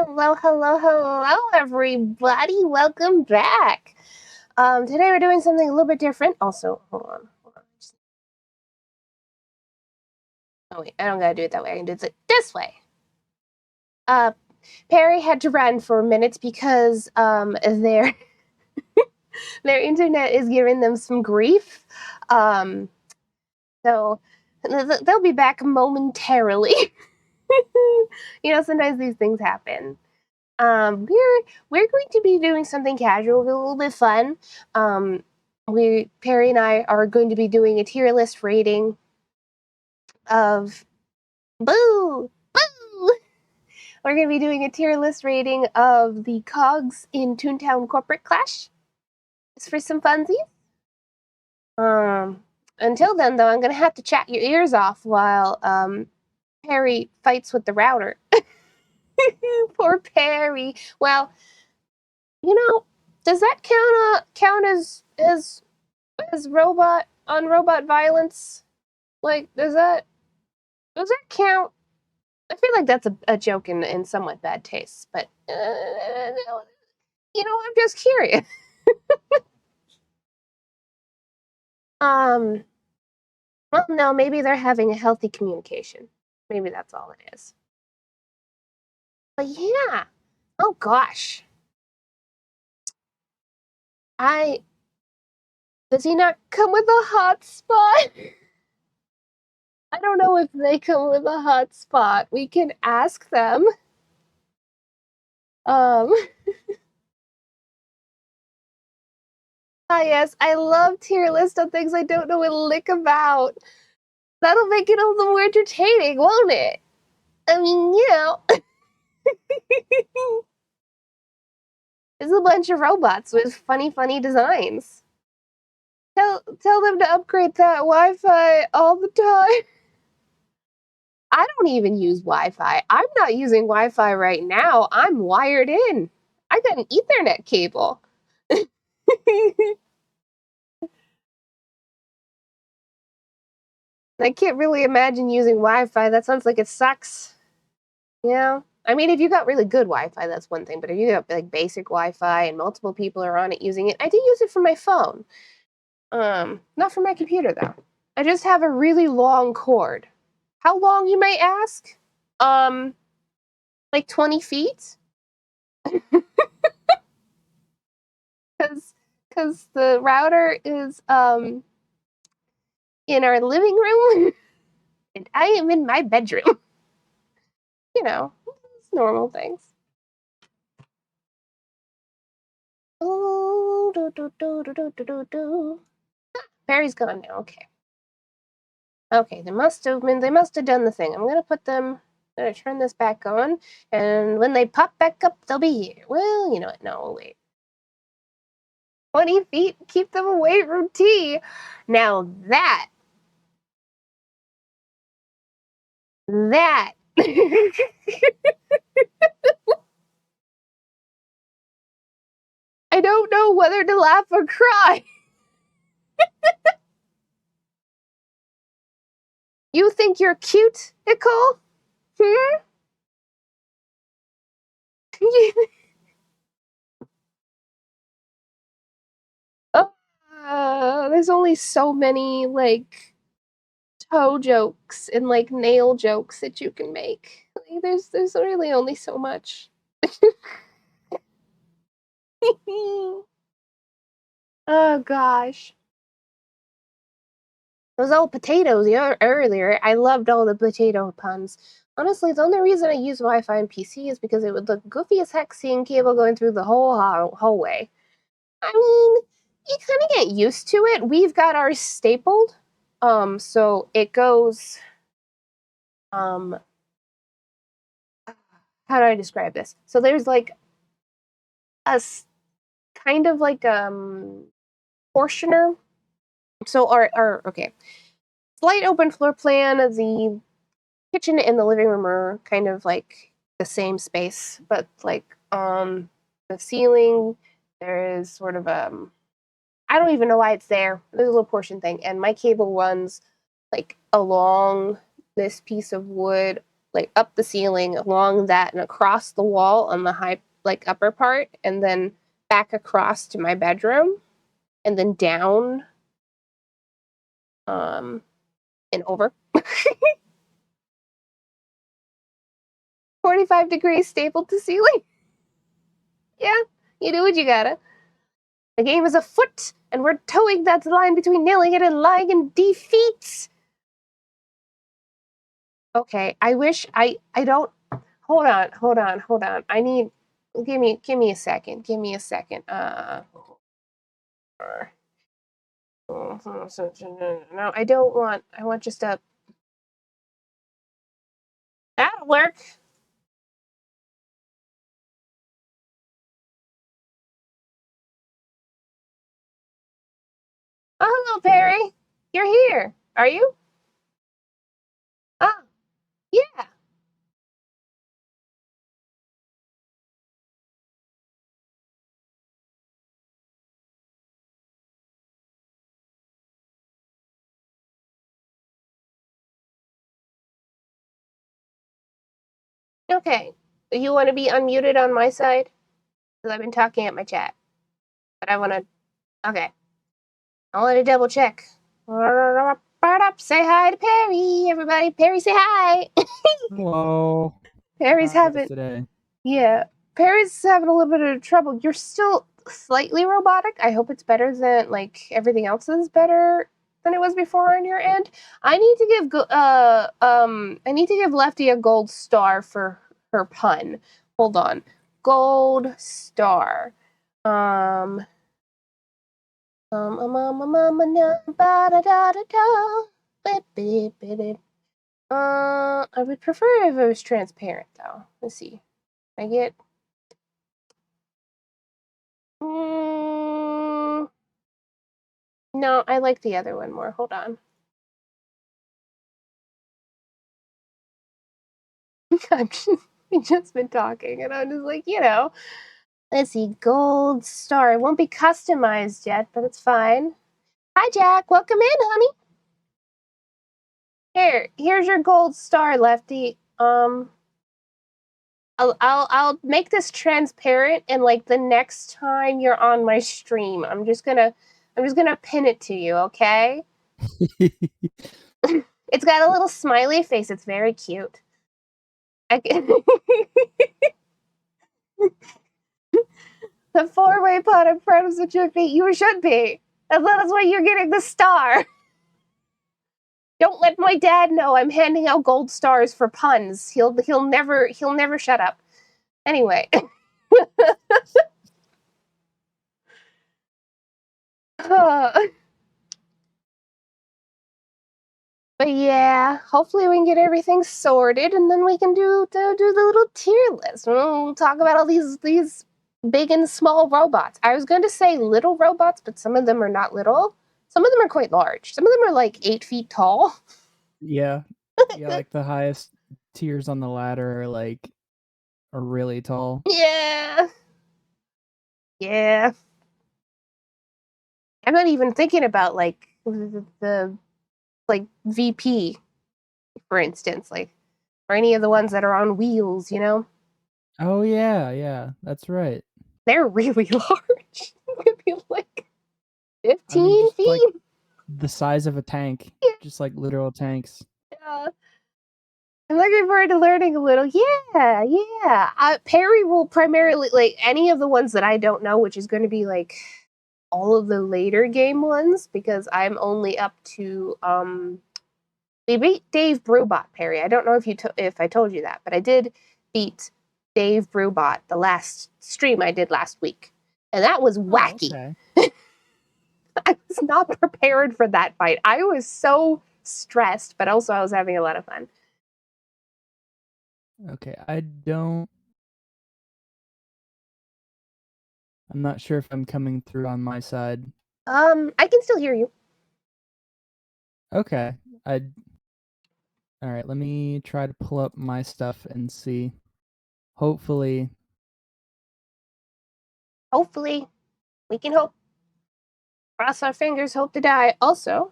Hello, everybody. Welcome back. Today we're doing something a little bit different. Also, hold on. Oh wait, I don't gotta do it that way. I can do it this way. Perry had to run for minutes because their their internet is giving them some grief. So they'll be back momentarily. Sometimes these things happen. We're going to be doing something casual, a little bit fun. Perry and I are going to be doing a tier list rating of boo. We're going to be doing a tier list rating of the cogs in Toontown Corporate Clash. It's for some funsies. Until then, though, I'm going to have to chat your ears off while Perry fights with the router. Poor Perry. Well, does that count as robot violence? Like, does that count? I feel like that's a joke in somewhat bad taste, but I'm just curious. Well, no, maybe they're having a healthy communication. Maybe that's all it is. But yeah. Oh gosh. Does he not come with a hotspot? I don't know if they come with a hotspot. We can ask them. Yes, I love tier list of things I don't know a lick about. That'll make it a little more entertaining, won't it? I mean, it's a bunch of robots with funny designs. Tell them to upgrade that Wi-Fi all the time. I don't even use Wi-Fi. I'm not using Wi-Fi right now. I'm wired in. I got an Ethernet cable. I can't really imagine using Wi-Fi. That sounds like it sucks. I mean, if you got really good Wi-Fi, that's one thing. But if you got like basic Wi-Fi and multiple people are on it using it, I do use it for my phone. Not for my computer though. I just have a really long cord. How long, you may ask? Like 20 feet. Because the router is in our living room, and I am in my bedroom. It's normal things. Oh, Barry's gone now. Okay, they must have done the thing. I'm gonna turn this back on, and when they pop back up, they'll be here. Well, you know what? No, wait. 20 feet, keep them away from T. Now that I don't know whether to laugh or cry. You think you're cute, Nicole? There's only so many, like, toe jokes and, like, nail jokes that you can make. Like, there's really only so much. Oh, gosh. Those old potatoes earlier, I loved all the potato puns. Honestly, the only reason I use Wi-Fi on PC is because it would look goofy as heck seeing cable going through the whole hallway. I mean, you kind of get used to it. We've got ours stapled, so it goes, how do I describe this? So there's like a kind of like portioner. So okay, slight open floor plan. The kitchen and the living room are kind of like the same space, but like on the ceiling there is sort of I don't even know why it's there. There's a little portion thing, and my cable runs like along this piece of wood, like up the ceiling, along that, and across the wall on the high, like upper part, and then back across to my bedroom, and then down, and over. 45 degrees stapled to ceiling. Yeah, you do what you gotta. The game is afoot, and we're towing that line between nailing it and lying in defeat. Okay, I wish I don't. Hold on. I need. Give me a second. Give me a second. No, I don't want. I want just a. That'll work. Oh, hello, Perry. You're here. Are you? Oh, yeah. Okay. You want to be unmuted on my side? Because I've been talking at my chat. But I want to. Okay. I want to double check. Say hi to Perry, everybody. Perry, say hi. Hello. Perry's How having. is today? Yeah. Perry's having a little bit of trouble. You're still slightly robotic. I hope it's better than, like, everything else is better than it was before on your end. I need to give Lefty a gold star for her pun. Hold on. Gold star. I would prefer if it was transparent, though. Let's see. I get. No, I like the other one more. Hold on. We've just been talking, and I'm just like, Let's see. Gold star. It won't be customized yet, but it's fine. Hi, Jack. Welcome in, honey. Here's your gold star, Lefty. I'll make this transparent, and like the next time you're on my stream, I'm just gonna pin it to you, okay? It's got a little smiley face. It's very cute. The 4-way pot of proud of should be. You should be. That's why you're getting the star. Don't let my dad know I'm handing out gold stars for puns. He'll never shut up. Anyway. But yeah, hopefully we can get everything sorted, and then we can do the little tier list. We'll talk about all these big and small robots. I was going to say little robots, but some of them are not little. Some of them are quite large. Some of them are like 8 feet tall. Yeah. Yeah, like the highest tiers on the ladder are really tall. Yeah. Yeah. I'm not even thinking about like the like VP, for instance, like, or any of the ones that are on wheels, Oh yeah, that's right. They're really large. Could be like I mean, 15 just feet. like the size of a tank, just like literal tanks. Yeah. I'm looking forward to learning a little. Yeah. Perry will primarily, like, any of the ones that I don't know, which is going to be like all of the later game ones, because I'm only up to we beat Dave Brewbot, Perry. I don't know if I told you that, but I did beat Dave Brewbot the last stream I did last week, and that was wacky. Oh, okay. I was not prepared for that fight. I was so stressed, but also I was having a lot of fun. Okay, I'm not sure if I'm coming through on my side. I can still hear you. Okay. All right, let me try to pull up my stuff and see. Hopefully We can hope. Cross our fingers, hope to die. Also,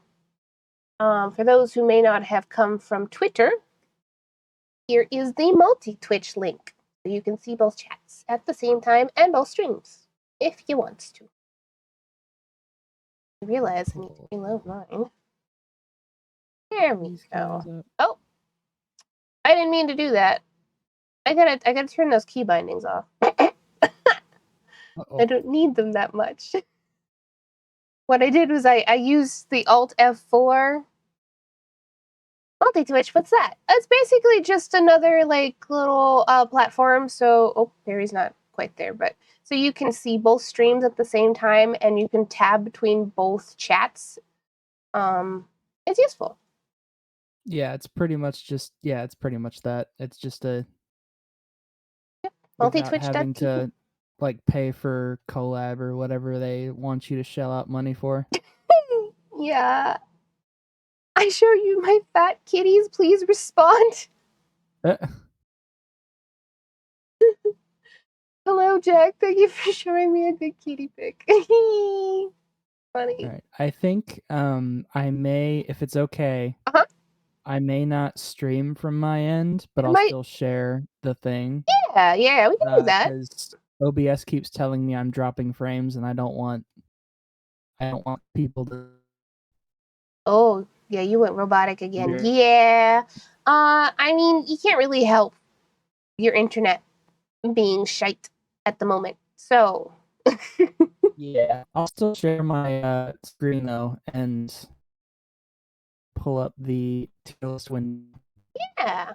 for those who may not have come from Twitter, Here is the multi-Twitch link. So you can see both chats at the same time and both streams, if you want to. I realize I need to reload mine. There we go. Oh, I didn't mean to do that. I gotta turn those key bindings off. I don't need them that much. What I did was I used the Alt F4 multi-Twitch. What's that? It's basically just another like little platform. So, oh, Barry's not quite there, but so you can see both streams at the same time, and you can tab between both chats. It's useful. Yeah, it's pretty much just it's pretty much that. It's just a Multi-Twitch having to like pay for collab or whatever they want you to shell out money for. Yeah. I show you my fat kitties. Please respond. Hello, Jack. Thank you for showing me a good kitty pic. Funny. All right. I think I may, if it's okay, I may not stream from my end, but I'll still share the thing. Yeah, we can do that. Because OBS keeps telling me I'm dropping frames, and I don't want people to. Oh, yeah, you went robotic again. Yeah. I mean, you can't really help your internet being shite at the moment. So. Yeah, I'll still share my screen though and pull up the tier list window. Yeah.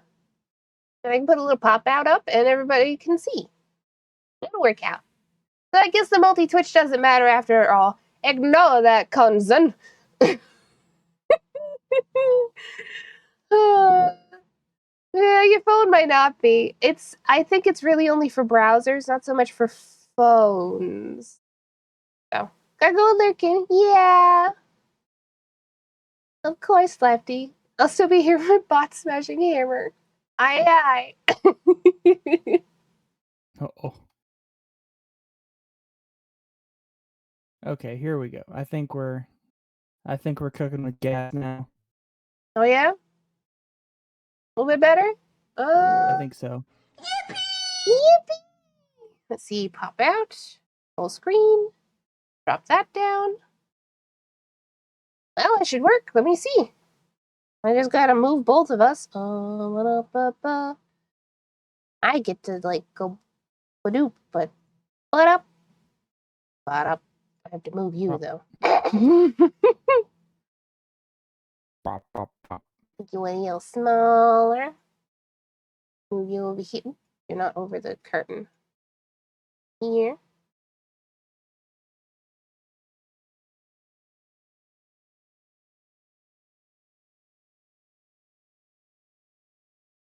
And I can put a little pop out up and everybody can see. It'll work out. So I guess the multi-Twitch doesn't matter after all. Ignore that, Konzen. Yeah, your phone might not be. I think it's really only for browsers, not so much for phones. So, gotta go lurking. Yeah. Of course, Lefty. I'll still be here with my bot smashing hammer. Aye, aye. Uh-oh. Okay, here we go. I think we're cooking with gas now. Oh yeah? A little bit better? I think so. Yippee! Let's see, pop out. Full screen. Drop that down. Well, it should work. Let me see. I just gotta move both of us. I get to like go badoop, but what up? What up? I have to move you though. Pop, pop, pop. Make you a little smaller. Move you over here. You're not over the curtain. Here.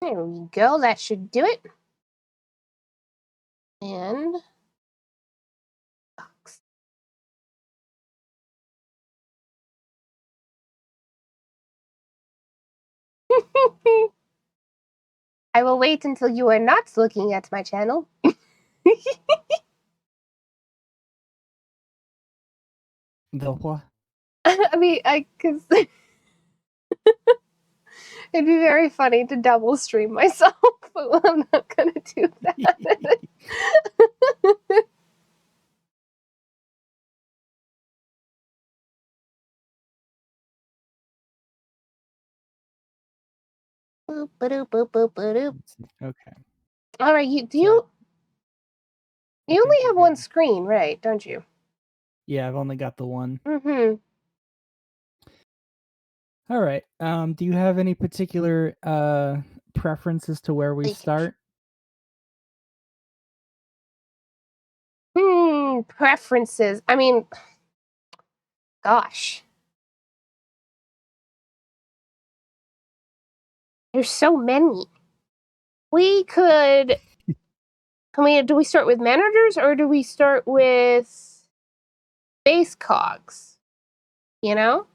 There we go. That should do it. And box. I will wait until you are not looking at my channel. The what? I mean, cause it'd be very funny to double stream myself, but I'm not gonna do that. Boop, ba-doop, boop, boop, ba-doop. Okay. All right, you only have one screen, right? Don't you? Yeah, I've only got the one. Mm-hmm. All right. Do you have any particular preferences to where we start? Preferences. I mean, gosh. There's so many. We could. Do we start with managers or do we start with base cogs? You know?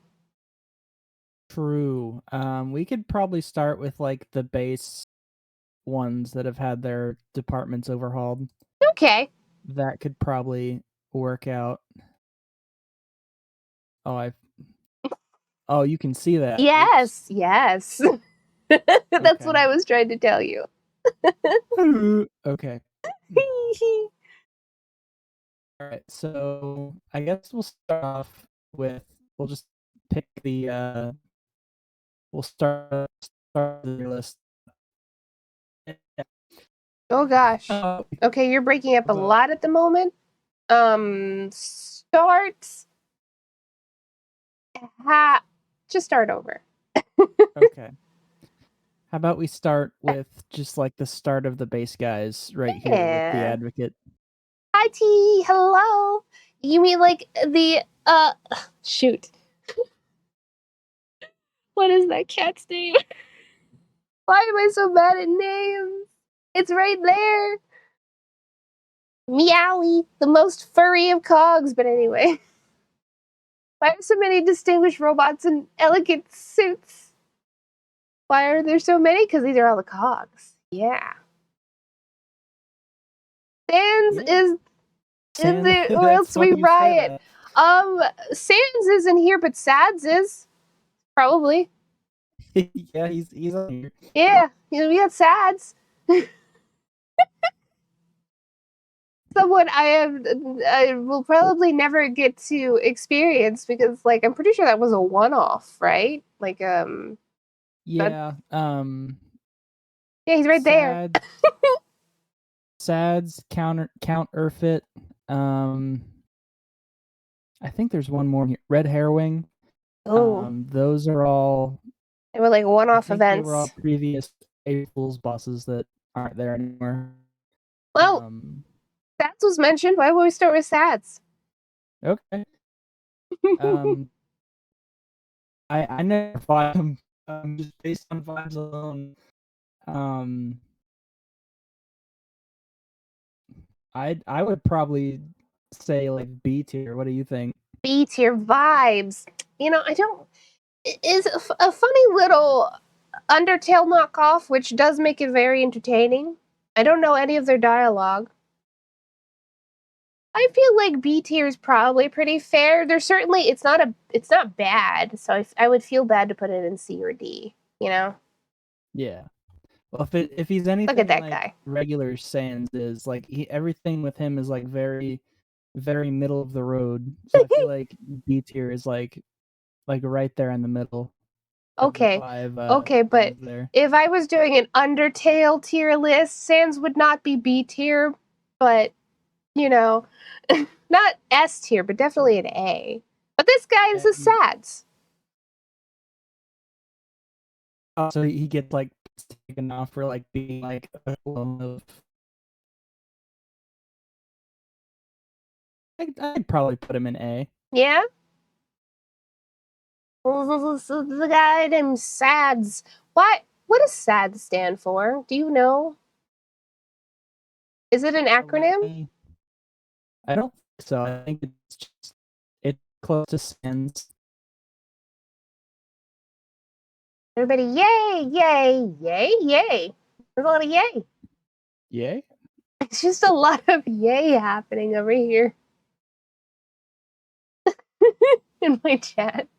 True. We could probably start with like the base ones that have had their departments overhauled. Okay. That could probably work out. Oh, you can see that. Yes, oops. Yes. That's what I was trying to tell you. Okay. All right, so I guess we'll start off with, we'll just pick the we'll start the list. Oh gosh. Okay, you're breaking up a lot at the moment. Start. Just start over. Okay. How about we start with just like the start of the base guys right here with the advocate. Hi T, hello. You mean like the shoot. What is that cat's name? Why am I so bad at names? It's right there. Meowie, the most furry of cogs, but anyway. Why are so many distinguished robots in elegant suits? Why are there so many? Because these are all the cogs. Yeah. Sans is in the, or else we riot. Sans isn't here, but Sads is. Probably. Yeah, he's on here. Yeah, we got Sads. Someone I will probably never get to experience because, like, I'm pretty sure that was a one-off, right? Like, yeah, yeah, he's right there. Sads, Count Urfit. I think there's one more here. Red Hairwing. Oh, those are all. They were like one-off events. They were all previous April's bosses that aren't there anymore. Well, Sads was mentioned. Why would we start with Sads? Okay. I never fought him just based on vibes alone. I would probably say like B tier. What do you think? B tier vibes. You know, I don't. Is a funny little Undertale knockoff, which does make it very entertaining. I don't know any of their dialogue. I feel like B tier is probably pretty fair. There's certainly it's not bad, so I would feel bad to put it in C or D. You know? Yeah. Well, if he's anything Look at that like guy. regular Sans is, like everything with him is like very, very middle of the road. So I feel like B tier is like right there in the middle. Okay. The but if I was doing an Undertale tier list, Sans would not be B tier, but you know, not S tier, but definitely an A. But this guy is a Sads. So he gets like taken off for like being like a clone of. I'd probably put him in A. Yeah. The guy named Sads. What does Sads stand for? Do you know? Is it an acronym? I don't think so. I think it's close to Sans. Everybody, yay, yay, yay, yay. There's a lot of yay. Yay? It's just a lot of yay happening over here. In my chat.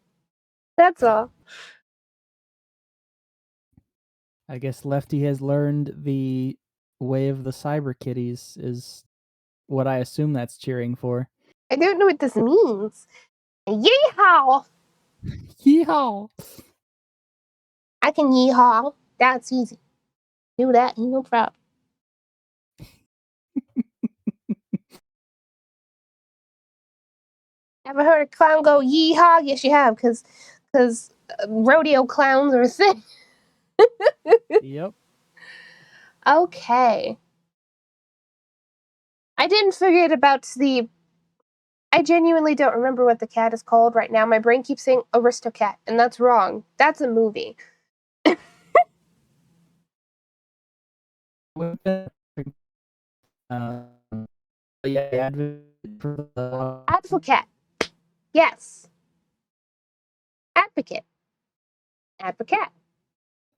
That's all. I guess Lefty has learned the way of the cyber kitties is what I assume that's cheering for. I don't know what this means. Yeehaw! Yeehaw! I can yeehaw. That's easy. Do that, no problem. Ever heard a clown go yeehaw? Yes, you have, because rodeo clowns are a thing. Yep. Okay. I didn't forget about the. I genuinely don't remember what the cat is called right now. My brain keeps saying Aristocat, and that's wrong. That's a movie. Advocate. Yes. Advocate. Advocate.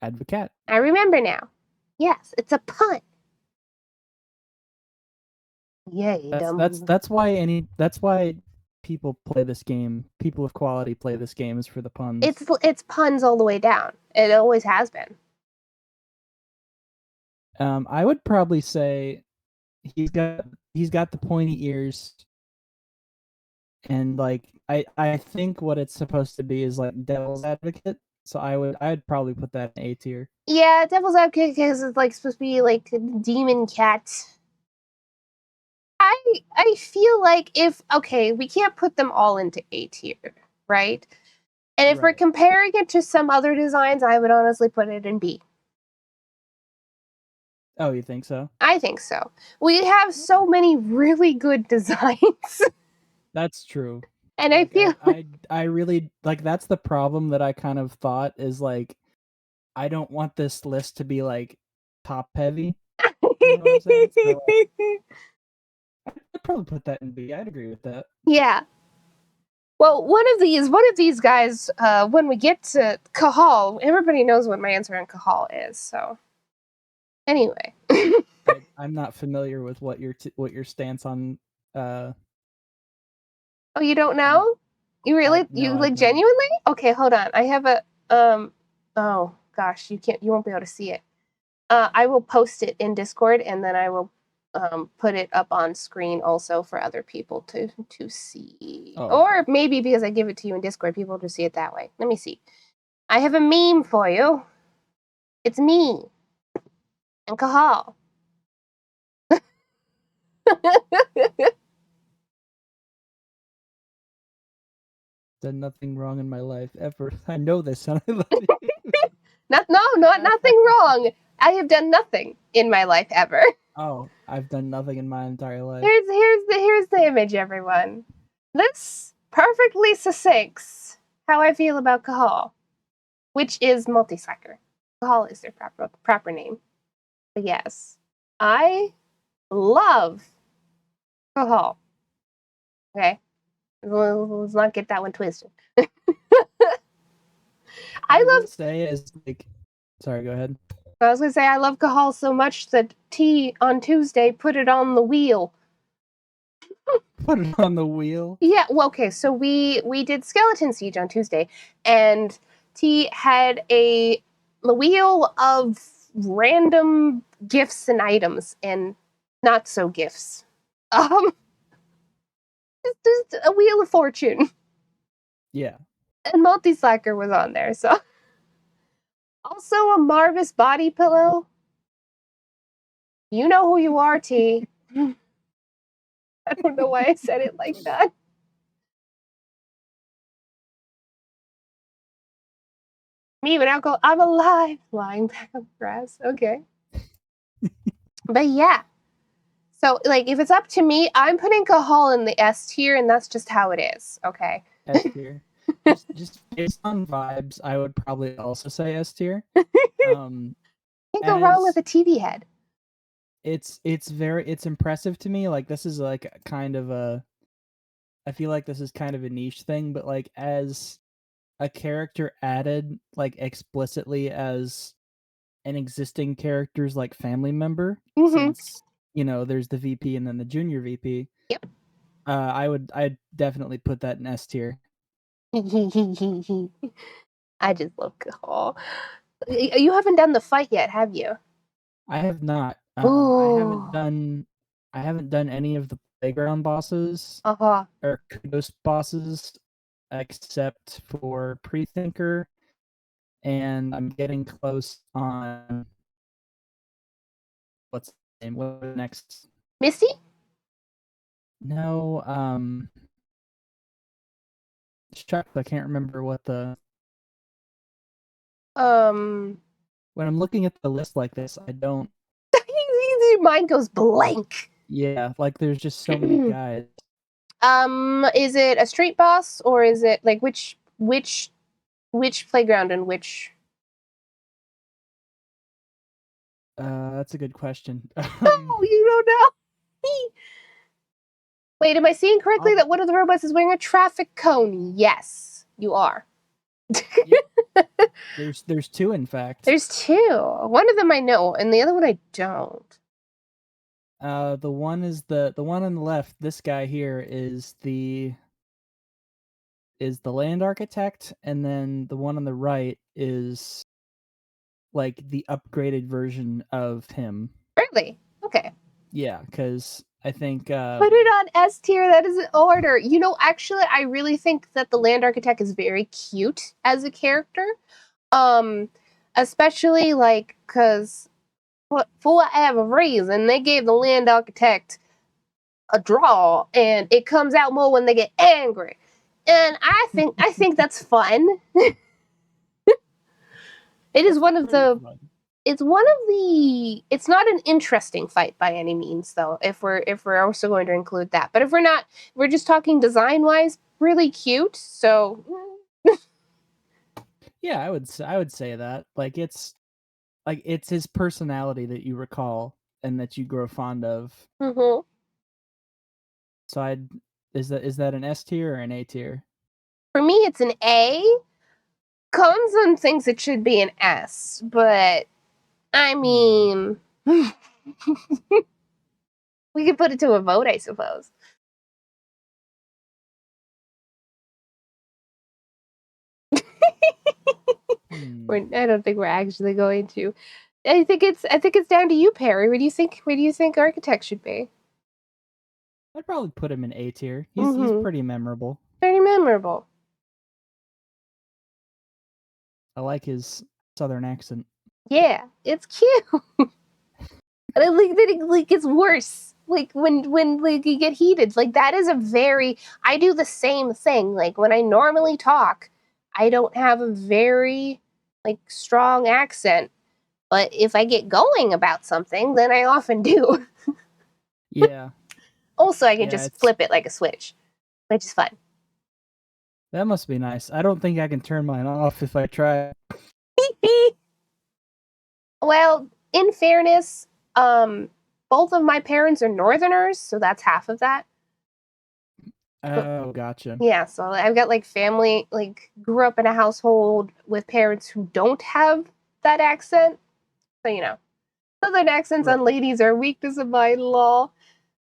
Advocate. I remember now. Yes, it's a pun. Yay, that's why people play this game. People of quality play this game is for the puns. It's puns all the way down. It always has been. I would probably say he's got the pointy ears, and like I think what it's supposed to be is like devil's advocate. So I'd probably put that in A tier. Yeah, Devil's Advocate because it's like supposed to be like a demon cat. I feel like if okay, we can't put them all into A tier, right? And if we're Right. comparing it to some other designs, I would honestly put it in B. Oh, you think so? I think so. We have so many really good designs. That's true. And I Like feel I really like that's the problem that I kind of thought is like I don't want this list to be like top heavy. You know what I'm saying? So I'd probably put that in B. I'd agree with that. yeah. Well, one of these guys, when we get to Cahal, everybody knows what my answer on Cahal is. So, anyway, I'm not familiar with what your stance on oh, you don't on know? You I really, no you I like don't. genuinely? Okay, hold on. I have a Oh gosh, you won't be able to see it. I will post it in Discord, and then I will put it up on screen also for other people to see. Oh, Or okay. maybe because I give it to you in Discord, people just see it that way. Let me see. I have a meme for you. It's me and Kahal. Done nothing wrong in my life ever. I know this and I love you. Not nothing wrong. I have done nothing in my life ever. Oh, I've done nothing in my entire life. Here's the image, everyone. This perfectly succincts how I feel about Kahal, which is multi-slacker. Kahal is their proper name. But yes, I love Kahal. Okay, let's not get that one twisted. I I will love. say is like sorry, go ahead. I was gonna say I love Kahal so much that T on Tuesday put it on the wheel. Put it on the wheel. Yeah, well, okay, so we did Skeleton Siege on Tuesday, and T had the wheel of random gifts and items and not so gifts. Um, just a wheel of fortune, Yeah. and Multi Slacker was on there. So also a Marvis body pillow. You know who you are, T. I don't know why I said it like that. Me when I go, I'm alive, lying back on the grass. Okay, but yeah. So, like, if it's up to me, I'm putting Cahal in the S tier, and that's just how it is. Okay. S tier. Just based on vibes, I would probably also say S tier. Can't go wrong with As a TV head. it's it's impressive to me. Like this is like kind of a I feel like this is kind of a niche thing, but like as a character added like explicitly as an existing character's like family member, Mm-hmm. since there's the VP and then the junior VP. Yep. I'd definitely put that in S tier. I just love Cahal. You haven't done the fight yet, have you? I have not. Ooh. I haven't done any of the playground bosses Uh huh. or Kudos bosses except for Prethinker, and I'm getting close on what's the name? What next? Misty? No, shucks, I can't remember what the. Um. When I'm looking at the list like this, I don't. Mine goes blank. Yeah, like there's just so many guys. Is it a street boss or is it like which playground and which? That's a good question. Oh, you don't know. Wait, am I seeing correctly I'll, that one of the robots is wearing a traffic cone? Yes, you are. yep. There's two, in fact. There's two. One of them I know, and the other one I don't. The one is the one on the left. This guy here is the land architect, and then the one on the right is like the upgraded version of him. Really? Okay. Yeah, because I think Put it on S tier. That is an order. You know, actually, I really think that the Land Architect is very cute as a character. Um, especially like because for whatever reason they gave the Land Architect a draw, and it comes out more when they get angry. And I think that's fun. It is one of pretty the fun. it's one of the it's not an interesting fight by any means though, if we're also going to include that. But if we're not, we're just talking design wise, really cute. So Yeah, I would say that. Like it's his personality that you recall and that you grow fond of. mhm. So I'd is that an S tier or an A tier? For me it's an A. Conson thinks it should be an S, but I mean we could put it to a vote, I suppose. I don't think we're actually going to. I think it's down to you, Perry. Where do you think Architect should be? I'd probably put him in A tier. He's Mm-hmm. pretty memorable. Very memorable. I like his southern accent. Yeah, it's cute. And I like that it gets worse. Like when like you get heated. Like that is a very I do the same thing. Like when I normally talk, I don't have a very like strong accent. But if I get going about something, then I often do. Yeah. Also, I can Yeah, just it's flip it like a switch, which is fun. that must be nice. I don't think I can turn mine off if I try. Well, in fairness, both of my parents are Northerners, so that's half of that. Oh, gotcha. Yeah, so I've got like family, like grew up in a household with parents who don't have that accent. So, you know, Southern accents Right. on ladies are a weakness of my law.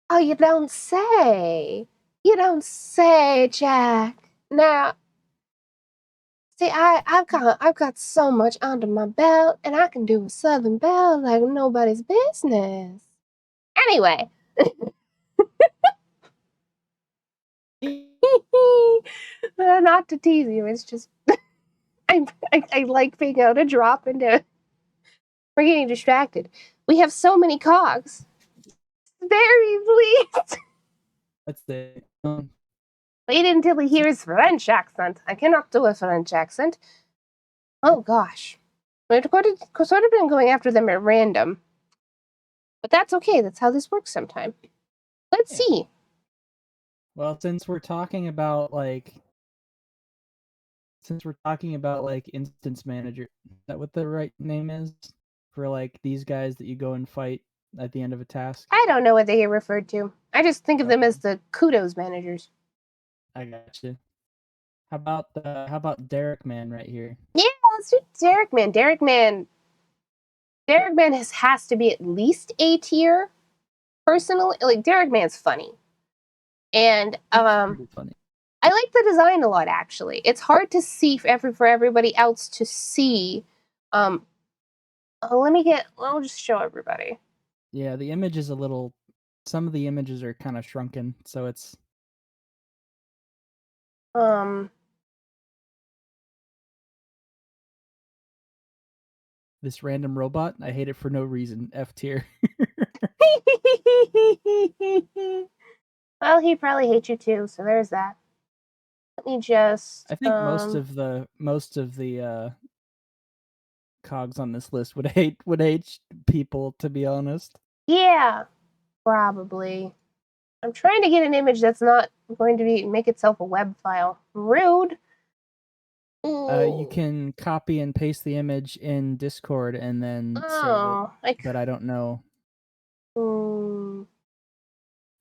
Oh, you don't say. You don't say, Jack. Now, see, I've got so much under my belt, and I can do a Southern belle like nobody's business. Anyway, not to tease you, it's just I like being able to drop into. We're getting distracted. We have so many cogs. Very pleased. Let's see. Wait until he hears French accent. I cannot do a French accent. Oh gosh. We've sort of been going after them at random. But that's okay. That's how this works sometimes. Let's Yeah. see. Well, since we're talking about like instance manager, is that what the right name is for like these guys that you go and fight at the end of a task? I don't know what they get referred to. I just think of them Okay, as the kudos managers. I got you. How about Derek Man right here? Yeah, let's do Derek Man. Derek Man has to be at least A tier. Personally, like Derek Man's funny. And Pretty funny. I like the design a lot actually. It's hard to see for everybody else to see. Um I'll just show everybody. Yeah, the image is a little. Some of the images are kind of shrunken, so it's Um this random robot. I hate it for no reason. F tier. Well, he probably hates you too, so there's that. Let me just I think most of the cogs on this list would hate people, to be honest. yeah, probably. I'm trying to get an image that's not going to make itself a web file. Rude. You Ooh. can copy and paste the image in Discord and then save it, Oh, but I don't know. mm,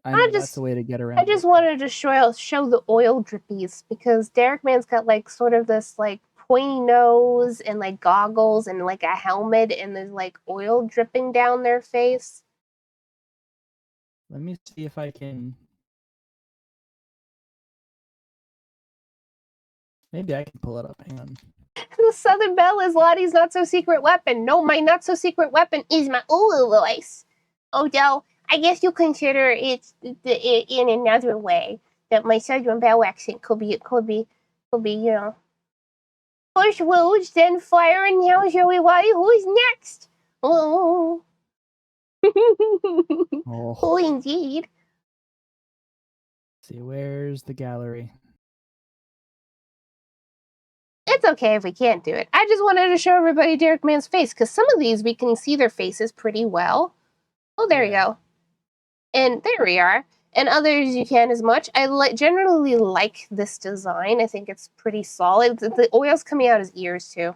I I know that's just a way to get I around just it. But wanted to show the oil drippies because Derek Man's got like sort of this like pointy nose and like goggles and like a helmet and there's like oil dripping down their face. let me see if I can. Maybe I can pull it up. Hang on. The Southern Belle is Lottie's not-so-secret weapon. No, my not-so-secret weapon is my Ulu voice. Although, I guess you consider it in another way. That my Southern Belle accent could be, you know. First Woods, then Fire, and now Joey Waddy. Who's next? Oh. Oh, indeed. Let's see, where's the gallery? It's okay if we can't do it. I just wanted to show everybody Derek Man's face, because some of these we can see their faces pretty well. Oh, there you go. And there we are. And others you can't as much. I generally like this design. I think it's pretty solid. The oil's coming out his ears, too.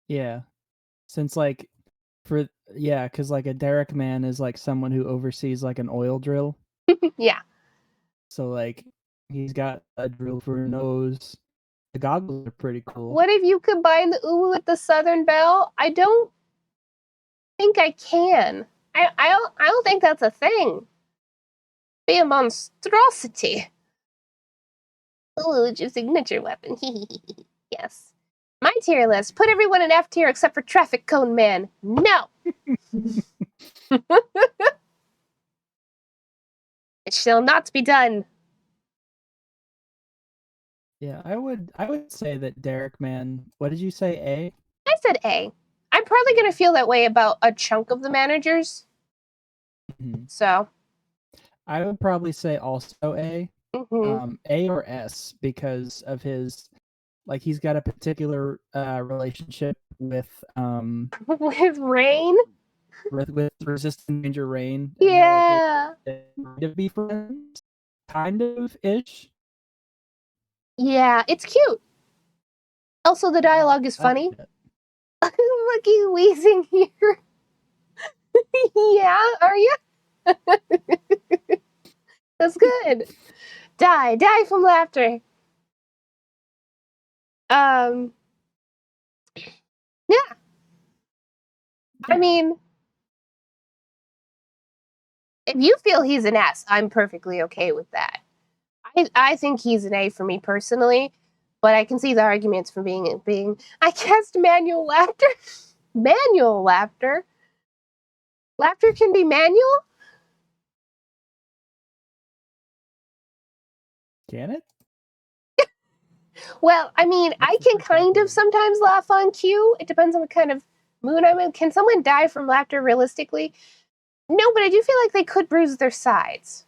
Yeah. Since, like, because, like, a Derek Man is, like, someone who oversees, like, an oil drill. Yeah. So, like, he's got a drill for a nose. The goggles are pretty cool. What if you combine the Uwu with the Southern Belle? I don't think I can. I don't think that's a thing. Be a monstrosity. Ooh, it's your signature weapon. Yes. My tier list. Put everyone in F tier except for Traffic Cone Man. No! It shall not be done. Yeah, I would say that Derek Man. What did you say? A? I said A. I'm probably going to feel that way about a chunk of the managers. Mm-hmm. So. I would probably say also A. Mm-hmm. A or S, because of his, like, he's got a particular relationship with with Rain? with Resistant Danger Rain. Yeah. Kind of be friends, kind of ish. Yeah, it's cute. Also, the dialogue is funny. Look, he's wheezing here. Yeah, are you? That's good. Die from laughter. Yeah. I mean, if you feel he's an S, I'm perfectly okay with that. I think he's an A for me personally, but I can see the arguments for being. I guess manual laughter. Manual laughter. Laughter can be manual. Can it? Well, I mean, I can kind of sometimes laugh on cue. It depends on what kind of mood I'm in. Can someone die from laughter realistically? No, but I do feel like they could bruise their sides.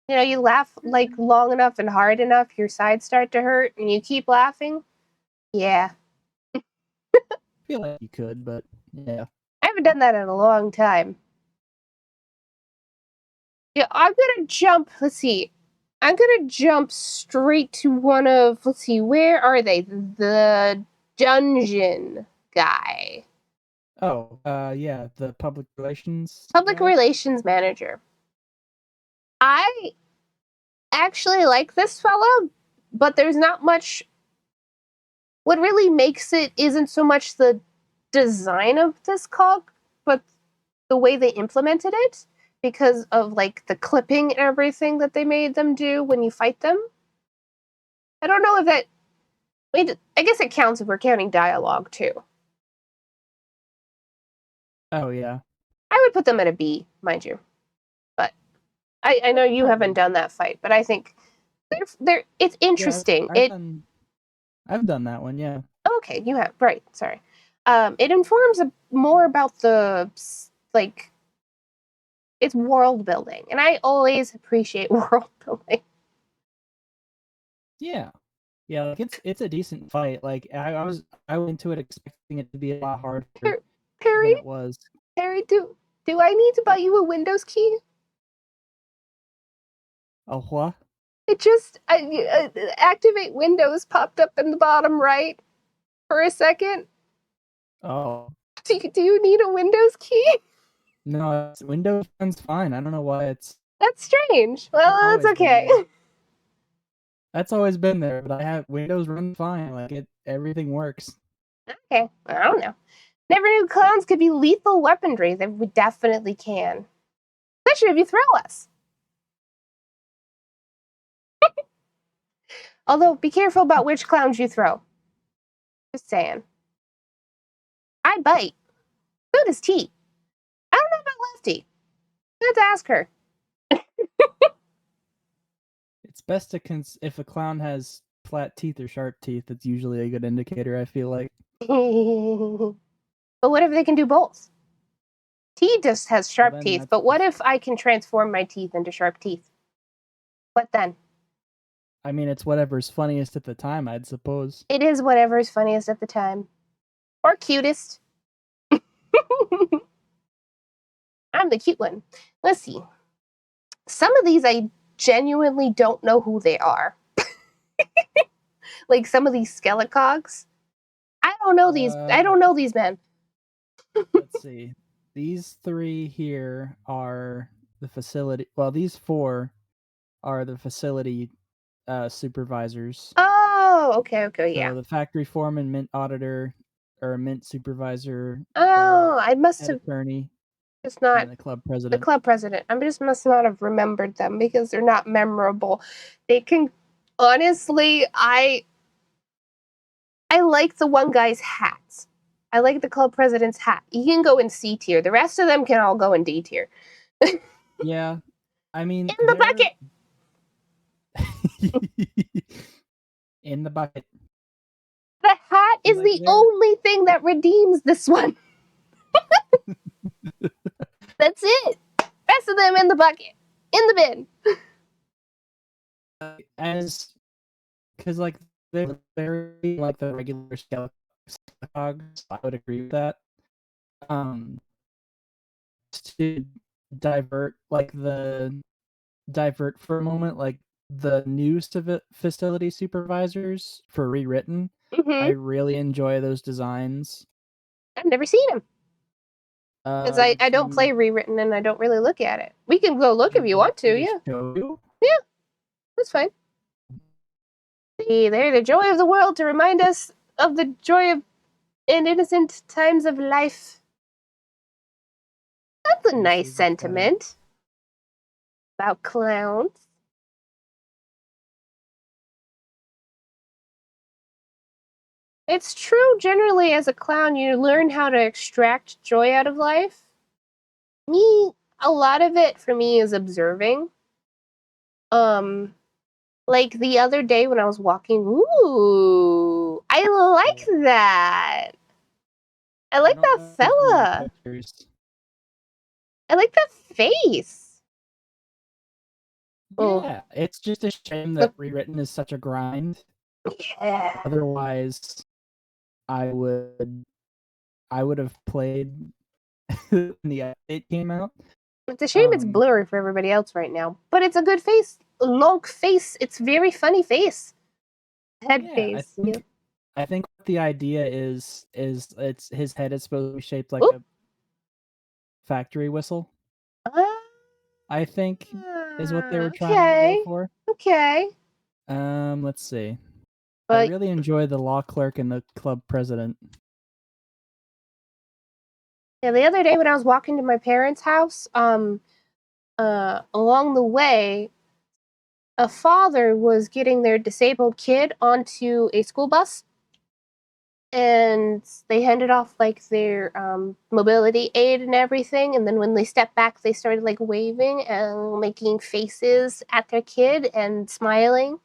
You know, you laugh like long enough and hard enough, your sides start to hurt, and you keep laughing. Yeah. I feel like you could, but yeah. I haven't done that in a long time. Yeah, I'm gonna jump. Let's see. I'm gonna jump straight to one of. Let's see. Where are they? The dungeon guy. Oh, yeah, the public relations. Public relations manager. I actually like this fellow, but there's not much. What really makes it isn't so much the design of this cog, but the way they implemented it, because of like the clipping and everything that they made them do when you fight them. I don't know if that. I guess it counts if we're counting dialogue too. Oh yeah. I would put them at a B, mind you. But I know you haven't done that fight, but I think they're it's interesting. Yeah, I've done that one, yeah. Okay, you have, right, sorry. It informs more about the, like, it's world building, and I always appreciate world building. Yeah. Yeah, like it's a decent fight. Like I went into it expecting it to be a lot harder Perry, than it was. Perry, do I need to buy you a Windows key? Oh, what? It just activate Windows popped up in the bottom right for a second. Oh. Do you need a Windows key? No, Windows runs fine. I don't know why it's. That's strange. Well, that's okay. That's always been there, but I have Windows run fine. Like everything works. Okay, I don't know. Never knew clowns could be lethal weaponry. That we definitely can, especially if you throw us. Although, be careful about which clowns you throw. Just saying. I bite. So does T. I don't know about Lefty. Let's ask her. It's best to if a clown has flat teeth or sharp teeth, it's usually a good indicator, I feel like. But what if they can do both? T just has sharp teeth, but what if I can transform my teeth into sharp teeth? What then? I mean, it's whatever's funniest at the time, I'd suppose. It is whatever's funniest at the time. Or cutest. I'm the cute one. Let's see. Some of these I genuinely don't know who they are. Like some of these Skelecogs. I don't know these. I don't know these men. Let's see. These 3 here are the facility. Well, these 4 are the facility supervisors. Oh, okay, yeah. So the factory foreman, mint auditor, or mint supervisor. Oh, I must have attorney. It's not and the club president. The club president. I just must not have remembered them because they're not memorable. They can honestly. I like the one guy's hat. I like the club president's hat. He can go in C tier. The rest of them can all go in D tier. Yeah, I mean, in the bucket. In the bucket. The hat is the only thing that redeems this one. That's it. Rest of them in the bucket. In the bin. Because like they're very like the regular cogs, I would agree with that. To divert for a moment, like the new facility supervisors for rewritten. I really enjoy those designs. I've never seen them. Because I don't play rewritten and I don't really look at it. We can go look if you want to, yeah. Yeah, that's fine. See, they're the joy of the world to remind us of the joy of and innocent times of life. That's a nice sentiment about clowns. It's true, generally, as a clown, you learn how to extract joy out of life. A lot of it for me is observing. Like the other day when I was walking, ooh, I like that. I like that fella. I like that face. Yeah, it's just a shame that rewritten is such a grind. Yeah. Otherwise, I would have played when the update came out. It's a shame it's blurry for everybody else right now, but it's a good face. Long face. It's very funny face. Head face. I think the idea is it's his head is supposed to be shaped like a factory whistle. I think is what they were trying to go for. Okay. Let's see. I really enjoy the law clerk and the club president. Yeah, the other day when I was walking to my parents' house, along the way, a father was getting their disabled kid onto a school bus, and they handed off like their mobility aid and everything, and then when they stepped back, they started like waving and making faces at their kid and smiling.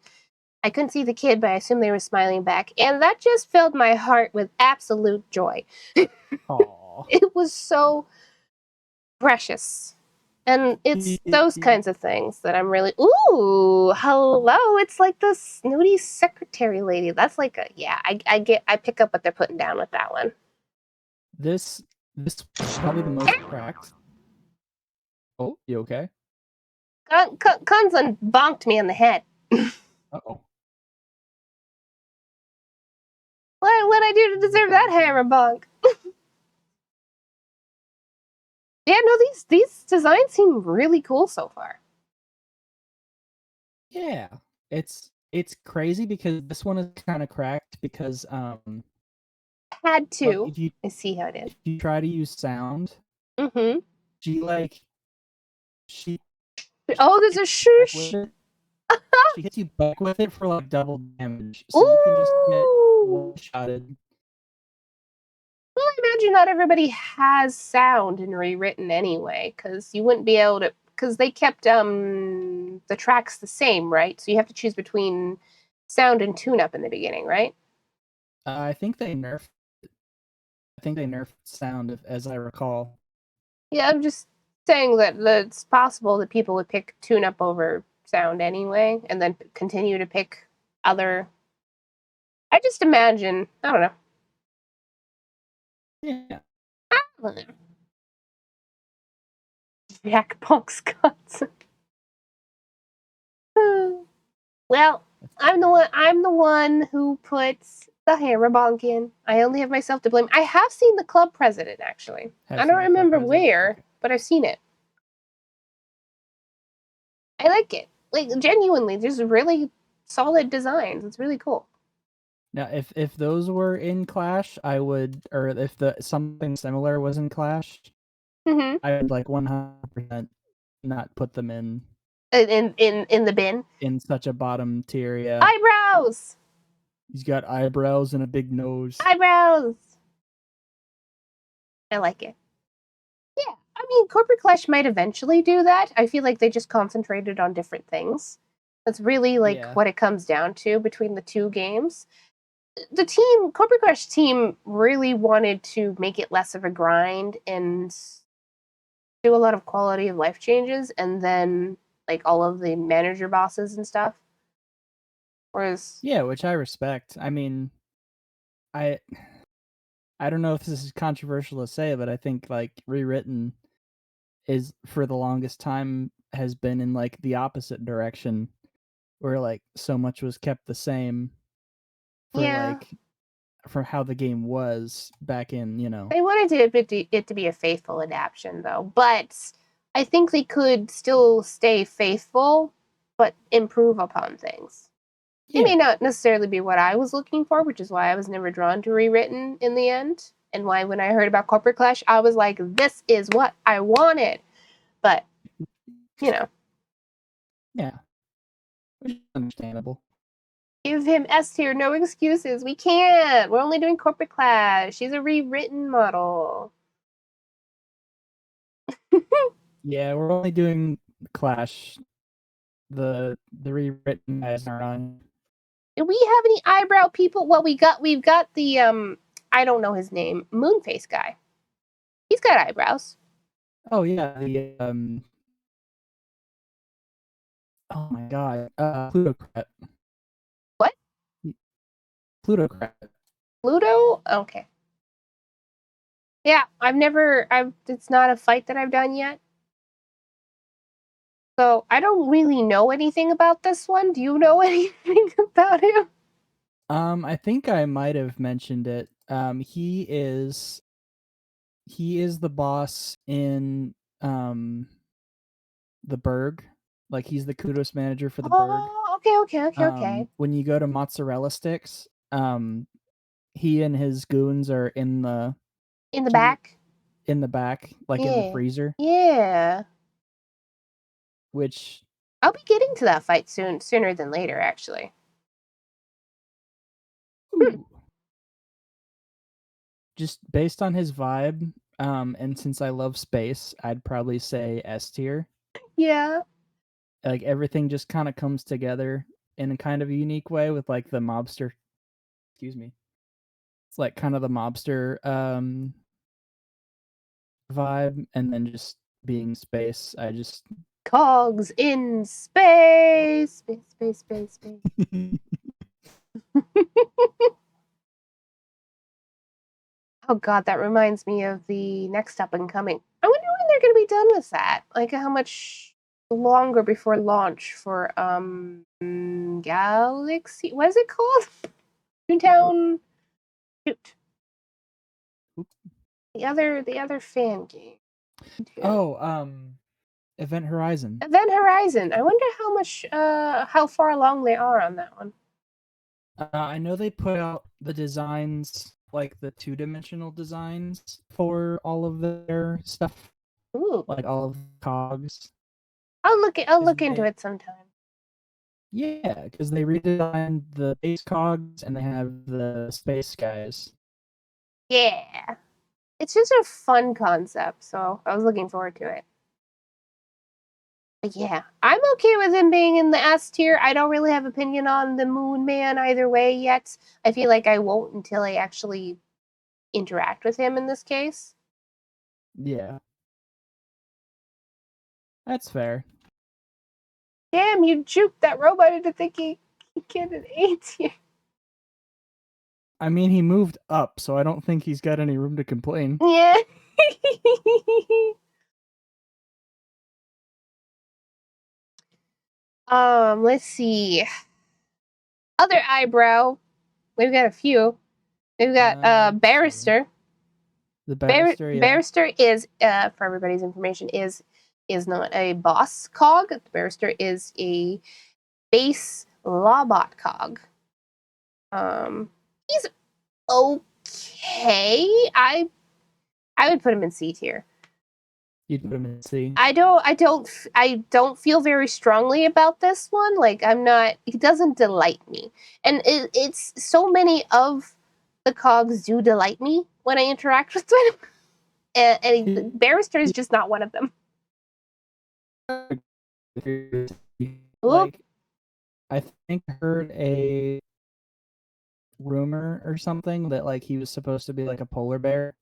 I couldn't see the kid, but I assume they were smiling back, and that just filled my heart with absolute joy. Aww. It was so precious. And it's those kinds of things that I'm really, ooh, hello, it's like the snooty secretary lady. That's like I pick up what they're putting down with that one. This is probably the most cracked. Oh, you okay? Kunzun bonked me in the head. Uh-oh. What'd I do to deserve that hammer bonk? Yeah, no, these designs seem really cool so far. Yeah, it's crazy because this one is kind of cracked because had to. I see how it is. If you try to use sound, she oh, there's a shush. she hits you back with it for like double damage, so you can just get Ooh! one-shotted. Well, I imagine not everybody has sound in rewritten anyway, because you wouldn't be able to. Because they kept the tracks the same, right? So you have to choose between sound and tune-up in the beginning, right? I think they nerfed. I think they nerfed sound, as I recall. Yeah, I'm just saying that it's possible that people would pick tune-up over sound anyway, and then continue to pick other. I just imagine. I don't know. Yeah. I don't know. Jackbox cuts. Well, I'm the one who puts the hammer bonk in. I only have myself to blame. I have seen the club president actually. Have I don't seen the club remember president. where, Okay. but I've seen it. I like it. Like genuinely, there's really solid designs. It's really cool. Now, if those were in Clash, I would, or if the something similar was in Clash, Mm-hmm. I would like 100% not put them In the bin. in such a bottom tier. Yeah, Eyebrows. he's got eyebrows and a big nose. Eyebrows. I like it. Yeah, I mean, Corporate Clash might eventually do that. I feel like they just concentrated on different things. That's really like Yeah. what it comes down to between the two games. The team, Corporate Crash team, really wanted to make it less of a grind and do a lot of quality of life changes, and then like all of the manager bosses and stuff. Whereas, Yeah, which I respect. I mean, I I don't know if this is controversial to say, but I think like rewritten is for the longest time has been in like the opposite direction, where like so much was kept the same for yeah, like from how the game was back in, they wanted it to be a faithful adaptation, though. But I think they could still stay faithful, but improve upon things. It may yeah. not necessarily be what I was looking for, which is why I was never drawn to rewritten in the end. And why, when I heard about Corporate Clash, I was like, this is what I wanted. But, you know, Yeah, which is understandable. give him S tier, no excuses. We can't. We're only doing Corporate Clash. She's a rewritten model. Yeah, we're only doing Clash. The rewritten guys aren't on. Do we have any eyebrow people? Well, we've got the I don't know his name, Moonface guy. He's got eyebrows. Oh yeah, the oh my god, Plutocrat. What? Plutocrat. Pluto? Okay. Yeah, I've it's not a fight that I've done yet. So I don't really know anything about this one. Do you know anything about him? I think I might have mentioned it. He is the boss in the Berg. Like he's the kudos manager for the Berg. Oh, okay. When you go to mozzarella sticks, he and his goons are In the back? in the back, like in the Yeah. freezer, Yeah. which I'll be getting to that fight sooner than later, actually. Hmm. ooh, just based on his vibe, and since I love space, I'd probably say S tier. Yeah. Like everything just kind of comes together in a kind of a unique way with like the mobster. Excuse me. It's like kind of the mobster vibe, and then just being space. I just Cogs in space. Space. Oh god, that reminds me of the next up and coming. I wonder when they're going to be done with that. Like how much longer before launch for Galaxy. What is it called? Toontown. Shoot. The other fan game. oh Event Horizon. Event Horizon. I wonder how far along they are on that one. I know they put out the designs, like the two-dimensional designs for all of their stuff, Ooh. like all of the cogs. I'll look Is into they it sometime. Yeah, because they redesigned the base cogs and they have the space guys. Yeah. It's just a fun concept, so I was looking forward to it. But yeah, I'm okay with him being in the S tier. I don't really have opinion on the Moon Man either way yet. I feel like I won't until I actually interact with him in this case. Yeah, that's fair. Damn, you juked that robot into thinking he get an A tier. I mean, he moved up, so I don't think he's got any room to complain. Yeah. Let's see. Other eyebrow. We've got a few. We've got Let's see. Barrister. The barrister, yeah. Barrister is, for everybody's information, is not a boss cog. The Barrister is a base lawbot cog. He's okay. I would put him in C tier. You'd put him in C. I don't feel very strongly about this one. Like I'm not. It doesn't delight me, and it's so many of the cogs do delight me when I interact with them. And Barrister is just not one of them. Like, I think I heard a rumor or something that like he was supposed to be like a polar bear,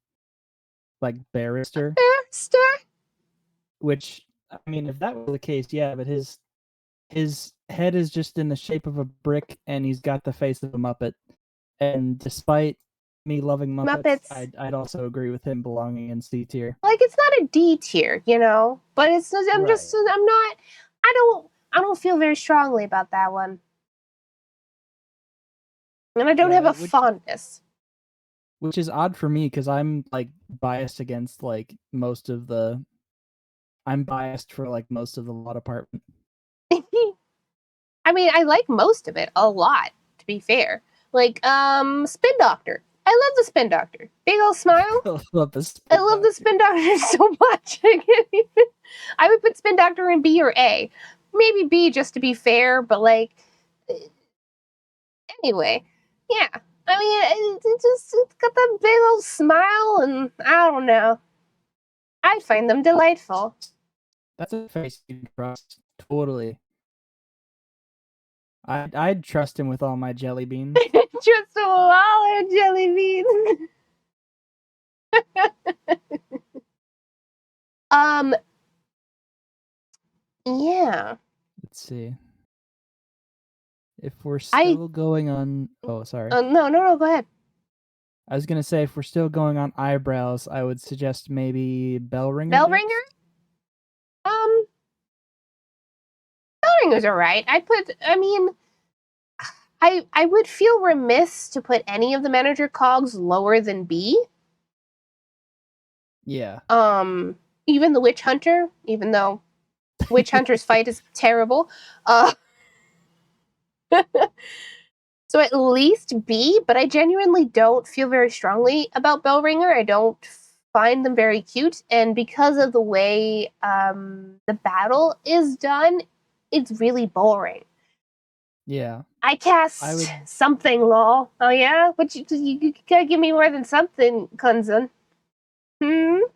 like Barrister. Barrister. Which, I mean, if that were the case, yeah, but his head is just in the shape of a brick, and he's got the face of a Muppet. And despite me loving Muppets, I'd also agree with him belonging in C tier. Like it's not a D tier, you know, but it's I'm just I'm not. I don't feel very strongly about that one, and I don't have a fondness. Which is odd for me because I'm like biased against like most of the. I'm biased for like most of the law department. I mean, I like most of it a lot, to be fair. Like, Spin Doctor. I love the Spin Doctor. Big old smile. I love the Spin Doctor so much. I would put Spin Doctor in B or A. Maybe B just to be fair, but like, anyway, yeah. I mean, it's got that big old smile, and I don't know. I find them delightful. That's a face you can trust. Totally. I'd trust him with all my jelly beans. Trust him with all our jelly beans. Yeah. Let's see. If we're still going on... Oh, sorry. No, go ahead. I was going to say, if we're still going on eyebrows, I would suggest maybe Bellringer. Bellringer? Bellringer's alright. I would feel remiss to put any of the manager cogs lower than B. Yeah. Even the Witch Hunter, even though Witch Hunter's fight is terrible. So at least B, but I genuinely don't feel very strongly about Bellringer. I don't find them very cute, and because of the way the battle is done, it's really boring. Yeah. I cast something, lol. Oh yeah? But you gotta give me more than something, Kunzun. You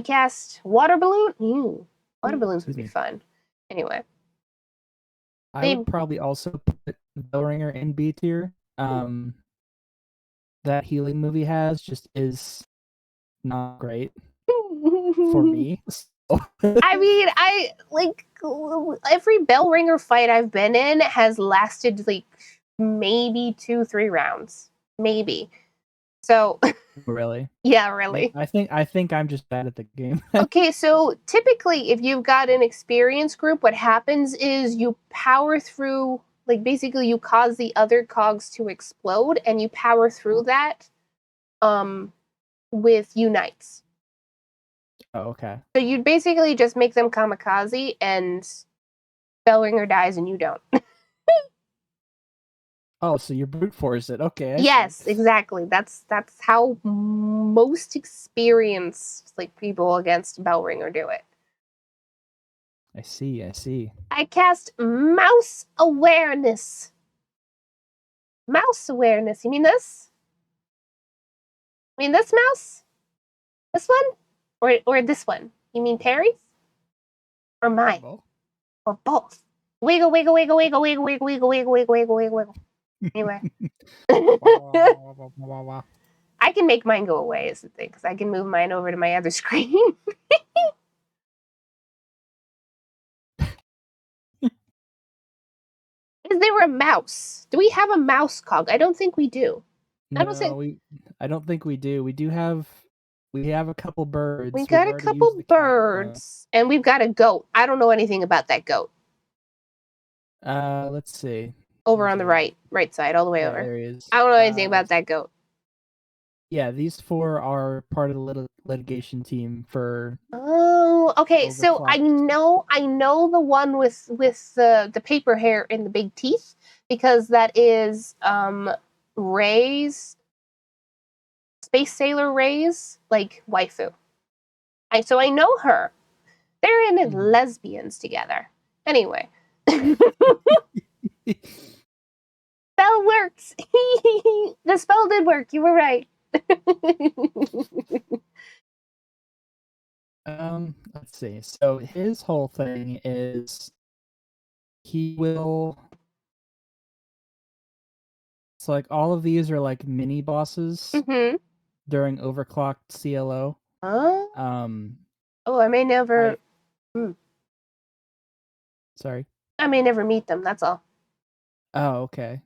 cast water balloon? Water balloons would be fun. Anyway. I would probably also put Bellringer in B tier. That healing move he has just is not great for me. I mean, I like every Bellringer fight I've been in has lasted like maybe 2-3 rounds. Maybe. So Really? Yeah, really. I think I'm just bad at the game. Okay, so typically if you've got an experience group, what happens is you power through, like basically you cause the other cogs to explode and you power through that with unites. Oh, okay. So you'd basically just make them kamikaze and Bellringer dies and you don't. Oh, so you brute force it. Okay. Yes, exactly. That's how most experienced like people against Bellringer do it. I see. I see. I cast mouse awareness. Mouse awareness. You mean this? You mean this mouse? This one? Or this one? You mean Perry's? Or mine? Well. Or both? Wiggle, wiggle, wiggle, wiggle, wiggle, wiggle, wiggle, wiggle, wiggle, wiggle, wiggle, wiggle. Anyway. I can make mine go away is the thing, because I can move mine over to my other screen. Is there a mouse? Do we have a mouse cog? I don't think we do. I don't think I don't think we do. We have a couple birds. we got a couple birds, and we've got a goat. I don't know anything about that goat. Let's see. Over on the right side, all the way over. There he is. I don't know anything about that goat. Yeah, these 4 are part of the litigation team for. Oh, okay. So I know the one with the paper hair and the big teeth, because that is Ray's, Space Sailor Ray's, like, waifu. So I know her. They're in lesbians together. Anyway. Spell works. The spell did work. You were right. Let's see. So his whole thing is he will. So like all of these are like mini bosses during overclocked CLO. Oh, I may never. Sorry. I may never meet them. That's all. Oh, okay.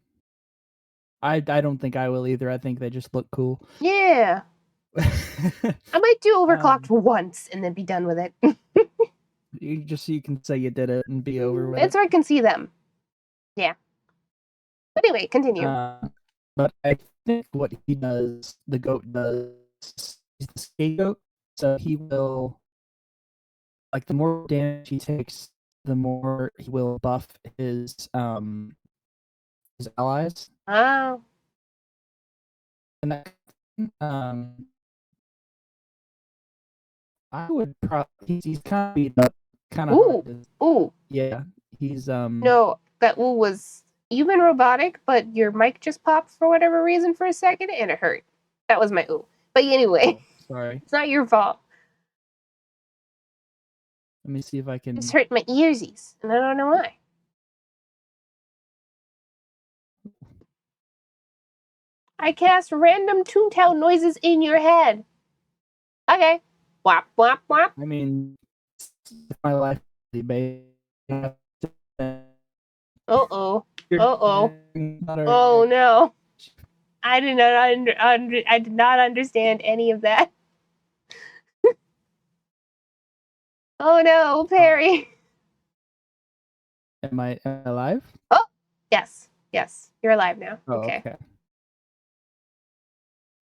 I don't think I will either. I think they just look cool. Yeah. I might do overclocked once and then be done with it. Just so you can say you did it and be over with it. It's so I can see them. Yeah. But anyway, continue. But I think what he does, the goat does, he's the scapegoat. So he will, like, the more damage he takes, the more he will buff his allies. Oh. And that, I would probably, he's kind of beat up, kind of. Ooh. Yeah, he's No, that ooh was, you've been robotic, but your mic just popped for whatever reason for a second, and it hurt. That was my ooh. But anyway, sorry, it's not your fault. Let me see if I can. It's hurt my earsies, and I don't know why. I cast random Toontown noises in your head. Okay. Whop, whop, whop. I mean, my life. Uh-oh. Uh-oh. Oh, no. I did not understand any of that. Oh, no, Perry. Am I alive? Oh, yes. Yes, you're alive now. Oh, okay.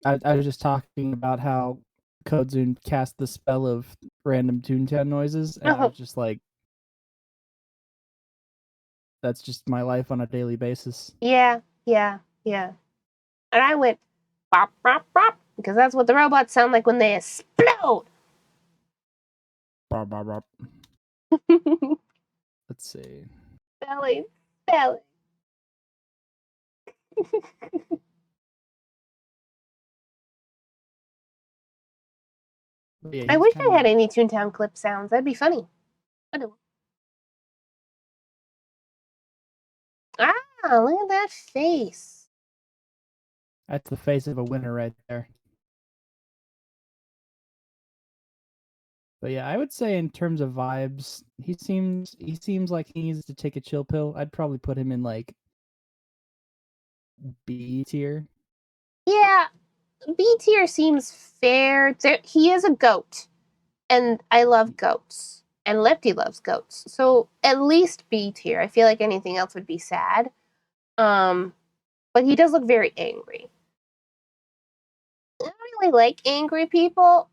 I was just talking about how Kodzun cast the spell of random Toontown noises, and I was just like, that's just my life on a daily basis. Yeah. And I went bop, bop, bop, because that's what the robots sound like when they explode. Bop, bop, bop. Let's see. Belly. Yeah, I wish I had any Toontown clip sounds. That'd be funny. I don't. Ah, look at that face. That's the face of a winner right there. But yeah, I would say in terms of vibes, he seems like he needs to take a chill pill. I'd probably put him in like B tier. Yeah, B tier seems fair. He is a goat, and I love goats, and Lefty loves goats. So at least B tier. I feel like anything else would be sad. But he does look very angry. I don't really like angry people.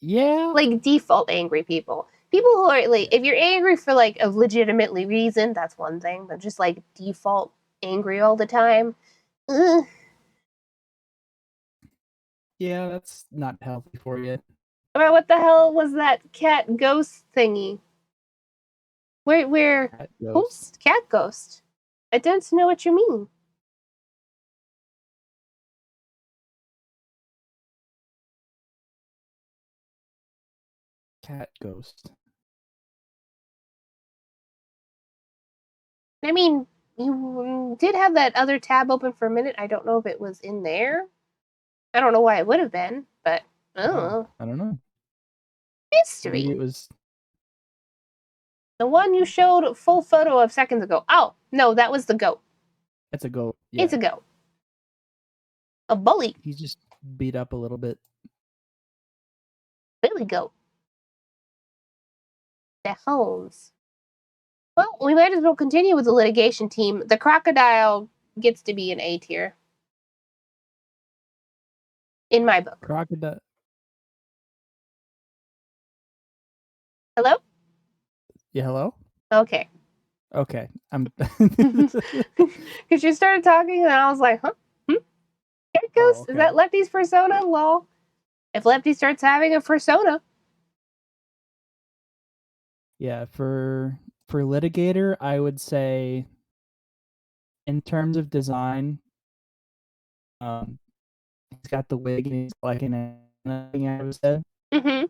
Yeah. Like default angry people. People who are like, if you're angry for like a legitimately reason, that's one thing. But just like default angry all the time. Yeah, that's not healthy for you. About what the hell was that cat ghost thingy? Where? Cat ghost. Who's cat ghost? I don't know what you mean. Cat ghost. I mean, you did have that other tab open for a minute. I don't know if it was in there. I don't know why it would have been, but I don't know. I don't know. Mystery. Maybe it was. The one you showed a full photo of seconds ago. Oh, no, that was the goat. It's a goat. Yeah. It's a goat. A bully. He's just beat up a little bit. Billy goat. The homes. Well, we might as well continue with the litigation team. The crocodile gets to be an A tier. In my book. Crocodile. Hello? Yeah, hello? Okay. Okay. I'm Because you started talking and I was like, huh? Cat ghost? okay. Is that Lefty's persona? Lol. If Lefty starts having a persona. Yeah, for litigator, I would say in terms of design, he's got the wig and he's like an thing out of his head. Mm-hmm.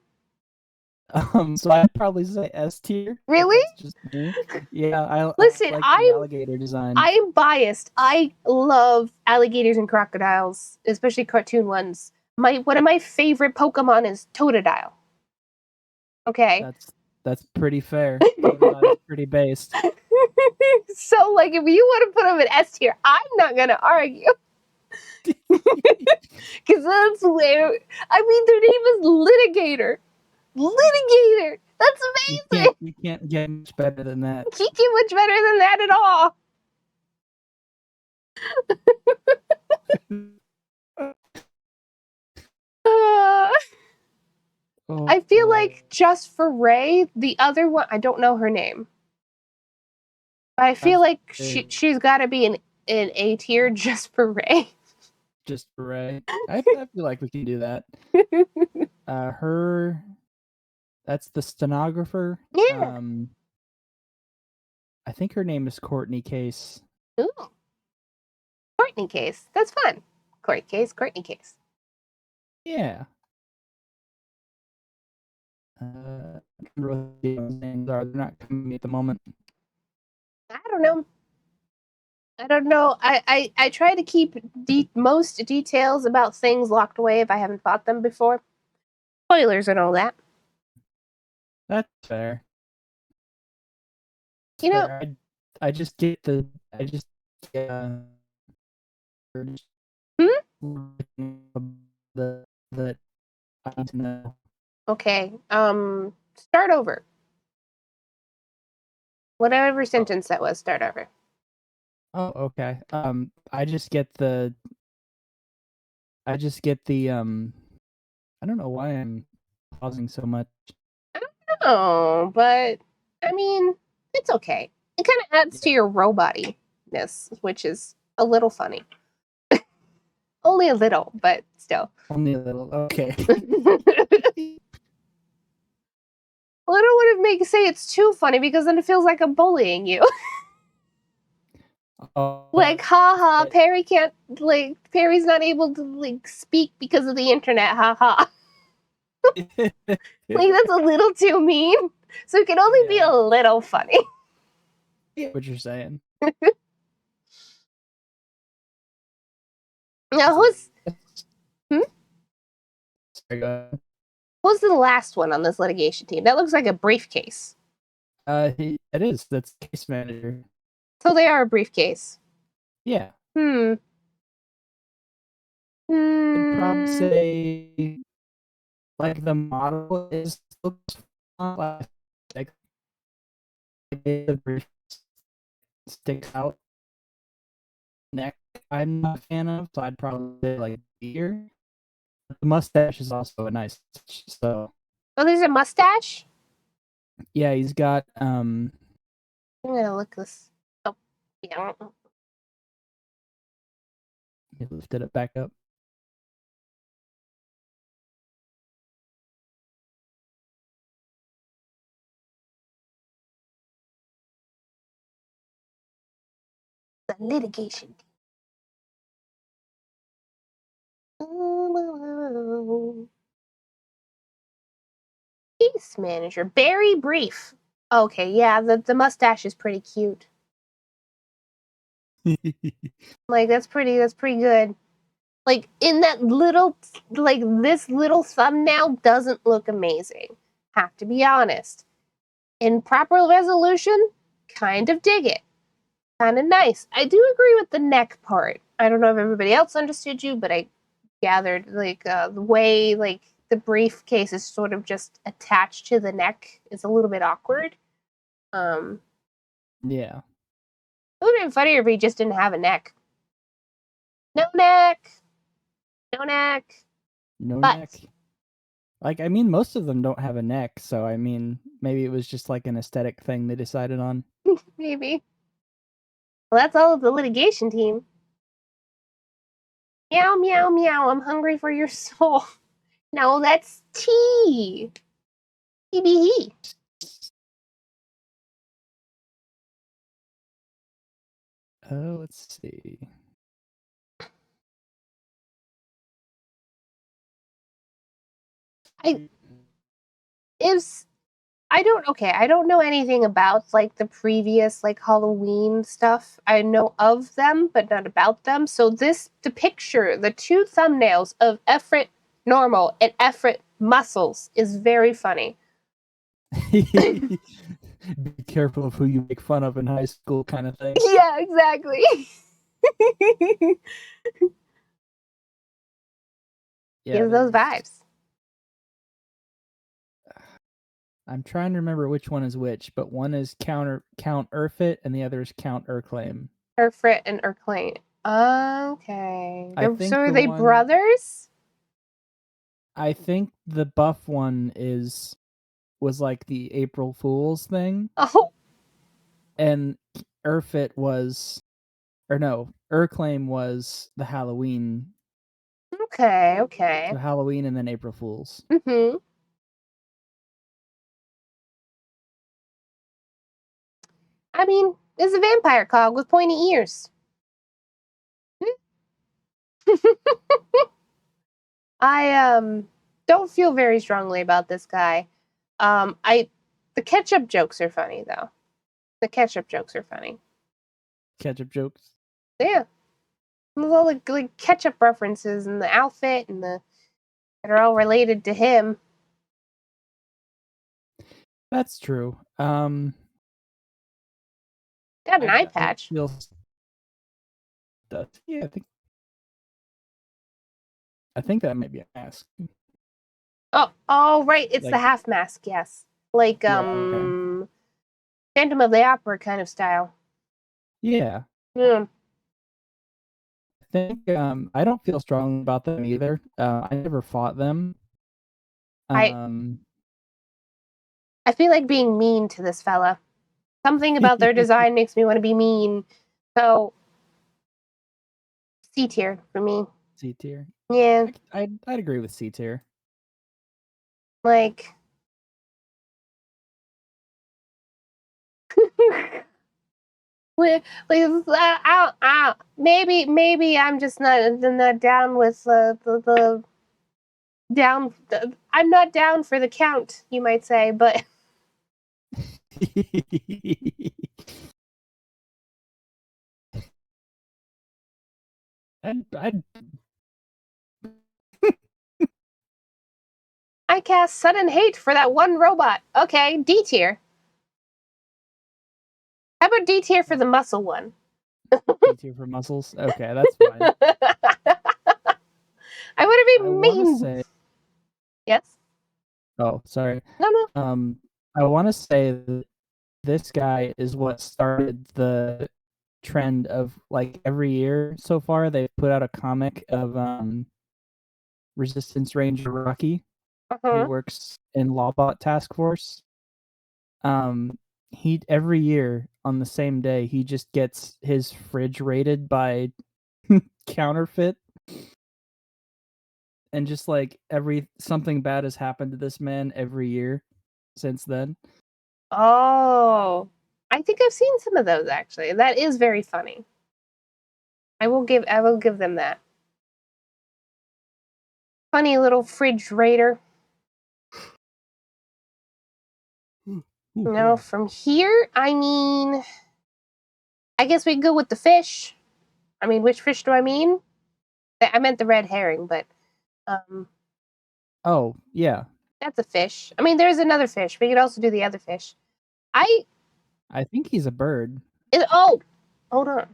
So I'd probably say S tier. Really? That's just me. Yeah, Listen, like the alligator design. I am biased. I love alligators and crocodiles, especially cartoon ones. One of my favorite Pokemon is Totodile. Okay. That's pretty fair. Totodile's pretty based. So, like, if you want to put him in S tier, I'm not gonna argue. Because that's where, I mean, their name is Litigator. Litigator. That's amazing. You can't get much better than that. You can't get much better than that at all. I feel like just for Ray, the other one, I don't know her name. But I feel like she's got to be in A tier just for Ray. Just for Ray. I feel like we can do that. That's the stenographer. Yeah. I think her name is Courtney Case. Ooh. Courtney Case. That's fun. Courtney Case. Yeah. I can't remember what the names are. They're not coming at the moment. I don't know. I try to keep most details about things locked away if I haven't fought them before. Spoilers and all that. That's fair. You know, fair. I just get the that I need to know. okay. Start over. Whatever sentence that was, start over. Oh, okay. I just get the I don't know why I'm pausing so much. Oh, but I mean, it's okay. It kind of adds to your robot-ness, which is a little funny. Only a little, but still. Only a little. Okay. Well, I don't want to say it's too funny because then it feels like I'm bullying you. Like, haha, Perry can't, like, Perry's not able to, like, speak because of the internet, haha. Like, that's a little too mean. So it can only be a little funny. What you're saying. Now, who's Sorry, go ahead. who's the last one on this litigation team? That looks like a briefcase. It is. That's case manager. So they are a briefcase. Yeah. I'd I'd probably say like the model is like the brief sticks out. Neck I'm not a fan of, so I'd probably say like beer. The mustache is also a nice touch, so Oh, there's a mustache? yeah, he's got I'm gonna look this. Oh, yeah. he lifted it back up. litigation. Case manager, Barry Brief. Okay, yeah, the mustache is pretty cute. Like that's pretty good. Like in that little, like this little thumbnail doesn't look amazing. Have to be honest. In proper resolution, kind of dig it. Kind of nice. I do agree with the neck part. I don't know if everybody else understood you, but I gathered like the way like the briefcase is sort of just attached to the neck is a little bit awkward. Yeah. It would have been funnier if he just didn't have a neck. No neck. No neck. No But neck. Like, I mean, most of them don't have a neck, so I mean, maybe it was just like an aesthetic thing they decided on. maybe. Well, that's all of the litigation team. Meow, meow, meow. I'm hungry for your soul. No, that's tea. TBE. Oh, let's see. I don't know anything about like the previous like Halloween stuff. I know of them, but not about them. So the picture, the two thumbnails of Efrit Normal and Efrit Muscles is very funny. Be careful of who you make fun of in high school, kind of thing. Yeah, exactly. Yeah, Gives those vibes. I'm trying to remember which one is which, but one is Count Urfit and the other is Count Urclaim. Urfrit and Urclaim. Okay. I think So are the they one- brothers? I think the buff one was like the April Fool's thing, Oh, and Urfit was, or no, Urclaim was the Halloween, okay. the Halloween and then April Fool's. Mm-hmm. I mean, it's a vampire cog with pointy ears. I don't feel very strongly about this guy. The ketchup jokes are funny though. The ketchup jokes are funny. Ketchup jokes. Yeah. All like ketchup references and the outfit and that are all related to him. That's true. Got an eye patch. Yeah, I think that might be a mask. Oh, right. It's Like, the half mask. Yes, like okay. Phantom of the Opera kind of style. Yeah. Yeah. I think I don't feel strongly about them either. I never fought them. I feel like being mean to this fella. Something about their design makes me want to be mean. So C tier for me. C tier. Yeah, I'd agree with C tier. like maybe I'm just not down with the down. I'm not down for the count, you might say, but I'd I cast sudden hate for that one robot. Okay, D tier. How about D tier for the muscle one? D tier for muscles. Okay, that's fine. I want to I be want to mean. say. Yes. Oh, sorry. No. I want to say that this guy is what started the trend of like every year so far they've put out a comic of Resistance Ranger Rocky, who works in Lawbot Task Force. He every year on the same day he just gets his fridge raided by counterfeit, and just like something bad has happened to this man every year since then. Oh, I think I've seen some of those actually. That is very funny. I will give them that. Funny little refrigerator. Now from here, I mean, I guess we can go with the fish. I mean, which fish do I mean? I meant the red herring, but Oh, yeah. that's a fish. I mean, there's another fish. We could also do the other fish. I think he's a bird. Oh, hold on. Is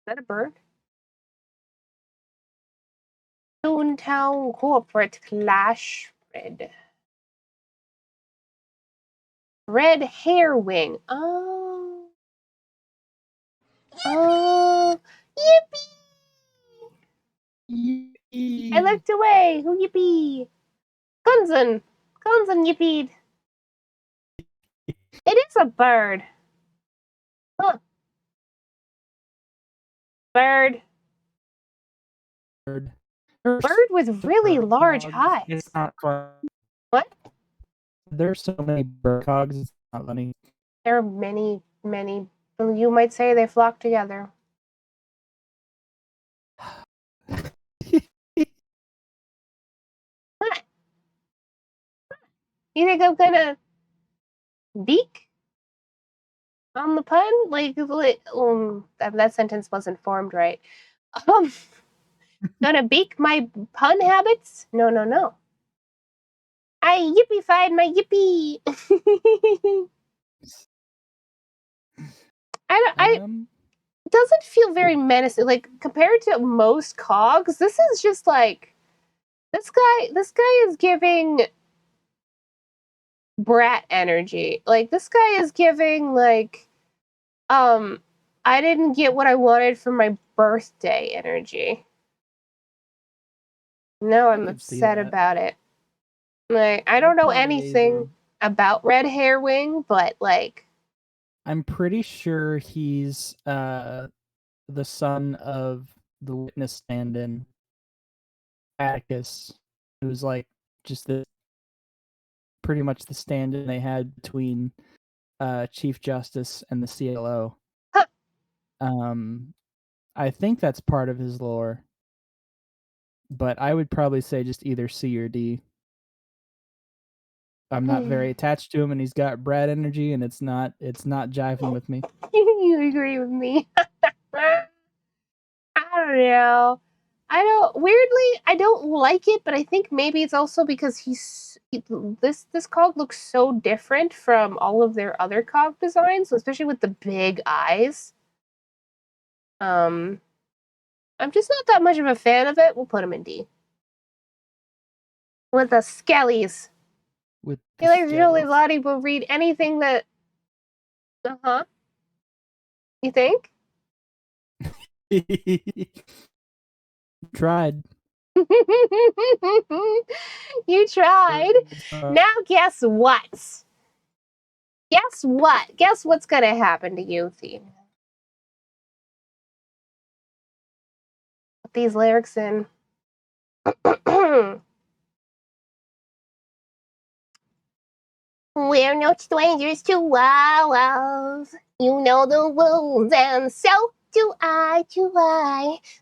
that a bird? Toontown Corporate Clash Red. Red hair wing. Oh. Oh. Yippee! I looked away. Who yippee? Kunzen. Kunzen yippeed. It is a bird. Huh. Bird. Bird. Bird with really large eyes. It's not funny. What? There's so many bird cogs. It's not funny. There are many, many. You might say they flock together. What? You think I'm gonna beak on the pun? That sentence wasn't formed right. Gonna beak my pun habits? No, no, no. I yippified my yippee. It doesn't feel very menacing. Like compared to most cogs, this is just like this guy is giving brat energy. Like this guy is giving like I didn't get what I wanted for my birthday energy. No, I'm upset about it. Like I don't know anything about Red Hair Wing, but like I'm pretty sure he's the son of the witness stand-in Atticus, who's like just pretty much the stand-in they had between Chief Justice and the CLO. Huh. I think that's part of his lore, but I would probably say just either C or D. I'm not very attached to him, and he's got brat energy, and it's not jiving with me. You agree with me? I don't know. I don't like it, but I think maybe it's also because this cog looks so different from all of their other cog designs, especially with the big eyes. I'm just not that much of a fan of it. We'll put him in D. With the skellies. With I feel like Julie Lottie will read anything that. You think? Tried. You tried. Now guess what? Guess what? Guess what's gonna happen to you, Theme? Put these lyrics in. We're no strangers to love. You know the rules, and so do I.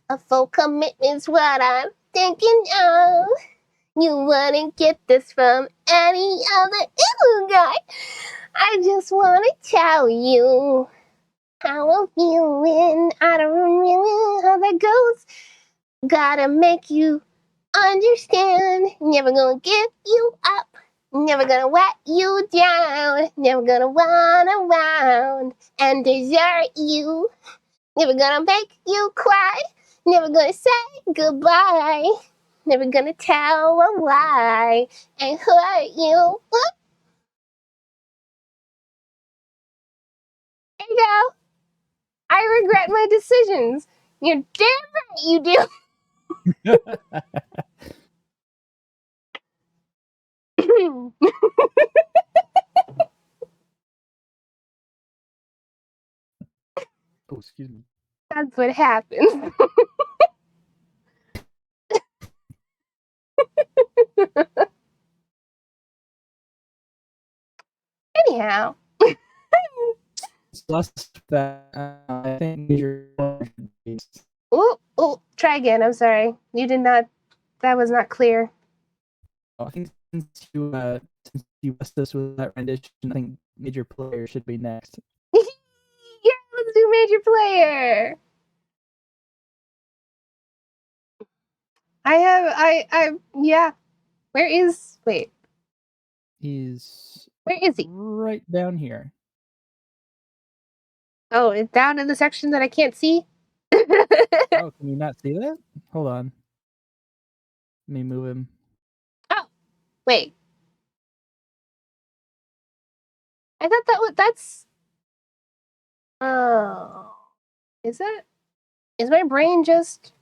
A full commitment's what I'm thinking of. You wouldn't get this from any other guy. I just want to tell you how I'm feeling. I don't really know how that goes. Gotta make you understand. Never gonna give you up. Never gonna let you down. Never gonna run around and desert you. Never gonna make you cry. Never gonna say goodbye. Never gonna tell a lie and hurt you. There you go. I regret my decisions. You're damn right you do. Oh, excuse me. That's what happens. Anyhow. Less that I think you're Oh, try again. I'm sorry. You did not. That was not clear. I think since you blessed us with that rendition, I think Major Player should be next. Yeah, let's do Major Player. Yeah. Wait. Where is he? Right down here. Oh, it's down in the section that I can't see? Oh, can you not see that? Hold on. Let me move him. Oh, wait. I thought that's... Oh. Is that... Is my brain just...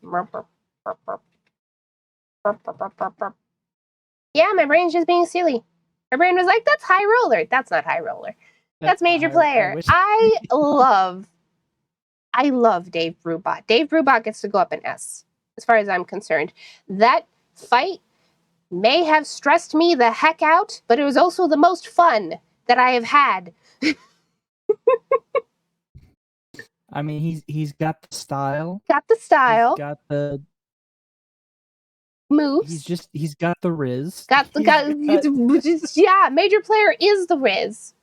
Yeah, my brain's just being silly. My brain was like, that's High Roller. That's not High Roller. That's Major Player. I love Dave Brubot. Dave Brubot gets to go up in S, as far as I'm concerned. That fight may have stressed me the heck out, but it was also the most fun that I have had. I mean, he's got the style. Got the style. He's got the moves. He's got the Riz. Yeah, Major Player is the Riz.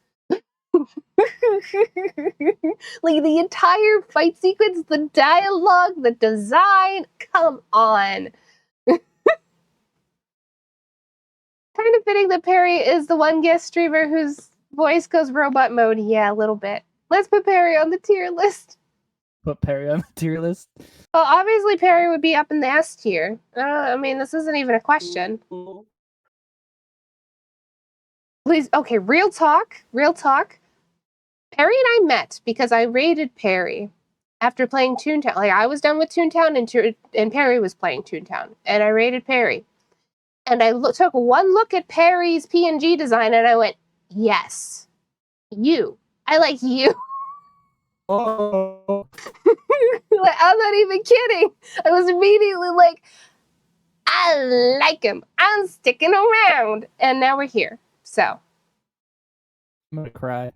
Like the entire fight sequence, the dialogue, the design, come on. Kind of fitting that Perry is the one guest streamer whose voice goes robot mode. Yeah, a little bit. Let's put Perry on the tier list. Put Perry on the tier list? Well, obviously Perry would be up in the S tier. I mean, this isn't even a question. Please, okay, real talk. Perry and I met because I raided Perry after playing Toontown. Like, I was done with Toontown and Perry was playing Toontown. And I raided Perry. And I took one look at Perry's PNG design and I went, yes, you. I like you. Oh. Like, I'm not even kidding. I was immediately like, I like him. I'm sticking around. And now we're here. So. I'm going to cry.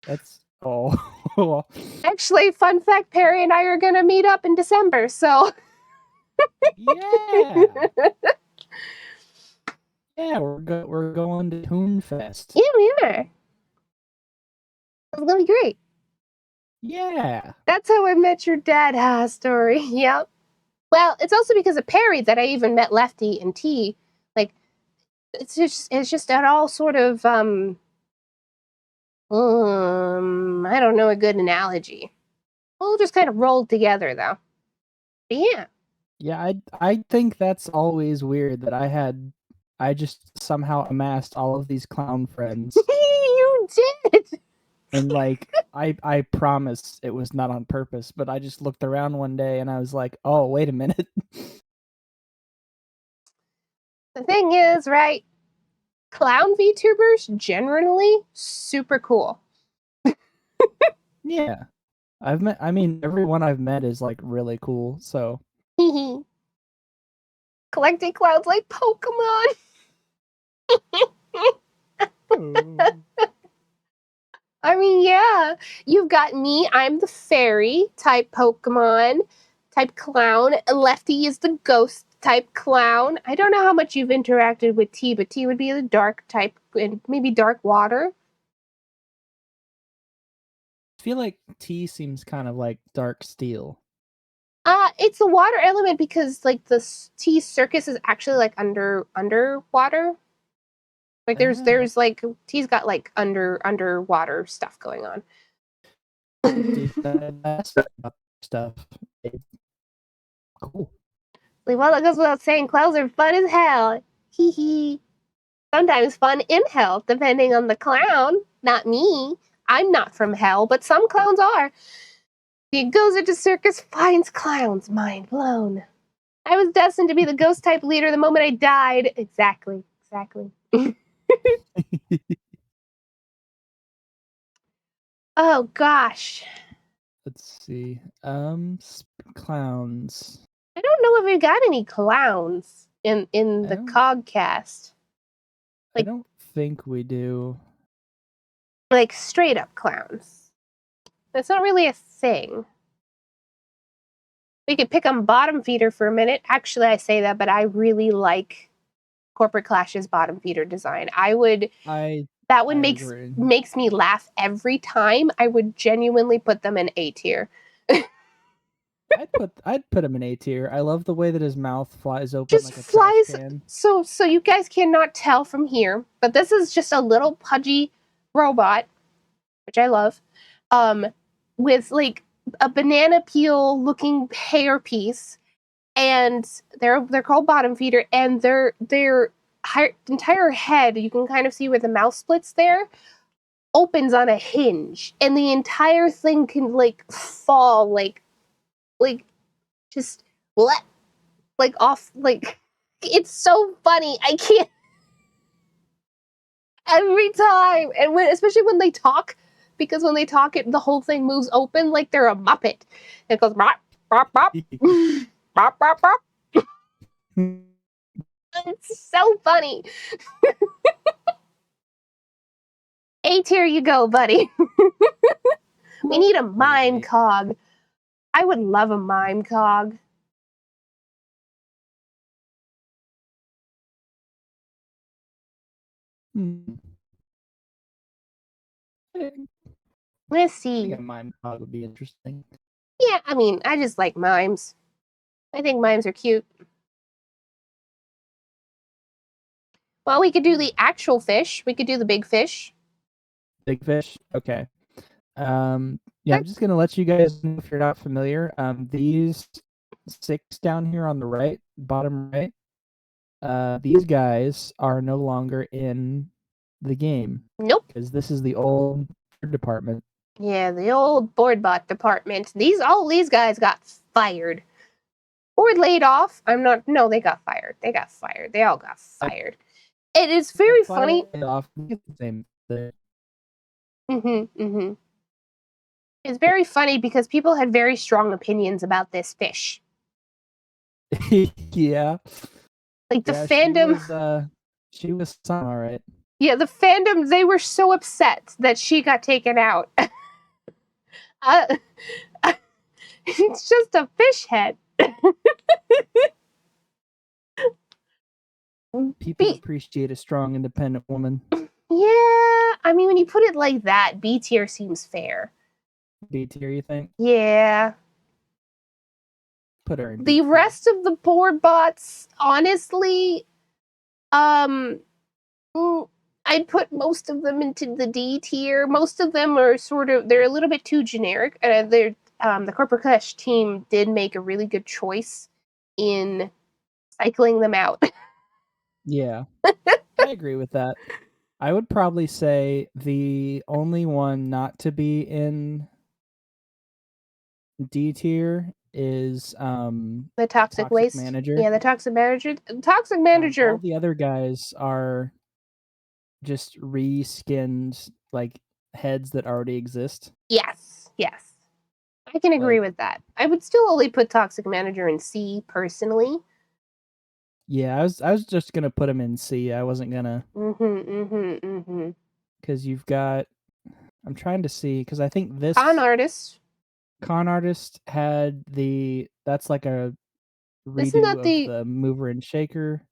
That's oh. Actually, fun fact, Perry and I are going to meet up in December, so. Yeah. Yeah, we're going to Toonfest. Yeah, we are. It's gonna be great. Yeah. That's how I met your dad, story. Yep. Well, it's also because of Perry that I even met Lefty and T. Like, it's just that all sort of I don't know a good analogy. All just kind of rolled together though. But yeah. Yeah, I think that's always weird that I just somehow amassed all of these clown friends. You did. And like I promise it was not on purpose, but I just looked around one day and I was like, "Oh, wait a minute." The thing is, right? Clown VTubers generally super cool. Yeah. Everyone I've met is like really cool, so collecting clowns like Pokemon. I mean, yeah, you've got me. I'm the fairy type Pokemon, type clown. Lefty is the ghost type clown. I don't know how much you've interacted with T, but T would be the dark type and maybe dark water. I feel like T seems kind of like dark steel. It's the water element because like the T circus is actually like underwater. Like there's like T's got like underwater stuff going on. Stuff. Cool. Well, it goes without saying, clowns are fun as hell. Hee hee. Sometimes fun in hell, depending on the clown. Not me. I'm not from hell, but some clowns are. He goes into circus, finds clowns. Mind blown. I was destined to be the ghost type leader the moment I died. Exactly. Oh gosh. Let's see. Clowns. I don't know if we got any clowns in the Cogcast. I don't think we do. Like straight up clowns. That's not really a thing. We could pick on Bottom Feeder for a minute. Actually, I say that, but I really like Corporate Clash's bottom feeder design. That one agree. makes me laugh every time. I would genuinely put them in A tier. I'd put him in A tier. I love the way that his mouth flies open Just like a trash flies. can. So you guys cannot tell from here, but this is just a little pudgy robot, which I love, with like a banana peel looking hair piece, and they're called bottom feeder, and their entire head, you can kind of see where the mouth splits there, opens on a hinge, and the entire thing can like fall like just what like off like it's so funny. I can't every time, and especially when they talk, because when they talk, the whole thing moves open like they're a Muppet. It goes bop bop bop bop bop bop. It's so funny. A tier you go, buddy. We need a mime cog. I would love a mime cog. Let's I see. think a mime cog would be interesting. Yeah, I mean, I just like mimes. I think mimes are cute. Well, we could do the actual fish. We could do the big fish. Big fish? Okay. Yeah, I'm just gonna let you guys know if you're not familiar. These 6 down here on the right, bottom right, these guys are no longer in the game. Nope. Because this is the old department. Yeah, the old board bot department. All these guys got fired. Or laid off. I'm not no, they got fired. They got fired. They all got fired. It is very funny. Off, the same thing. It's very funny because people had very strong opinions about this fish. Yeah. Like the fandom. She was all right. Yeah, the fandom, they were so upset that she got taken out. It's just a fish head. People appreciate a strong, independent woman. Yeah, I mean, when you put it like that, B tier seems fair. B tier, you think? Yeah. Put her in. The rest of the board bots, honestly, I'd put most of them into the D tier. Most of them are they're a little bit too generic. The Corporate Clash team did make a really good choice in cycling them out. Yeah, I agree with that. I would probably say the only one not to be in D tier is the toxic waste manager. Yeah, the toxic manager. Toxic manager. All the other guys are just reskinned like heads that already exist. Yes. I can agree with that. I would still only put toxic manager in C personally. Yeah, I was just gonna put him in C. I wasn't gonna. Because you've got. I'm trying to see because I think this Con artist had that's like a redo of the mover and shaker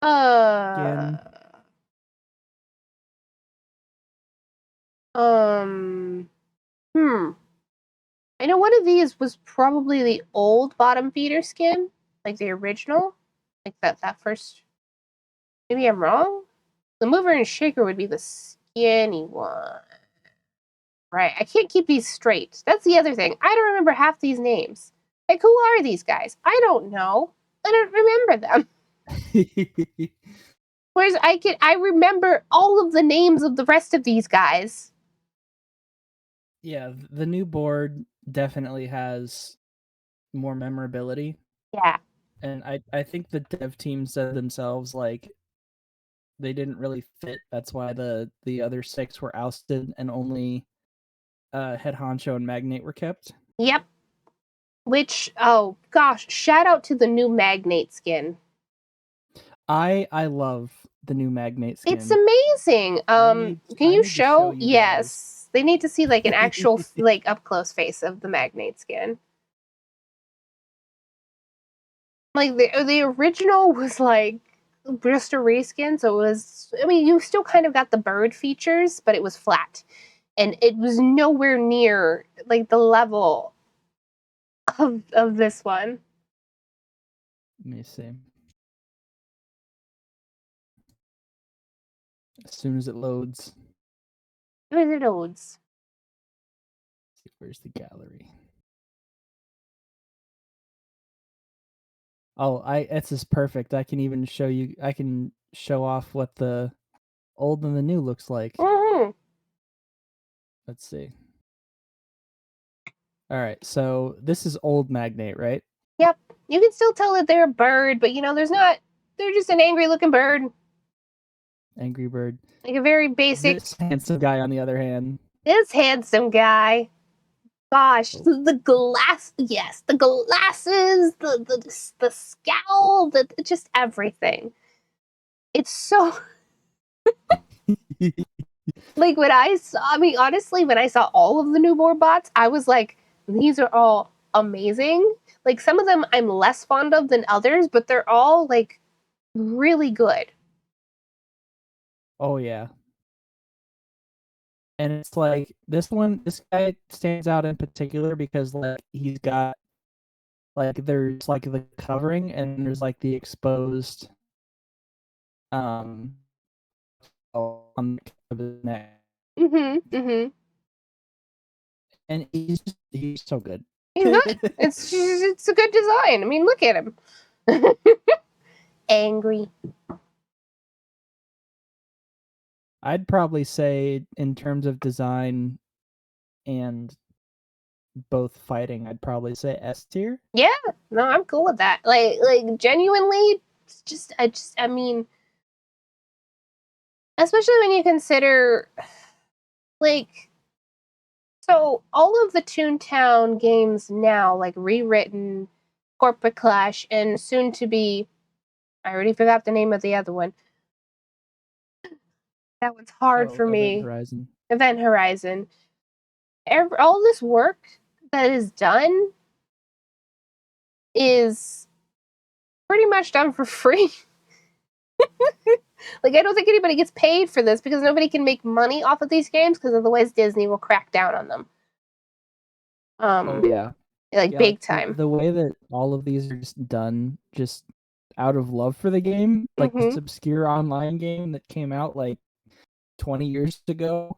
skin. I know one of these was probably the old bottom feeder skin, like the original, like that first. Maybe I'm wrong. The mover and shaker would be the skinny one. Right, I can't keep these straight. That's the other thing. I don't remember half these names. Like, who are these guys? I don't know. I don't remember them. Whereas I remember all of the names of the rest of these guys. Yeah, the new board definitely has more memorability. Yeah. And I think the dev team said themselves like they didn't really fit. That's why the other 6 were ousted and only Head Honcho and Magnate were kept. Yep. Which, oh gosh, shout out to the new Magnate skin. I love the new Magnate skin. It's amazing. Can you show? Yes. face. They need to see like an actual like up close face of the Magnate skin. Like the original was like just a reskin, so it was. I mean, you still kind of got the bird features, but it was flat, and it was nowhere near like the level of this one. Let me see. As soon as it loads. It loads. Where's the gallery? Oh, this is perfect. I can even show you. I can show off what the old and the new looks like. Mm-hmm. Let's see. All right, so this is old Magnate, right? Yep. You can still tell that they're a bird, but there's not. They're just an angry looking bird. Angry bird. Like a very basic. This handsome guy, on the other hand. This handsome guy. Gosh, the glass. Yes, the glasses, the scowl, just everything. It's so. Like when I saw, I mean, honestly, when I saw all of the newborn bots, I was like, these are all amazing. Like some of them I'm less fond of than others, but they're all like really good. Oh yeah. And it's like this guy stands out in particular because like he's got like there's like the covering and there's like the exposed on the of his neck. Mm-hmm. And he's so good. He's good. It's a good design. I mean, look at him. Angry. I'd probably say in terms of design and both fighting, I'd probably say S tier. Yeah, no, I'm cool with that. Like genuinely, I mean, especially when you consider, like, so all of the Toontown games now, like rewritten, Corporate Clash, and soon to be, I already forgot the name of the other one. That one's hard for me. Horizon. Event Horizon. All this work that is done is pretty much done for free. Like, I don't think anybody gets paid for this because nobody can make money off of these games because otherwise Disney will crack down on them. Oh yeah. Like Yeah, big like, time. the way that all of these are just done just out of love for the game, like this obscure online game that came out like 20 years ago,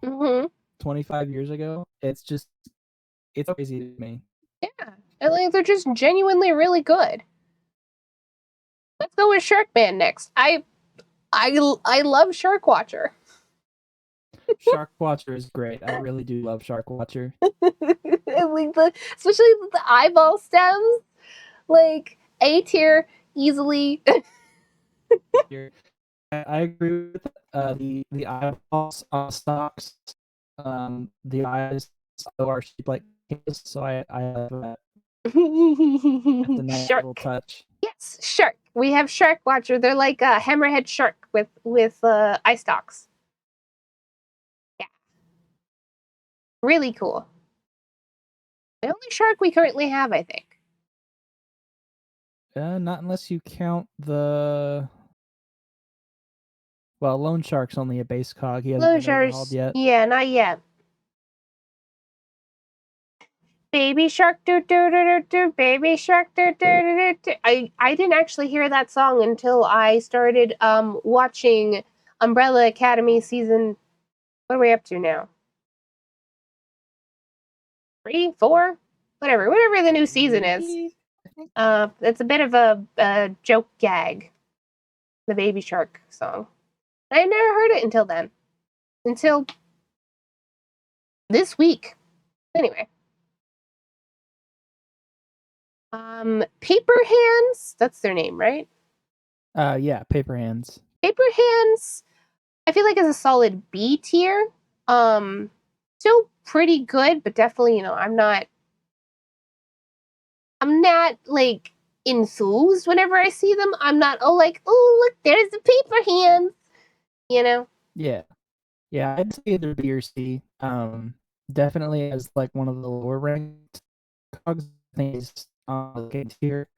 25 years ago. It's crazy to me. Yeah, and like they're just genuinely really good. Let's go with Shark Man next. I love Shark Watcher. Shark Watcher is great. I really do love Shark Watcher. Like especially the eyeball stems, like A tier easily. I agree with the eyeballs on stocks. The eyes are shaped like kids, so I love that. That's a nice Shark. little touch. Yes, shark. We have Shark Watcher. They're like a hammerhead shark with eye stalks. Yeah, really cool. The only shark we currently have, I think. Not unless you count the. Well, Lone Shark's only a base cog. He hasn't been overhauled yet. Yeah, not yet. Baby shark do do do do do. Baby shark do do do do. I didn't actually hear that song until I started watching Umbrella Academy season. What are we up to now? 3, 4, whatever the new season is. It's a bit of a joke gag. The Baby Shark song. I never heard it until then. Until this week. Anyway. Paper Hands, that's their name, right? Yeah, Paper Hands. Paper Hands, I feel like is a solid B tier. Still pretty good, but definitely, I'm not like enthused whenever I see them. I'm not like, oh look, there's the Paper Hands. Yeah. Yeah, I'd say either B or C. definitely as like one of the lower ranked cogs. I think he's on the tier.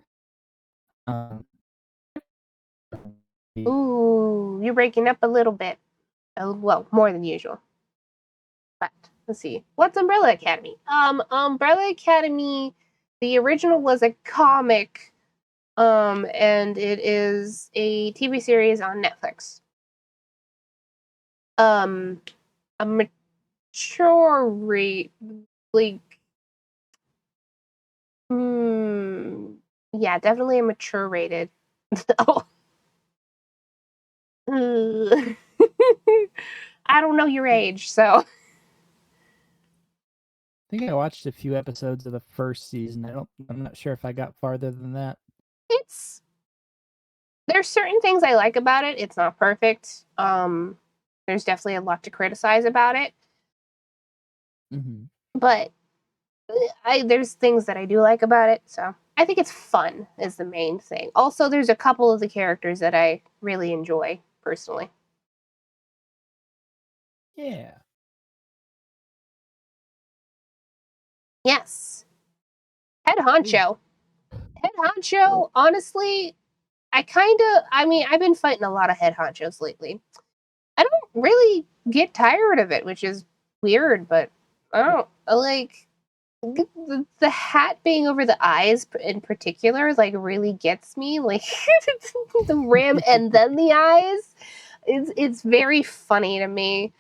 Um, Ooh, you're breaking up a little bit. Well, more than usual. But let's see. What's Umbrella Academy? Umbrella Academy, the original was a comic, and it is a TV series on Netflix. A mature rate, like, yeah, definitely a mature rated. Oh. I don't know your age, so I think I watched a few episodes of the first season. I'm not sure if I got farther than that. it's there's certain things I like about it. It's not perfect. There's definitely a lot to criticize about it, Mm-hmm. but there's things that I do like about it. So I think it's fun is the main thing. Also, there's a couple of the characters that I really enjoy personally. Yeah. Yes, head honcho. Head honcho. Honestly, I mean, I've been fighting a lot of head honchos lately. I don't really get tired of it, which is weird, but I don't like the hat being over the eyes in particular, like really gets me. Like the rim and then the eyes. It's very funny to me.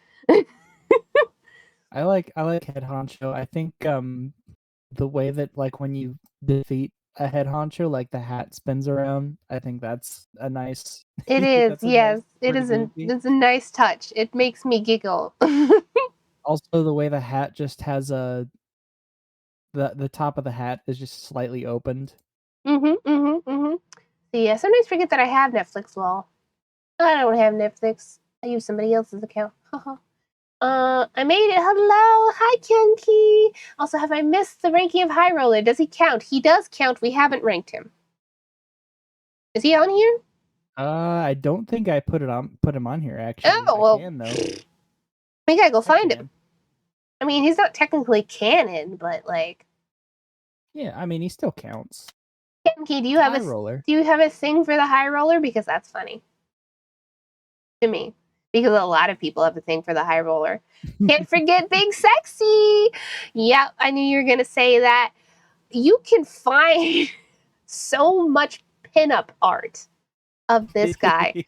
I like head honcho. I think the way that like when you defeat a head honcho, like the hat spins around. I think that's a nice. It is, That's a nice yes. It sort is of goofy. it's a nice touch. It makes me giggle. Also, the way the hat just has a the top of the hat is just slightly opened. See, I sometimes forget that I have Netflix. Well, I don't have Netflix. I use somebody else's account. I made it. Hello. Hi, Kenki. Also, have I missed the ranking of High Roller? Does he count? He does count. We haven't ranked him. Is he on here? I don't think I put him on here actually. Oh, I well, can though. we gotta go I find him. can. I mean, he's not technically canon, but like, Yeah, I mean he still counts. Kenki, It's high roller. do you have a thing for the High Roller? Because that's funny to me. Because a lot of people have a thing for the High Roller. Can't forget Big Sexy. Yep, I knew you were gonna say that. You can find so much pinup art of this guy.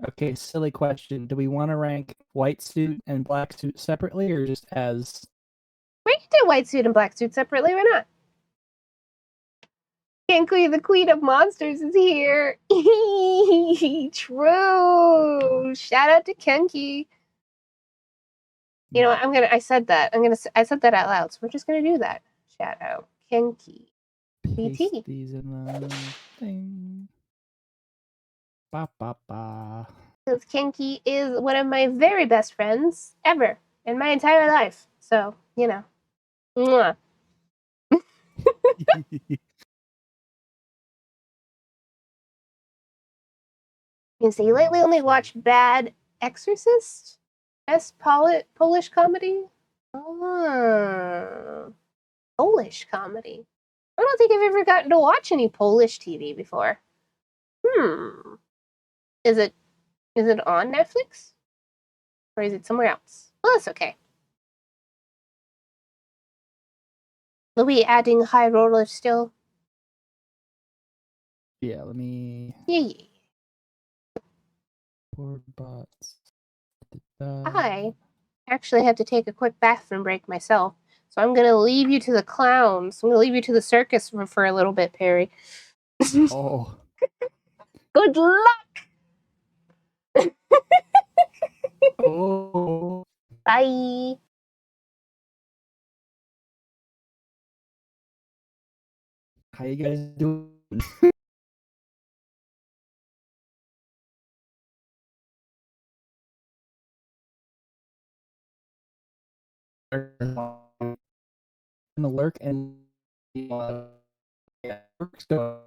Okay, silly question. Do we want to rank white suit and black suit separately or just as We can do white suit and black suit separately. Why not? Kenki, the queen of monsters, is here. True. Shout out to Kenki. You know what? I said that. I said that out loud. So we're just gonna do that. Shout out Kenki. paste BT. these in the thing? Ba ba ba. Because Kenki is one of my very best friends ever in my entire life. So, you know. Mwah. You see, lately only watched Bad Exorcist? Best Polish comedy? Oh, Polish comedy. I don't think I've ever gotten to watch any Polish TV before. Hmm. Is it on Netflix? Or is it somewhere else? Well, that's okay. Are we adding high roller still? Yeah, let me Yeah. board bots. I actually have to take a quick bathroom break myself. So I'm going to leave you to the clowns. I'm going to leave you to the circus for a little bit, Perry. Oh. Good luck! Oh. Bye. How you guys doing? Gonna lurk and work's going.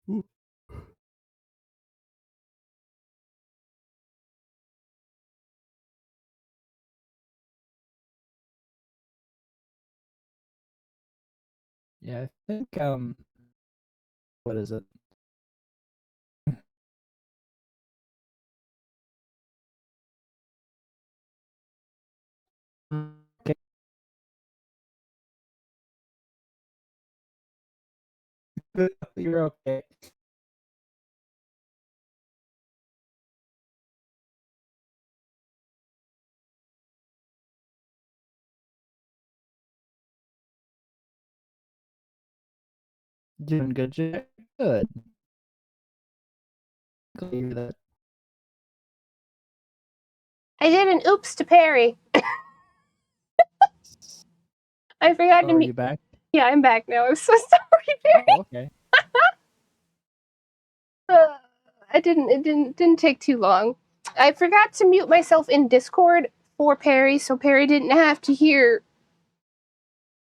Ooh. Yeah, I think what is it? Okay. You're okay. Doing good, Jack. Good. Glad to hear that. I did an oops to Perry. I forgot Oh, to are mute. you back? Yeah, I'm back now. I'm so sorry, Perry. Oh, okay. It didn't take too long. I forgot to mute myself in Discord for Perry, so Perry didn't have to hear.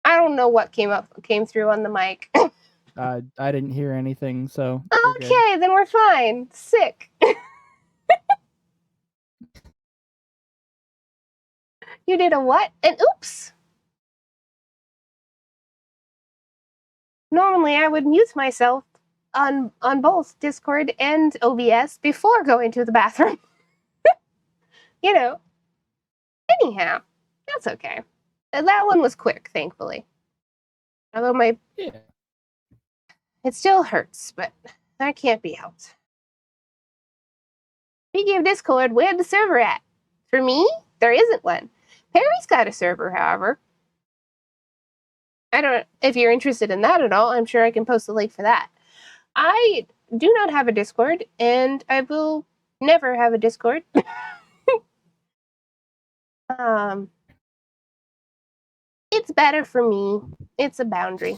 I don't know what came through on the mic. I didn't hear anything, so you're good. Okay, then we're fine. Sick. You did a what? An oops. Normally I would mute myself on both Discord and OBS before going to the bathroom. You know. Anyhow, that's okay. That one was quick, thankfully. Although Yeah. it still hurts, but that can't be helped. Speaking of Discord, where's the server at? For me, there isn't one. Perry's got a server, however. I don't. If you're interested in that at all, I'm sure I can post a link for that. I do not have a Discord, and I will never have a Discord. It's better for me. It's a boundary.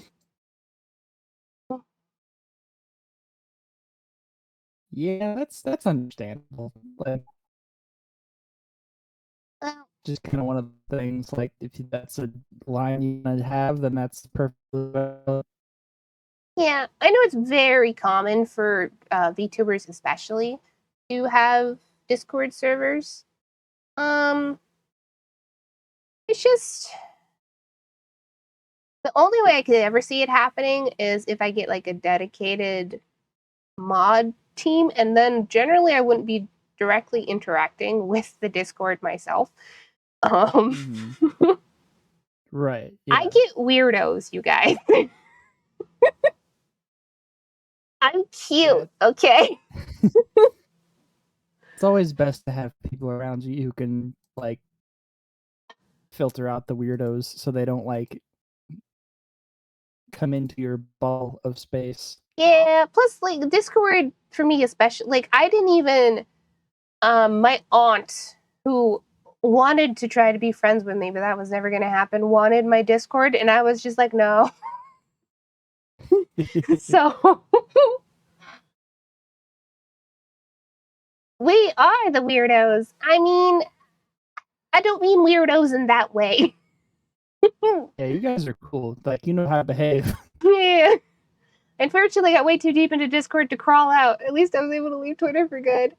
Yeah, that's understandable. Like, just kind of one of the things. Like, if that's a line you want to have, then that's perfectly valid. Yeah, I know it's very common for VTubers, especially, to have Discord servers. It's just the only way I could ever see it happening is if I get like a dedicated mod team, and then generally I wouldn't be directly interacting with the Discord myself. Mm-hmm. Right. Yeah. I get weirdos, you guys. I'm cute, okay? It's always best to have people around you who can like filter out the weirdos so they don't like come into your ball of space. Yeah, plus like Discord for me especially, like I didn't even my aunt who wanted to try to be friends with me, but that was never going to happen, wanted my Discord, and I was just like, no. So we are the weirdos. I mean, I don't mean weirdos in that way. Yeah, you guys are cool. Like, you know how to behave. Yeah. Unfortunately, I got way too deep into Discord to crawl out. At least I was able to leave Twitter for good.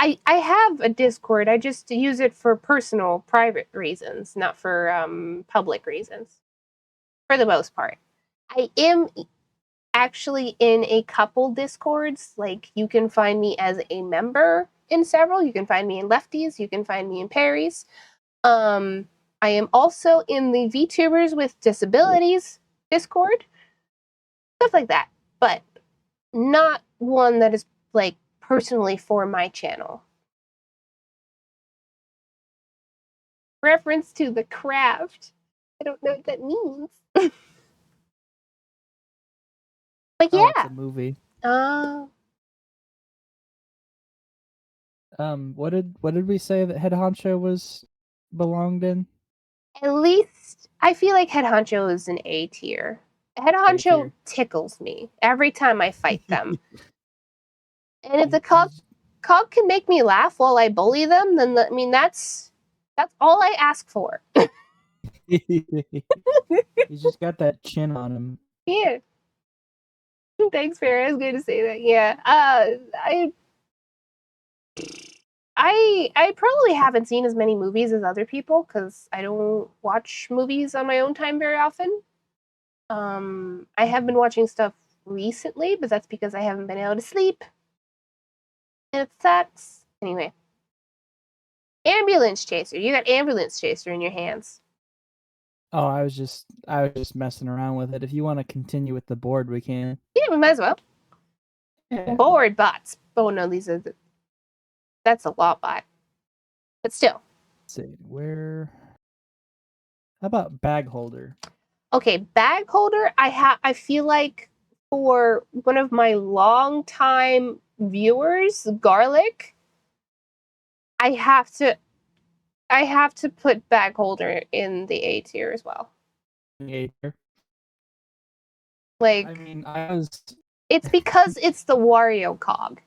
I have a Discord. I just use it for personal, private reasons, not for public reasons, for the most part. I am actually in a couple Discords. Like, you can find me as a member in several. You can find me in Lefties. You can find me in Perry's. I am also in the VTubers with Disabilities Discord. Stuff like that. But not one that is, like, personally for my channel. Reference to The Craft. I don't know what that means. But Oh, it's yeah. a movie. What did we say that Head Honcho was belonged in? At least I feel like Head Honcho is an A tier. Head Honcho tickles me every time I fight them. And if the cog can make me laugh while I bully them, then I mean that's all I ask for. He's just got that chin on him. Yeah. Thanks, Farrah. I was going to say that. Yeah. I probably haven't seen as many movies as other people because I don't watch movies on my own time very often. I have been watching stuff recently, but that's because I haven't been able to sleep. And it sucks. Anyway. Ambulance chaser. You got ambulance chaser in your hands. Oh, I was just messing around with it. If you want to continue with the board, we can. Yeah, we might as well. Yeah. Board bots. Oh no, these are that's a lot bot. But still. Let's see where. How about bag holder? Okay, bag holder. I feel like for one of my longtime viewers, Garlic, I have to put bag holder in the A tier as well. I Like mean, I was. it's because it's the Wario cog.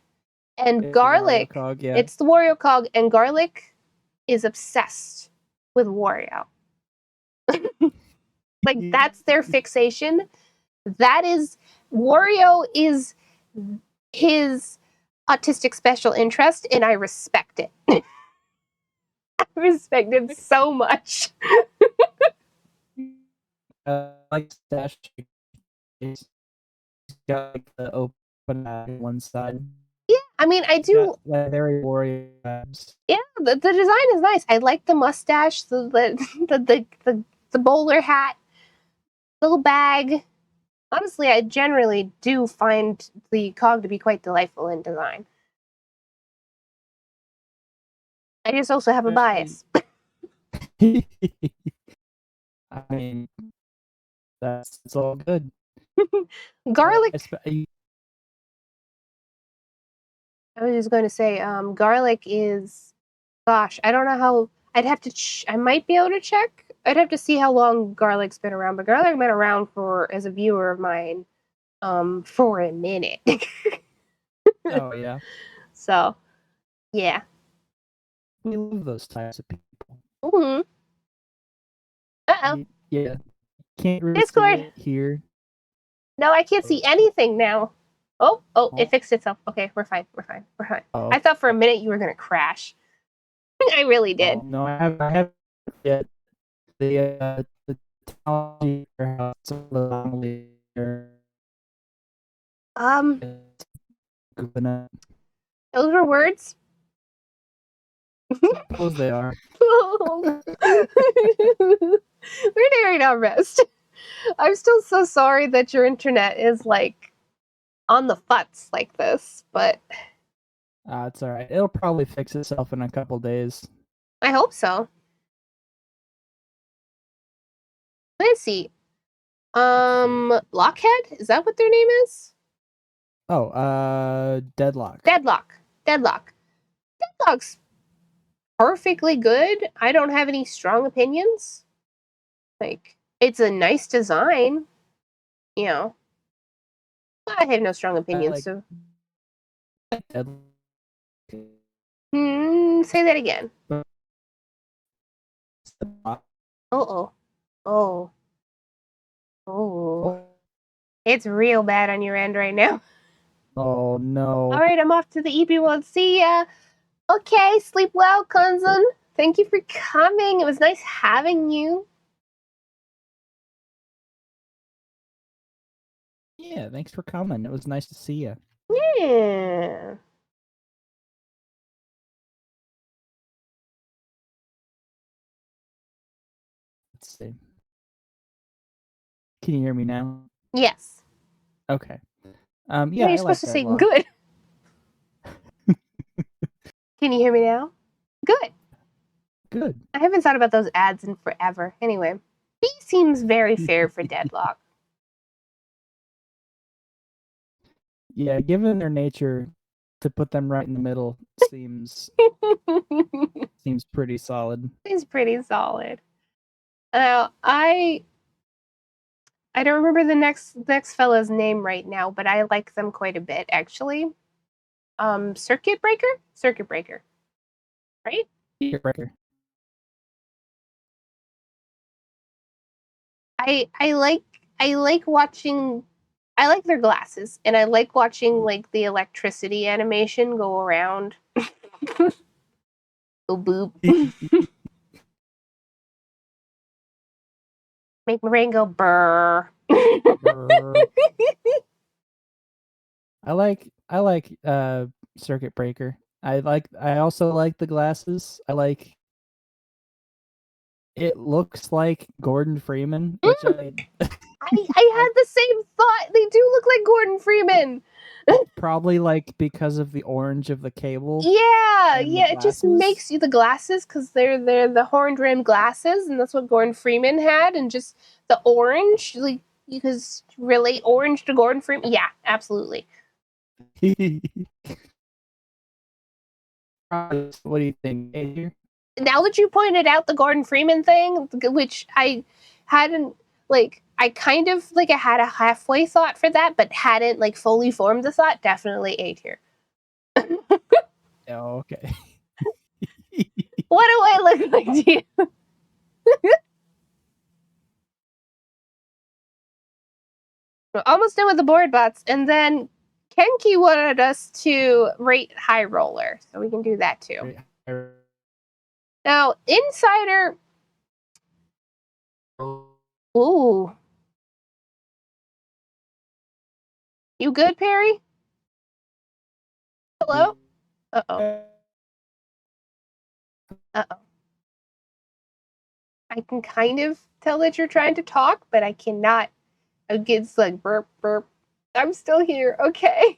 And It's Garlic, Wario Cog, yeah. it's the Wario cog, and Garlic is obsessed with Wario. Like that's their fixation. That is Wario is his autistic special interest, and I respect it. I respect it so much. Like Stash is got like the open eye on one side. Yeah, I mean, I do. Got very Wario vibes. Yeah, the design is nice. I like the mustache, the bowler hat, little bag. Honestly, I generally do find the cog to be quite delightful in design. I just also have a bias. I mean, it's all good. Garlic. I was just going to say, Garlic is, gosh, I don't know how. I'd have to. I might be able to check. I'd have to see how long Garlic's been around. But Garlic been around for as a viewer of mine, for a minute. Oh yeah. So, yeah. We love those types of people. Mm-hmm. Uh-oh. Yeah. Can't really Discord. see it here. No, I can't see anything now. Oh, it fixed itself. Okay, we're fine. We're fine. We're fine. Oh. I thought for a minute you were gonna crash. I really did. Oh, no, I haven't yet. The technology Those were words. Suppose they are. We're nearing our rest. I'm still so sorry that your internet is like on the futz like this, but It's all right. It'll probably fix itself in a couple days. I hope so. Let's see. Blockhead? Is that what their name is? Oh, Deadlock. Deadlock's perfectly good. I don't have any strong opinions. Like, it's a nice design, you know. I have no strong opinions, so. Say that again. Oh. It's real bad on your end right now. Oh no. Alright, I'm off to the EP world. See ya. Okay, sleep well, Kunzun. Thank you for coming. It was nice having you. Yeah, thanks for coming. It was nice to see you. Yeah. Let's see. Can you hear me now? Yes. Okay. Yeah, you're supposed to say good. Can you hear me now? Good. Good. I haven't thought about those ads in forever. Anyway, B seems very fair for Deadlock. Yeah, given their nature, to put them right in the middle seems pretty solid. Seems pretty solid. Now, I don't remember the next fella's name right now, but I like them quite a bit actually. Circuit Breaker, right? Circuit Breaker. I like watching I like their glasses, and I like watching like the electricity animation go around. Go boop. Make my brain go brr. I like Circuit Breaker. I also like the glasses. I like it looks like Gordon Freeman, which I had the same thought. They do look like Gordon Freeman. probably like because of the orange of the cable. Yeah, and yeah. It just makes you the glasses because they're the horn rimmed glasses, and that's what Gordon Freeman had, and just the orange, like you could relate orange to Gordon Freeman. Yeah, absolutely. What do you think? Now that you pointed out the Gordon Freeman thing, which I hadn't like, I kind of like I had a halfway thought for that, but hadn't like fully formed the thought. Definitely A tier. Oh, okay. What do I look like to you? We're almost done with the board bots, and then Kenki wanted us to rate High Roller, so we can do that too. Now, Insider. Ooh. You good, Perry? Hello? Uh-oh. Uh-oh. I can kind of tell that you're trying to talk, but I cannot. It's like burp, burp. I'm still here. Okay.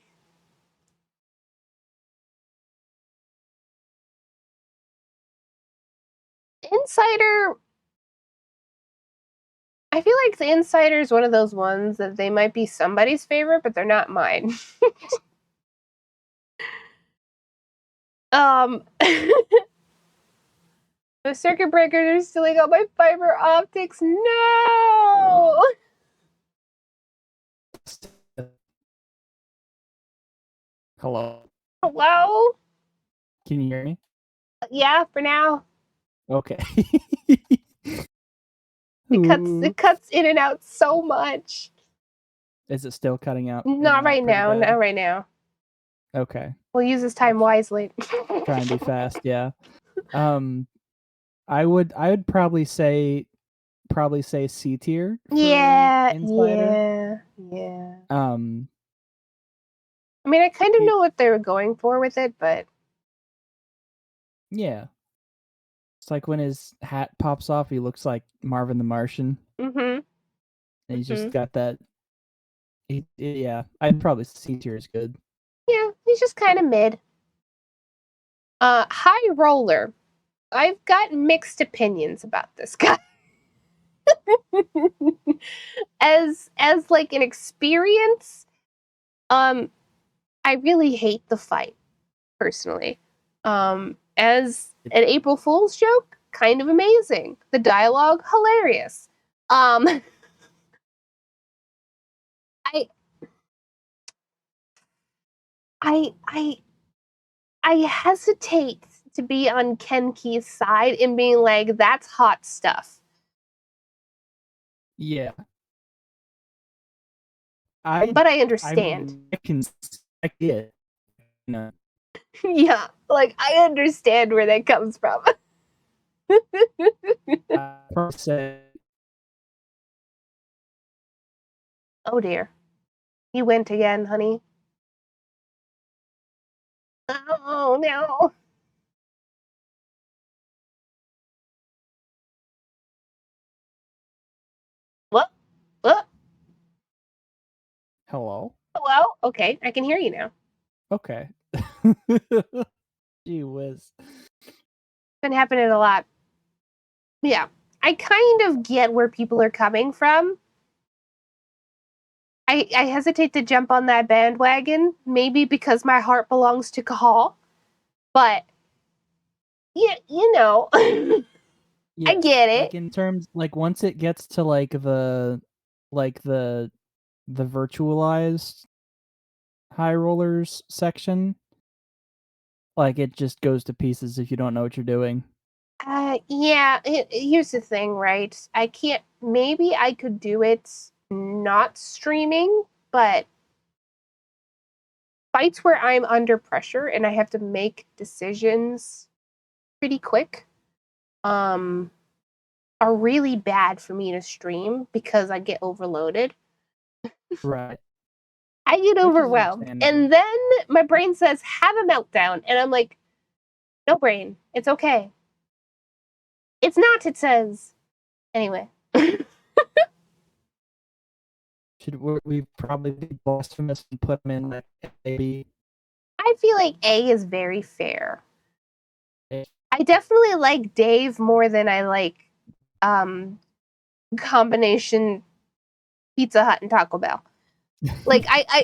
Insider. I feel like the Insider is one of those ones that they might be somebody's favorite, but they're not mine. The circuit breakers are stealing all my fiber optics. No! Hello. Hello? Can you hear me? Yeah, for now. Okay. It cuts in and out so much. Is it still cutting out? Not right now. Not right now. Okay. We'll use this time wisely. Try and be fast, yeah. I would probably say C tier for Insider. Yeah. Um I mean, I kind of know what they were going for with it, but yeah. It's like when his hat pops off, he looks like Marvin the Martian. And he's just got that. Yeah, I'd probably C tier is good. Yeah, he's just kind of mid. High Roller. I've got mixed opinions about this guy. as like an experience, I really hate the fight personally. As an April Fool's joke, kind of amazing. The dialogue hilarious. I I I I hesitate to be on Kenki's side and being like, that's hot stuff. Yeah. But I understand. I get it. No. Yeah, like I understand where that comes from. Oh dear. You went again, honey. Oh no. What? What? Hello? Hello? Okay, I can hear you now. Okay. Gee whiz. Been happening a lot. Yeah. I kind of get where people are coming from. I hesitate to jump on that bandwagon, maybe because my heart belongs to Cahal. But yeah, you know. Yeah, I get it. Like in terms like once it gets to like the virtualized high rollers section, like it just goes to pieces if you don't know what you're doing. Yeah, here's the thing, right? I can't, maybe I could do it not streaming, but fights where I'm under pressure and I have to make decisions pretty quick are really bad for me to stream because I get overloaded. Right. I get Which is overwhelmed. understandable. And then my brain says, have a meltdown. And I'm like, no, brain, it's okay. It's not, it says. Anyway. Should we probably be blasphemous and put them in like A? I feel like A is very fair. A. I definitely like Dave more than I like combination Pizza Hut and Taco Bell. Like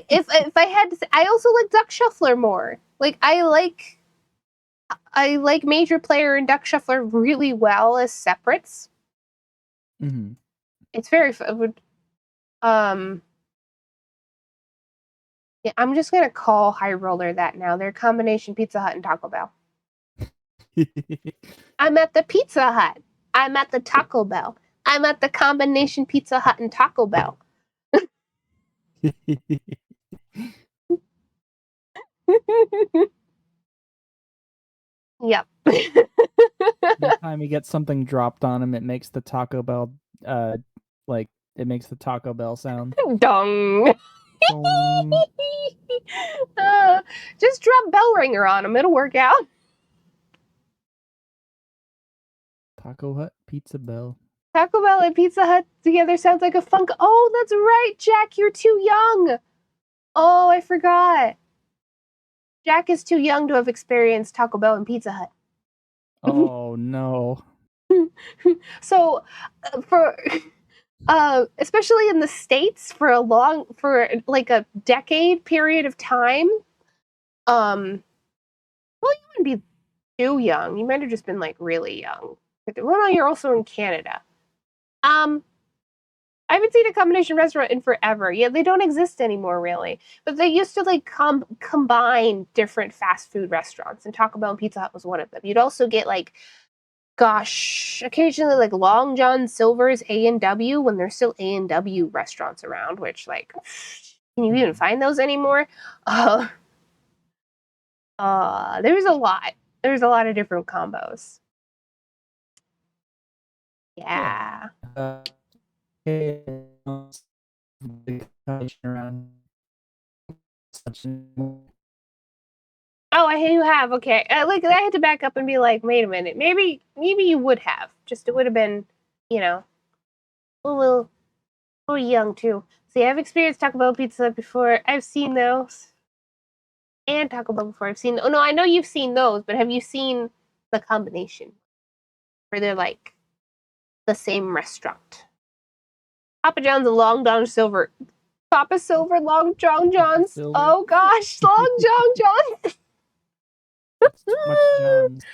if I had to say, I also like Duck Shuffler more. Like I like Major Player and Duck Shuffler really well as separates. Mm-hmm. It's very fun. Yeah, I'm just gonna call High Roller that now. They're combination Pizza Hut and Taco Bell. I'm at the Pizza Hut. I'm at the Taco Bell. I'm at the combination Pizza Hut and Taco Bell. Yep. Anytime you get something dropped on him, it makes the Taco Bell, like it makes the Taco Bell sound. Dong. Dong. Just drop Bell Ringer on him. It'll work out. Taco Hut Pizza Bell. Taco Bell and Pizza Hut together sounds like a funk. Oh, that's right, Jack. You're too young. Oh, I forgot. Jack is too young to have experienced Taco Bell and Pizza Hut. Oh no. So, for especially in the States, for like a decade period of time, well, you wouldn't be too young. You might have just been like really young. Well, no, you're also in Canada. I haven't seen a combination restaurant in forever. Yeah, they don't exist anymore, really. But they used to like combine different fast food restaurants, and Taco Bell and Pizza Hut was one of them. You'd also get like, gosh, occasionally like Long John Silver's A&W when there's still A&W restaurants around. Which like, can you even find those anymore? There's a lot. There's a lot of different combos. Yeah. Oh, you have. Okay. Like I had to back up and be like, wait a minute. Maybe you would have. Just it would have been, you know, a little young too. See, I've experienced Taco Bell pizza before. I've seen those. And Taco Bell before. I've seen. Oh no, I know you've seen those, but have you seen the combination where they're like the same restaurant? Papa John's and Long John Silver. Papa Silver, Long John John's. Silver. Oh gosh, Long John John's. That's too much John's.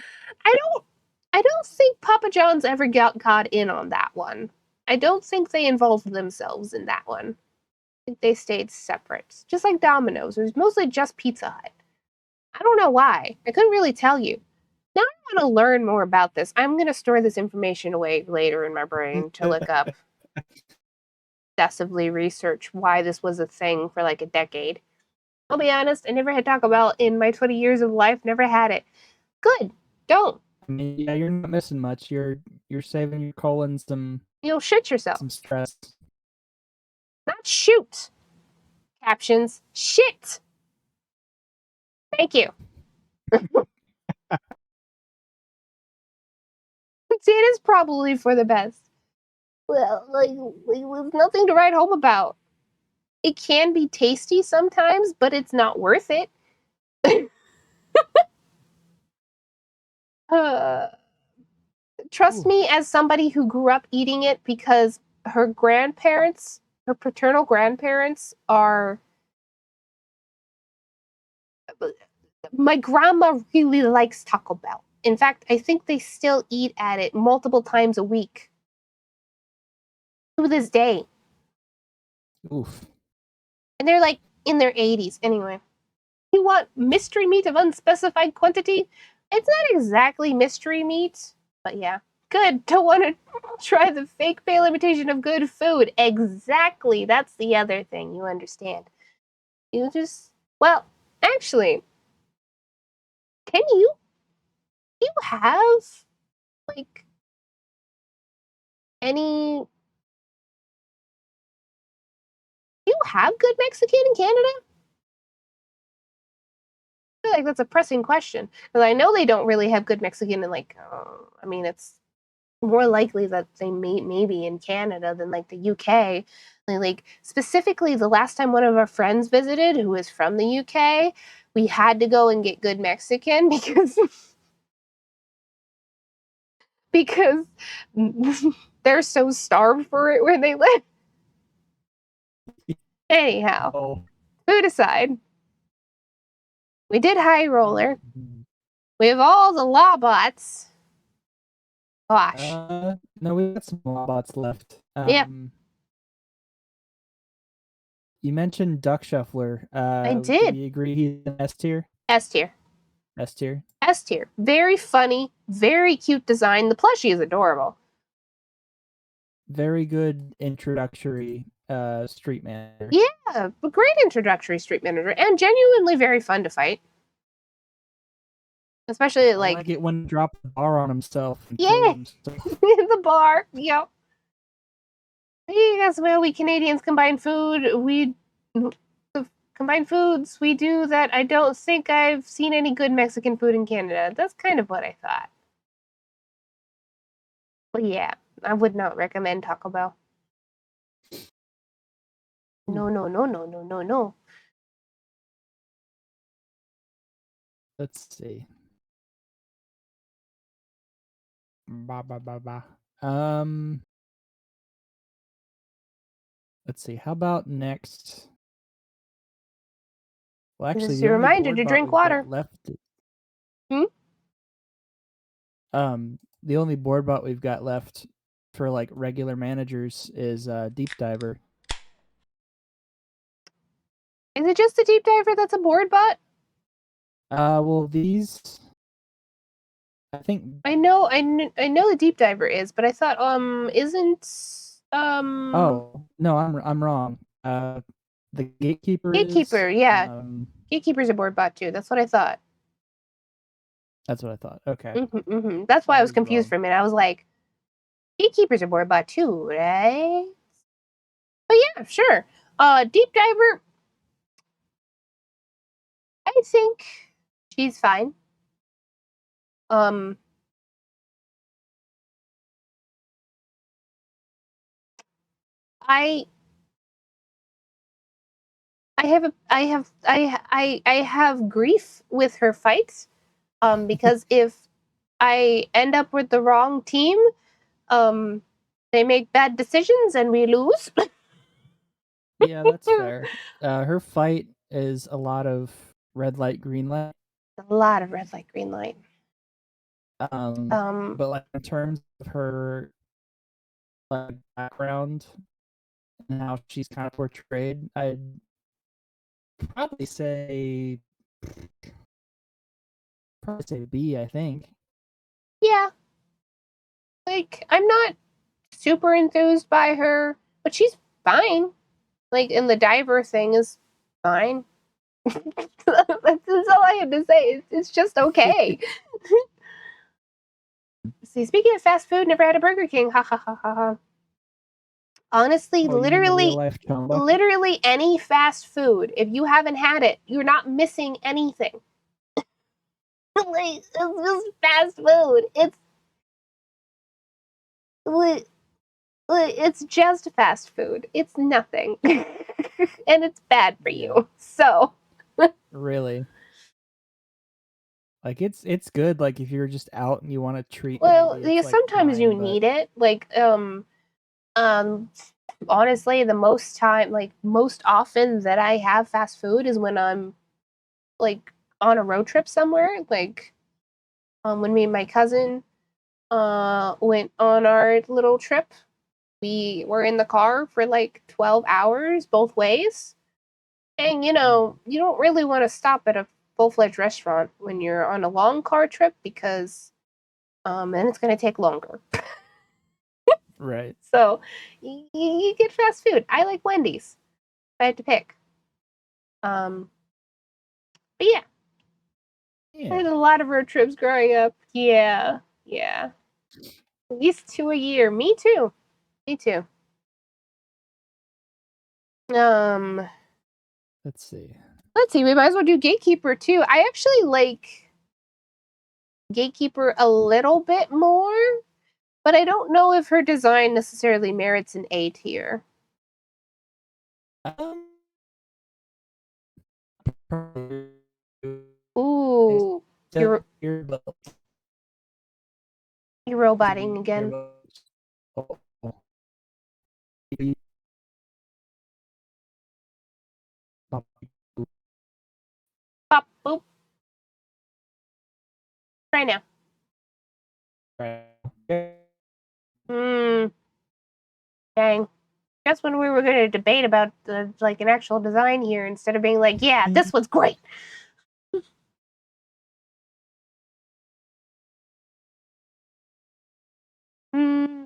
I don't think Papa John's ever got in on that one. I don't think they involved themselves in that one. I think they stayed separate. Just like Domino's. It was mostly just Pizza Hut. I don't know why. I couldn't really tell you. Now I want to learn more about this. I'm going to store this information away later in my brain to look up, obsessively research why this was a thing for like a decade. I'll be honest, I never had Taco Bell in my 20 years of life. Never had it. Good. Don't. I mean, yeah, you're not missing much. You're saving your colon some. You'll shit yourself. Some stress. Not shoot. Captions. Shit. Thank you. See, it is probably for the best. Well, like with nothing to write home about. It can be tasty sometimes, but it's not worth it. Trust me, as somebody who grew up eating it, because her paternal grandparents are. My grandma really likes Taco Bell. In fact, I think they still eat at it multiple times a week. To this day. Oof. And they're like in their 80s. Anyway. You want mystery meat of unspecified quantity? It's not exactly mystery meat, but yeah. good to want to try the fake pale imitation of good food. Exactly. That's the other thing. You understand. You just, well, actually, can you have like any do you have good Mexican in Canada? I feel like that's a pressing question because I know they don't really have good Mexican in like I mean it's more likely that they maybe in Canada than like the UK. Like specifically the last time one of our friends visited who is from the UK, we had to go and get good Mexican because because they're so starved for it where they live. Anyhow, Oh. food aside, we did high roller. Mhm. We have all the law bots. Gosh. No, we got some bots left. Yep, You mentioned Duck Shuffler. I Do did. we agree he's an S tier? S tier. S tier. S tier. Very funny, very cute design. The plushie is adorable. Very good introductory street manager. Yeah, a great introductory street manager and genuinely very fun to fight. Especially I like it when he dropped the bar on himself and killed yeah, himself. in the bar. Yep. Yes, well, we Canadians combine food. We combine foods. We do that. I don't think I've seen any good Mexican food in Canada. That's kind of what I thought. But yeah, I would not recommend Taco Bell. No, no, no, no, no, no, no. Let's see. Ba ba ba ba. Let's see. How about next? Well, This actually, is the your only reminder board to bot drink we've water. got left. Hmm? The only board bot we've got left for like regular managers is Deep Diver. Is it just the deep diver that's a board bot? Well, these I think. I know, I know the deep diver is, but I thought, isn't Oh no, I'm wrong. The gatekeeper is. gatekeeper? Yeah, gatekeeper's a board bot too. That's what I thought. That's what I thought. Okay, That's why I I was was confused wrong. for a minute. I was like, gatekeeper's a board bot too, right? But yeah, sure. Deep diver. I think she's fine. Um, I I have grief with her fights. Because if I end up with the wrong team, um, they make bad decisions and we lose. Yeah, that's fair. Her fight is a lot of red light, green light. A lot of red light, green light. But like in terms of her like background and how she's kind of portrayed, I'd probably say B. I think. Yeah, like I'm not super enthused by her, but she's fine. Like, and the diver thing is fine. That's all I have to say. It's just okay. See, speaking of fast food, never had a Burger King. Ha ha ha ha ha. Honestly, Oh, you mean the real life bucket? literally any fast food. If you haven't had it, you're not missing anything. Like, it's just fast food. It's just fast food. It's nothing, and it's bad for Yeah. you. So Really. Like it's good. Like if you're just out and you want to treat, well, maybe yeah, it's like sometimes you fine, but need it. Like um, honestly, the most time, like most often that I have fast food is when I'm like on a road trip somewhere. Like when me and my cousin went on our little trip, we were in the car for like 12 hours both ways. And you know, you don't really want to stop at a full-fledged restaurant when you're on a long car trip because And it's gonna take longer. Right. So you get fast food. I like Wendy's. If I had to pick. Um, but yeah, I had Yeah. a lot of road trips growing up. Yeah, yeah. At least 2 a year. Me too. Me too. Um, Let's see. let's see. We might as well do Gatekeeper too. I actually like Gatekeeper a little bit more, but I don't know if her design necessarily merits an A tier. Um, Ooh, you're you're you're roboting again. Pop boop. Try now. Hmm. Dang. That's when we were going to debate about the like an actual design here instead of being like, yeah, this was great. Mm-hmm.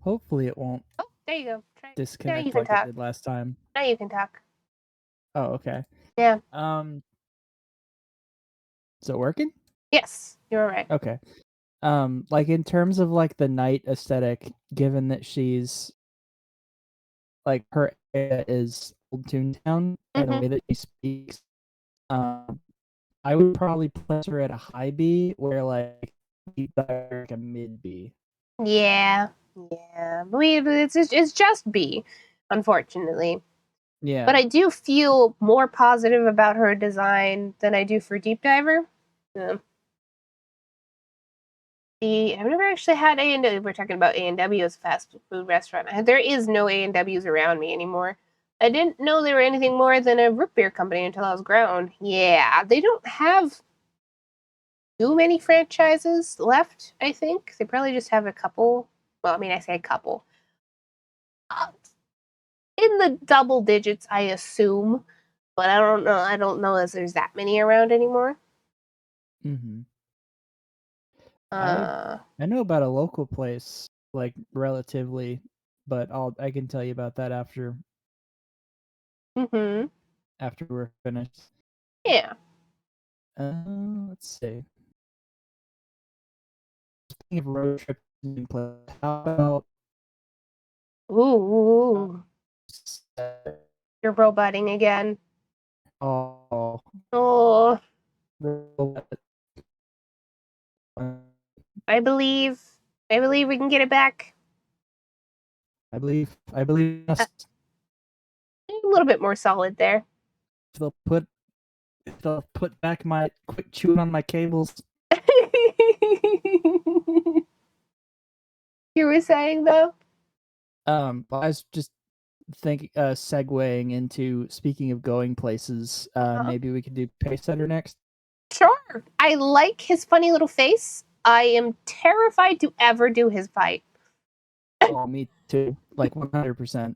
Hopefully it won't Oh, there you go. Now you disconnect can like it talk. did last time. Now you can talk. Oh, okay. Yeah. Is it working? Yes, you're right. Okay. Like in terms of like the night aesthetic, given that she's like her area is old Toontown and the Mm-hmm. way that she speaks, I would probably place her at a high B, where like like a mid B. Yeah. Yeah. It's just B, unfortunately. But Yeah. I do feel more positive about her design than I do for Deep Diver. Yeah. I've never actually had A&W. We're talking about A&W as a fast food restaurant. There is no A&Ws around me anymore. I didn't know they were anything more than a root beer company until I was grown. Yeah, they don't have too many franchises left, I think. They probably just have a couple. Well, I mean, I say a couple. Uh, in the double digits, I assume. But I don't know. I don't know if there's that many around anymore. Mm-hmm. I Uh, I know about a local place, like relatively, but I can tell you about that mm-hmm. after we're finished. Yeah. Let's see. Speaking of road trips and places, how about Ooh, uh, you're roboting again. oh, Oh, robot, uh, I believe. I believe we can get it back. I believe A us. little bit more solid there. If they'll put back my quit chewing on my cables. You were saying though? I was just segueing into speaking of going places. Uh-huh. Maybe we could do Paysetter next. Sure. I like his funny little face. I am terrified to ever do his fight. Oh, me too. Like 100%.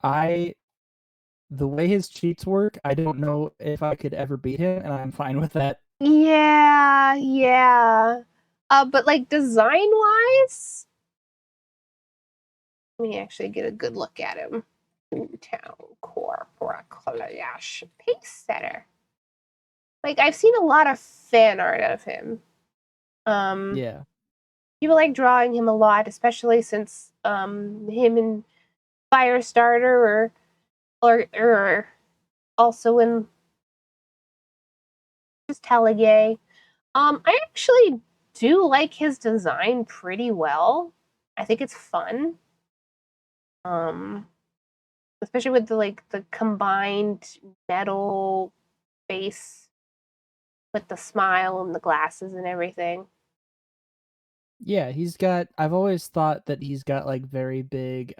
I the way his cheats work, I don't know if I could ever beat him, and I'm fine with that. Yeah, yeah. But like design wise, let me actually get a good look at him. Toontown Corporation Pace Setter. Like I've seen a lot of fan art of him. Um, Yeah. People like drawing him a lot, especially since him and Firestarter or also in just Telegay. I actually do like his design pretty well. I think it's fun. Um, Especially with the like the combined metal face with the smile and the glasses and everything. Yeah, I've always thought that he's got like very big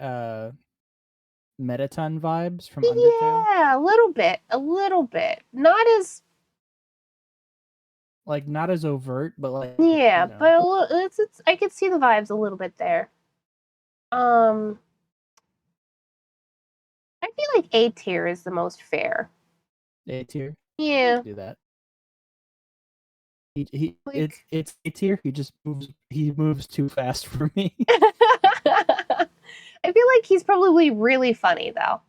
Metaton vibes from Undertale. Yeah, a little bit, a little bit. Not as Like not as overt, but like, yeah, but a little, it's I could see the vibes a little bit there. Um, I feel like A tier is the most fair. A tier. We Yeah, can do that. It's Like, A tier. He moves too fast for me. I feel like he's probably really funny though.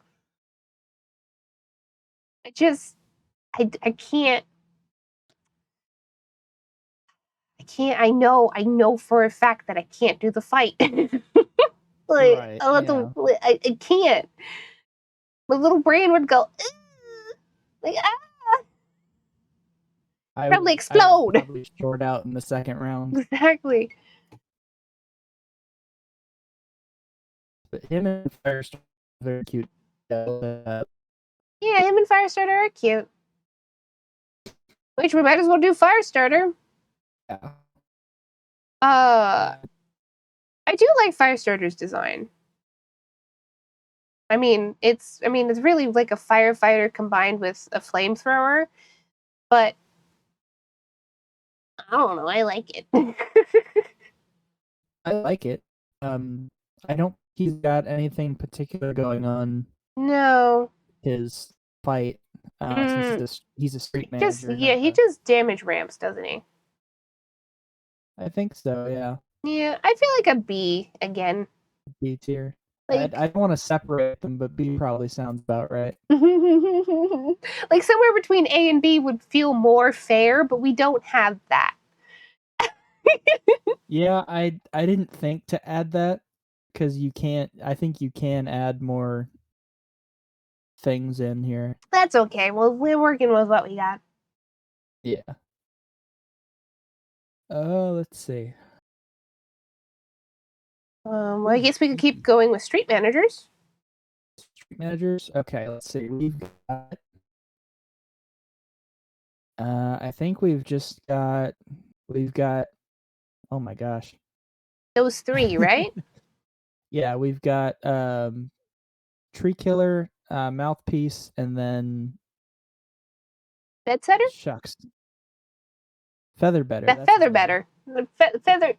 I just, I can't, I know for a fact that I can't do the fight. Like, Right. Yeah. I can't. My little brain would go, "Ugh," like, probably I would explode. probably short out in the second round. Exactly. But him and Firestorm are very cute. Yeah, him and Firestarter are cute. Which we might as well do Firestarter. Yeah. Uh, I do like Firestarter's design. I mean, it's really like a firefighter combined with a flamethrower, but I don't know. I like it. I like it. I don't think he's got anything particular going on No. his fight, since Mm, he's a street just manager. yeah, he just damage ramps, doesn't he? I think so. Yeah, Yeah, I feel like a B again. B tier. I Like don't want to separate them, but B probably sounds about right. like somewhere between A and B would feel more fair, but we don't have that. Yeah, I didn't think to add that because you can't. I think you can add more things in here. That's okay. Well, we're working with what we got. Yeah. Let's see. Well, I Ooh, guess we could keep going with street managers. street managers. Okay, let's see. I think we've got. Oh my gosh. Those three, right? Yeah, we've got tree killer, mouthpiece, and then Bed setter? shucks, feather better. The That's his feather name. better. The feather.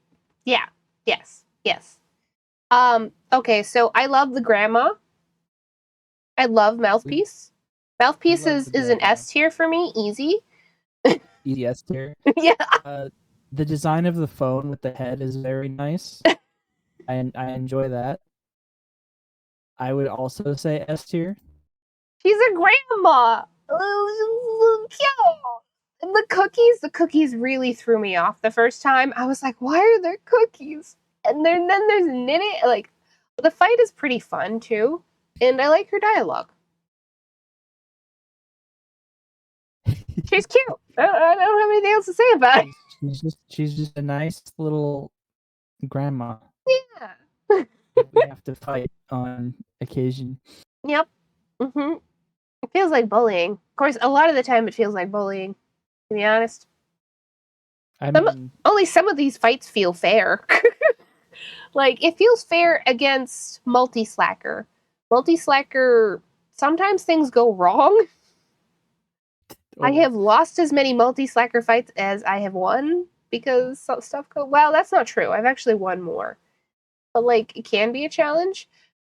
Yeah. Yes. Yes. Okay, so I love the grandma. I love We mouthpiece. we Mouthpiece love the is an grandma. S tier for me. Easy. EDS tier. Yeah. Uh, the design of the phone with the head is very nice. I enjoy that. I would also say S tier. She's a grandma. Oh, cute. And the cookies really threw me off the first time. I was like, why are there cookies? And then there's knitting. Like, the fight is pretty fun too. And I like her dialogue. She's cute. I don't have anything else to say about it. She's just a nice little grandma Yeah. that we have to fight on occasion. Yep. Mm-hmm. It feels like bullying. Of course, a lot of the time it feels like bullying, to be honest. I Some, mean, only some of these fights feel fair. Like, it feels fair against multi-slacker. Multi-slacker, sometimes things go wrong. I oh, have lost as many multi-slacker fights as I have won because stuff go. Well, that's not true. I've actually won more. But, like, it can be a challenge.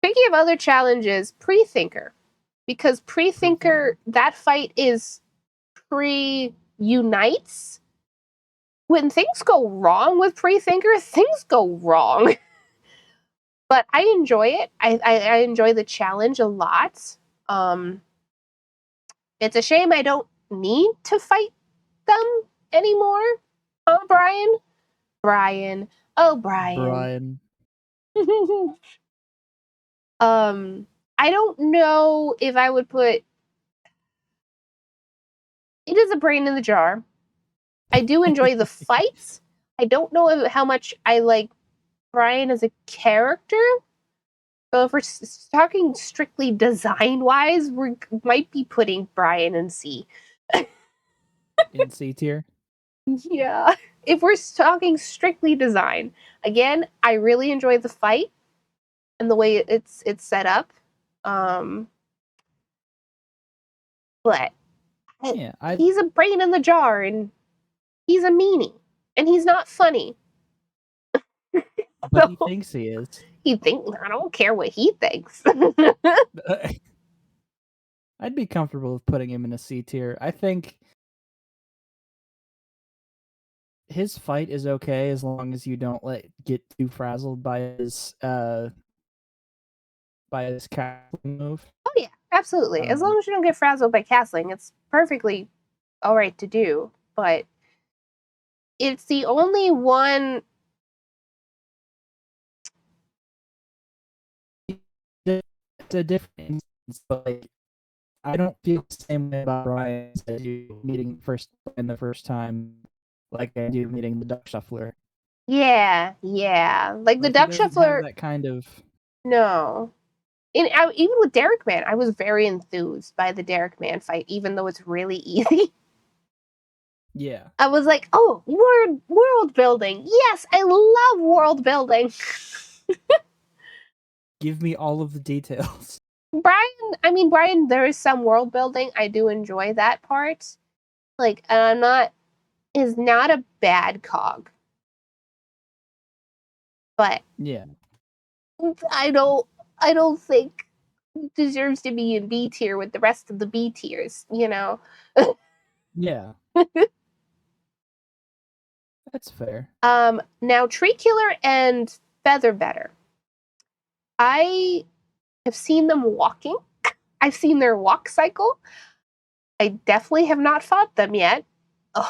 Speaking of other challenges, Pre-Thinker. Because Pre-Thinker, that fight is pre-unites. When things go wrong with Pre-Thinker, things go wrong. But I enjoy it. I enjoy the challenge a lot. Um, it's a shame I don't need to fight them anymore. Oh, Brian. Brian. Oh, Brian. Brian. um, I don't know if I would put it is a brain in the jar. I do enjoy the fights. I don't know how much I like Brian as a character. So if we're talking strictly design wise, we might be putting Brian in C. In C tier. Yeah. If we're talking strictly design, again, I really enjoy the fight and the way it's set up. Um, but Yeah, I he's a brain in the jar and he's a meanie and he's not funny. but he So thinks he is. he thinks I don't care what he thinks. I'd be comfortable with putting him in a C tier. I think his fight is okay as long as you don't get too frazzled by his castling move. Oh yeah, absolutely. As long as you don't get frazzled by castling, it's perfectly all right to do. But it's the only one. It's a different instance, but like I don't feel the same way about Ryan as you meeting the first time, like I do meeting the duck shuffler. Yeah, yeah. Like the Like he duck doesn't have shuffler. that kind of No. Even with Derek Man, I was very enthused by the Derek Man fight, even though it's really easy. yeah. I was like, oh, world building. Yes, I love world building. Give me all of the details. Brian, there is some world building. I do enjoy that part. Like, and I'm not, is not a bad cog. But Yeah. I don't think deserves to be in B tier with the rest of the B tiers, you know? Yeah. That's fair. Now Tree Killer and Feather Better. I have seen them walking. I've seen their walk cycle. I definitely have not fought them yet.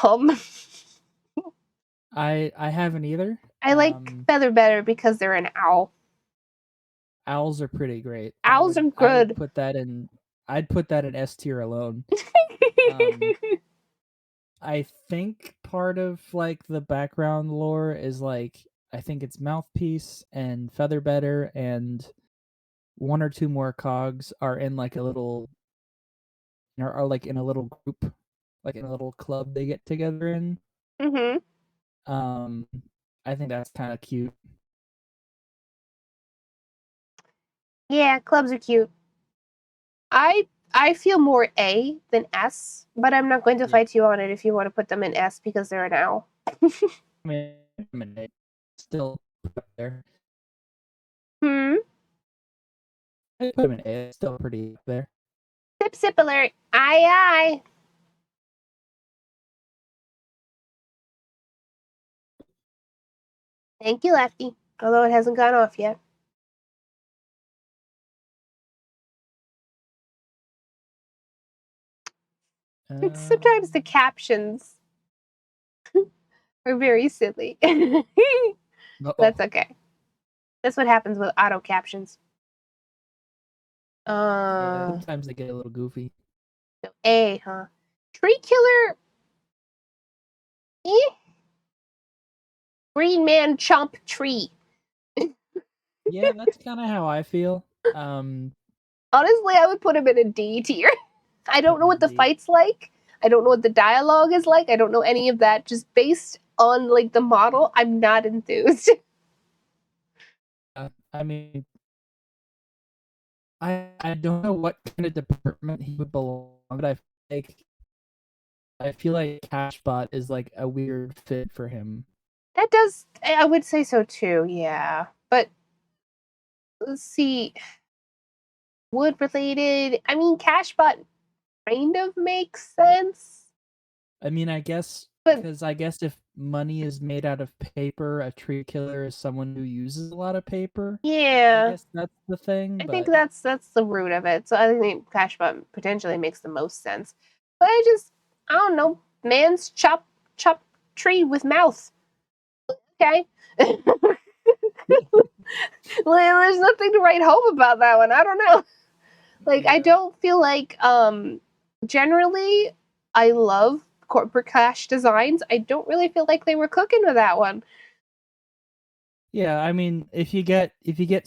Um, I haven't either. I like Feather Better because they're an owl. Owls are pretty great. Owls are I would good. put that in I'd put that in S tier alone. Um I think part of like the background lore is like I think it's Mouthpiece and Featherbetter and one or two more cogs are in like a little are like in a little group, like in a little club they get together in. Mm-hmm. Um I think that's kind of cute. Yeah, clubs are cute. I feel more A than S, but I'm not going to Yeah. fight you on it if you want to put them in S because they're an owl. I mean, it's still up there. Hmm. I put him in A. It's still pretty up there. Sip sip alert. Aye aye. Thank you, Lefty. Although it hasn't gone off yet. Sometimes the captions are very silly. That's okay. That's what happens with auto captions. Yeah, sometimes they get a little goofy. So A, huh? Tree Killer. Eh? Green Man Chomp Tree. Yeah, that's kind of how I feel. Honestly, I would put him in a D tier. I don't know what the D. fight's like. I don't know what the dialogue is like. I don't know any of that. Just based on like the model, I'm not enthused. I mean, I don't know what kind of department he would belong, but I feel like Cashbot is like a weird fit for him. That does, I would say so too. Yeah, but let's see, wood related. I mean, Cashbot kind of makes sense, I mean, I guess but because I guess if money is made out of paper, a tree killer is someone who uses a lot of paper. I yeah, guess that's the thing, I think but that's the root of it. So I think Cashbot potentially makes the most sense. But I don't know. Man's chop tree with mouth. Okay. Well, there's nothing to write home about that one. I don't know. Like I yeah. don't feel like generally I love corporate cash designs. I don't really feel like they were cooking with that one. Yeah, I mean, if you get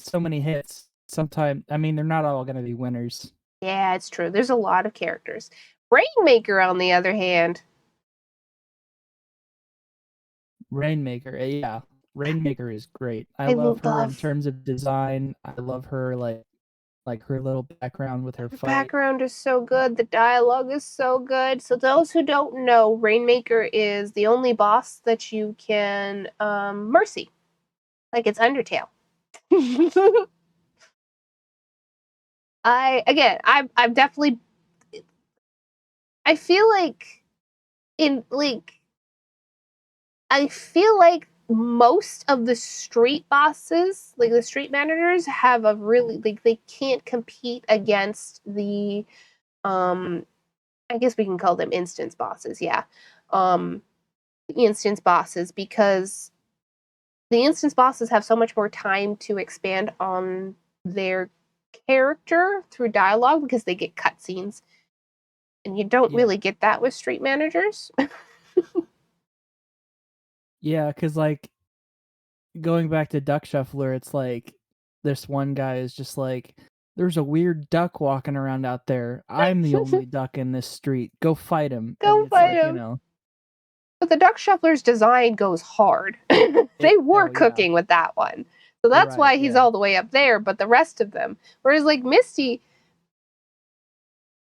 so many hits, sometime I mean, they're not all gonna be winners. Yeah, it's true. There's a lot of characters. Rainmaker, on the other hand, Rainmaker, yeah, Rainmaker is great. I I love her in love terms of design. I love her like her little background with her her fight. background is so good. The dialogue is so good. So those who don't know, Rainmaker is the only boss that you can mercy. Like it's Undertale. I've definitely I feel like in like I feel like most of the street bosses, like the street managers, have a really like they can't compete against the I guess we can call them instance bosses, yeah. Um instance bosses because the instance bosses have so much more time to expand on their character through dialogue because they get cutscenes. And you don't Yeah. really get that with street managers. Yeah, cuz like going back to Duck Shuffler, it's like this one guy is just like, there's a weird duck walking around out there. I'm the only duck in this street. Go fight him. And Go it's fight like, him. But the Duck Shuffler's design goes hard. They were oh yeah. cooking with that one. So that's Right, why he's yeah. all the way up there, but the rest of them. Whereas like Misty,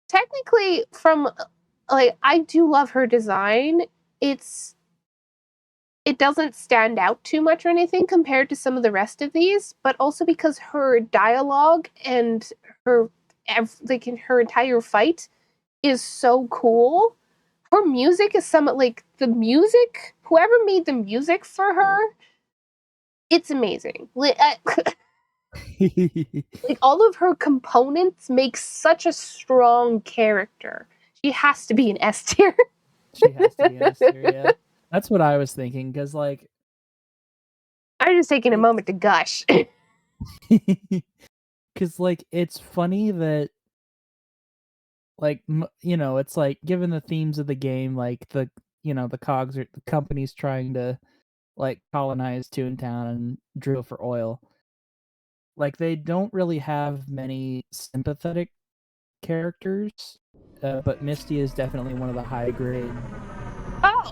technically from like I do love her design. It's it doesn't stand out too much or anything compared to some of the rest of these, but also because her dialogue and her like in her entire fight is so cool. Her music is some like the music. Whoever made the music for her, it's amazing. Like all of her components make such a strong character. She has to be an S tier. She has to be an S tier, yeah. That's what I was thinking, cuz like I'm just taking a it's moment to gush. cuz like it's funny that like you know, it's like given the themes of the game, like the you know, the cogs or the companies trying to like colonize Toontown and drill for oil. Like they don't really have many sympathetic characters, but Misty is definitely one of the high grade Oh,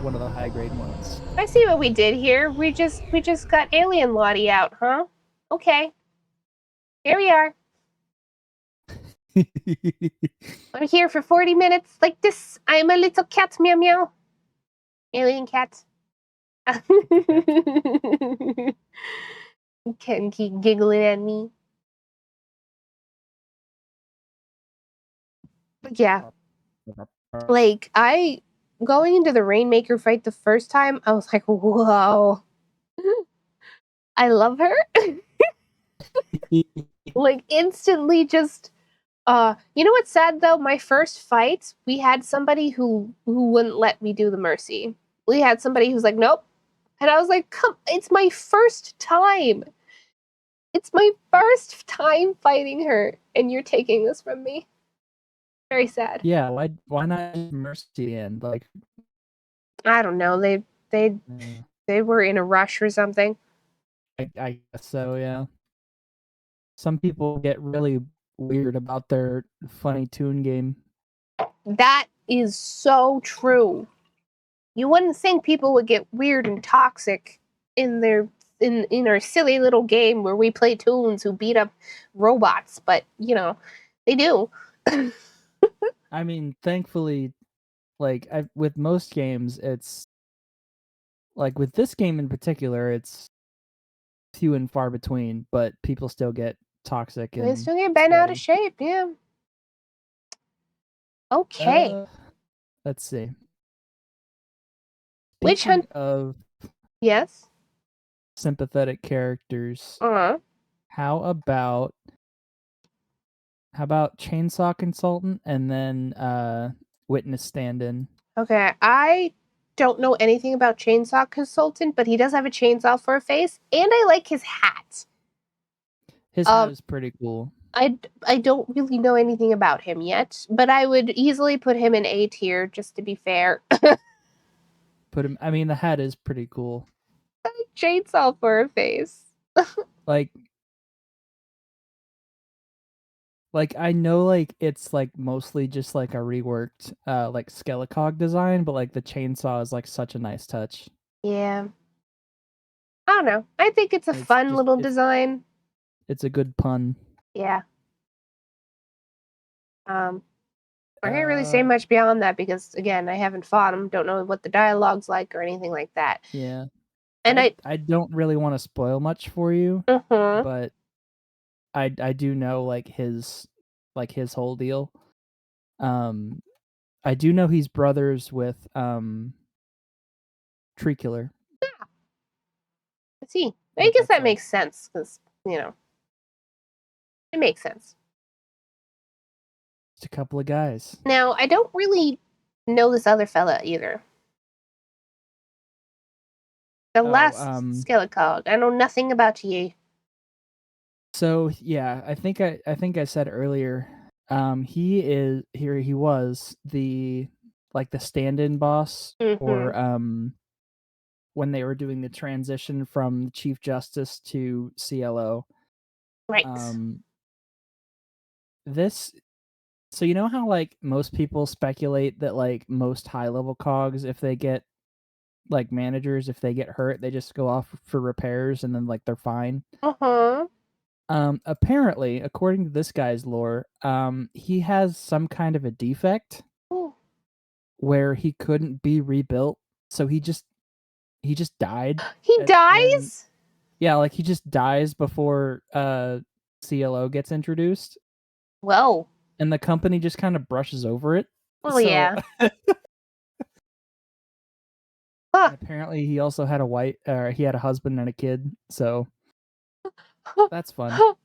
one of the high grade ones. I see what we did here. We just got Alien Lottie out, huh? Okay, here we are. I'm here for 40 minutes like this. I'm a little cat, meow meow. Alien cat. Can keep giggling at me. But yeah, like I going into the Rainmaker fight the first time, I was like, whoa. I love her. Like instantly just you know what's sad though? My first fight, we had somebody who wouldn't let me do the mercy. We had somebody who's like, nope. And I was like, come, it's my first time. It's my first time fighting her, and you're taking this from me. Very sad. Yeah, why not Mercy and like I don't know. They they were in a rush or something. I guess so, yeah. Some people get really weird about their funny tune game. That is so true. You wouldn't think people would get weird and toxic in their in our silly little game where we play tunes who beat up robots, but you know, they do. I mean, thankfully, like with most games, it's like with this game in particular, it's few and far between, but people still get toxic They and still get bent out of sweaty. shape, yeah. Okay. Uh, let's see. Which Speaking hunt of yes? sympathetic characters, Uh-huh. how about how about Chainsaw Consultant and then Witness Stand-in? Okay. I don't know anything about Chainsaw Consultant, but he does have a chainsaw for a face, and I like his hat. His hat Um, is pretty cool. I don't really know anything about him yet, but I would easily put him in A tier just to be fair. Put him. I mean, the hat is pretty cool. Chainsaw for a face. Like I know like it's like mostly just like a reworked like Skelecog design, but like the chainsaw is like such a nice touch. Yeah. I don't know. I think it's a It's fun just little design. it's a good pun. Yeah. Um, I can't really say Uh much beyond that because again, I haven't fought him, don't know what the dialogue's like or anything like that. yeah. And I don't really want to spoil much for you, uh-huh. but I do know like his whole deal. Um I do know he's brothers with tree killer. See, I But guess that's that makes sense because it makes sense. just a couple of guys. Now, I don't really know this other fella either. The last Skelecog. I know nothing about you. So yeah, I think I said earlier, he was the the stand-in boss Mm-hmm. for when they were doing the transition from Chief Justice to CLO. Right. This so you know how most people speculate that most high level cogs, if they get managers, if they get hurt, they just go off for repairs and then they're fine. Uh-huh. Apparently, according to this guy's lore, he has some kind of a defect Ooh. where he couldn't be rebuilt, so he just died. He When dies? yeah, he just dies before CLO gets introduced, Whoa. and the company just kind of brushes over it. Well, So yeah. Huh. apparently, he also had he had a husband and a kid. So that's fun. That's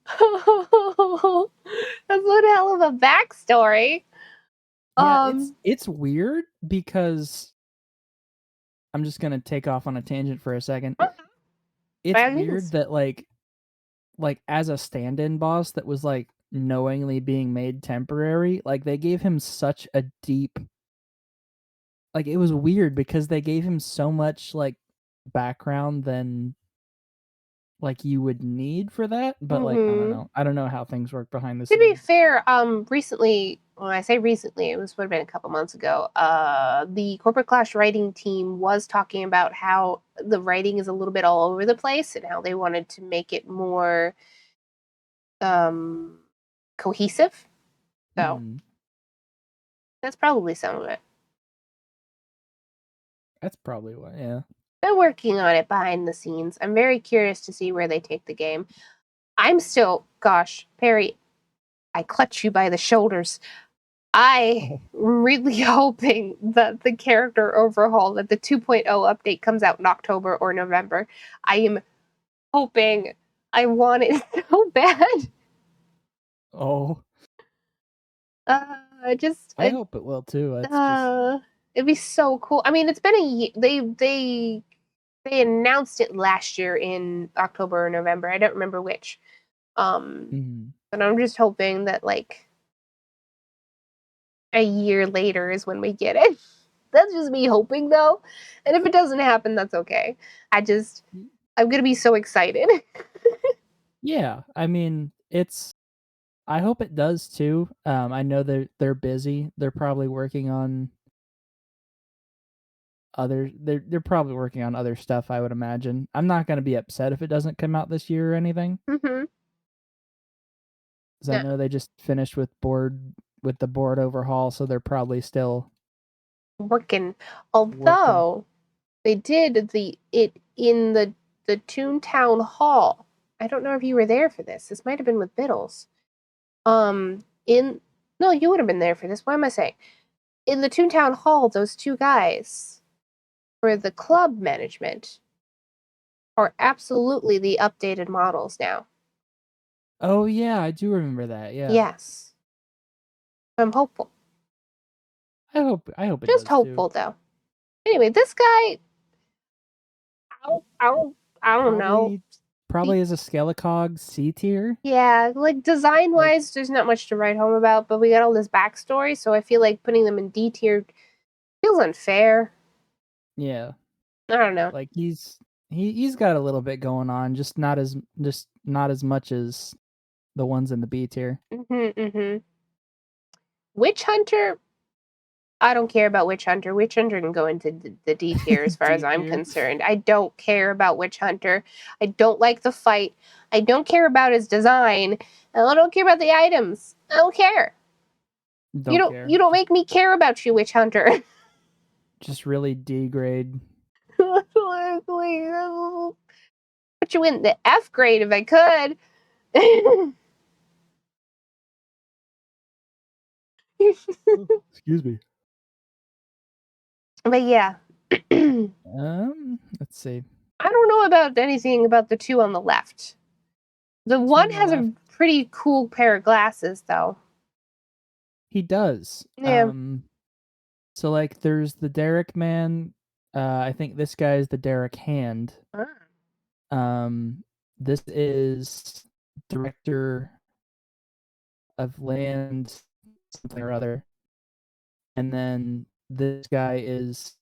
one hell of a backstory. Yeah, it's weird because I'm just gonna take off on a tangent for a second. It's By weird means. that as a stand-in boss that was knowingly being made temporary, they gave him such a deep it was weird because they gave him so much background than you would need for that, but Mm-hmm. I don't know how things work behind the To be scenes. fair, recently, when I say recently, would have been a couple months ago. The Corporate Clash writing team was talking about how the writing is a little bit all over the place and how they wanted to make it more um cohesive. So Mhm. that's probably some of it. That's probably why, yeah. They're working on it behind the scenes. I'm very curious to see where they take the game. I'm still, gosh, Perry, I clutch you by the shoulders. I Oh. really hoping that the character overhaul, that the 2.0 update comes out in October or November. I am hoping. I want it so bad. Oh, Just I hope it will too. It's just it'd be so cool. I mean, it's been a year. They announced it last year in October or November. I don't remember which. mhm. But I'm just hoping that a year later is when we get it. That's just me hoping though. And if it doesn't happen, that's okay. I'm gonna be so excited. Yeah, I mean, I hope it does too. I know they're busy. They're probably working on they're probably working on other stuff, I would imagine. I'm not gonna be upset if it doesn't come out this year or anything, Mm-hmm. 'cause I Yeah, know they just finished with the board overhaul, so they're probably still working. working. Although they did it in the Toontown Hall. I don't know if you were there for this. This might have been with Biddles. In No, you would have been there for this. Why am I saying? In the Toontown Hall, those two guys for the club management are absolutely the updated models now. Oh, yeah, I do remember that, yeah. Yes. I'm hopeful. I hope it Just does too. hopeful though. Anyway, this guy, I don't know. Probably probably is a Skelecog C tier. Yeah, design Like, wise, there's not much to write home about, but we got all this backstory, so I feel like putting them in D tier feels unfair. yeah, I don't know. he's got a little bit going on, just not as much as the ones in the B tier. Mm-hmm. Witch Hunter, I don't care about Witch Hunter. Witch Hunter can go into the D tier as far as D I'm tier. concerned. I don't care about Witch Hunter. I don't like the fight. I don't care about his design. And I don't care about the items. I don't care. Don't care. You don't make me care about you, Witch Hunter. Just really D grade. Please. Put you in the F grade if I could. Excuse me. But yeah, Let's see. I don't know about anything about the two on the left. The Two one on the has left. a pretty cool pair of glasses, though. He does. Yeah. So like there's the Derek man. I think this guy is the Derek hand. Ah. This is director of land something or other. And then this guy is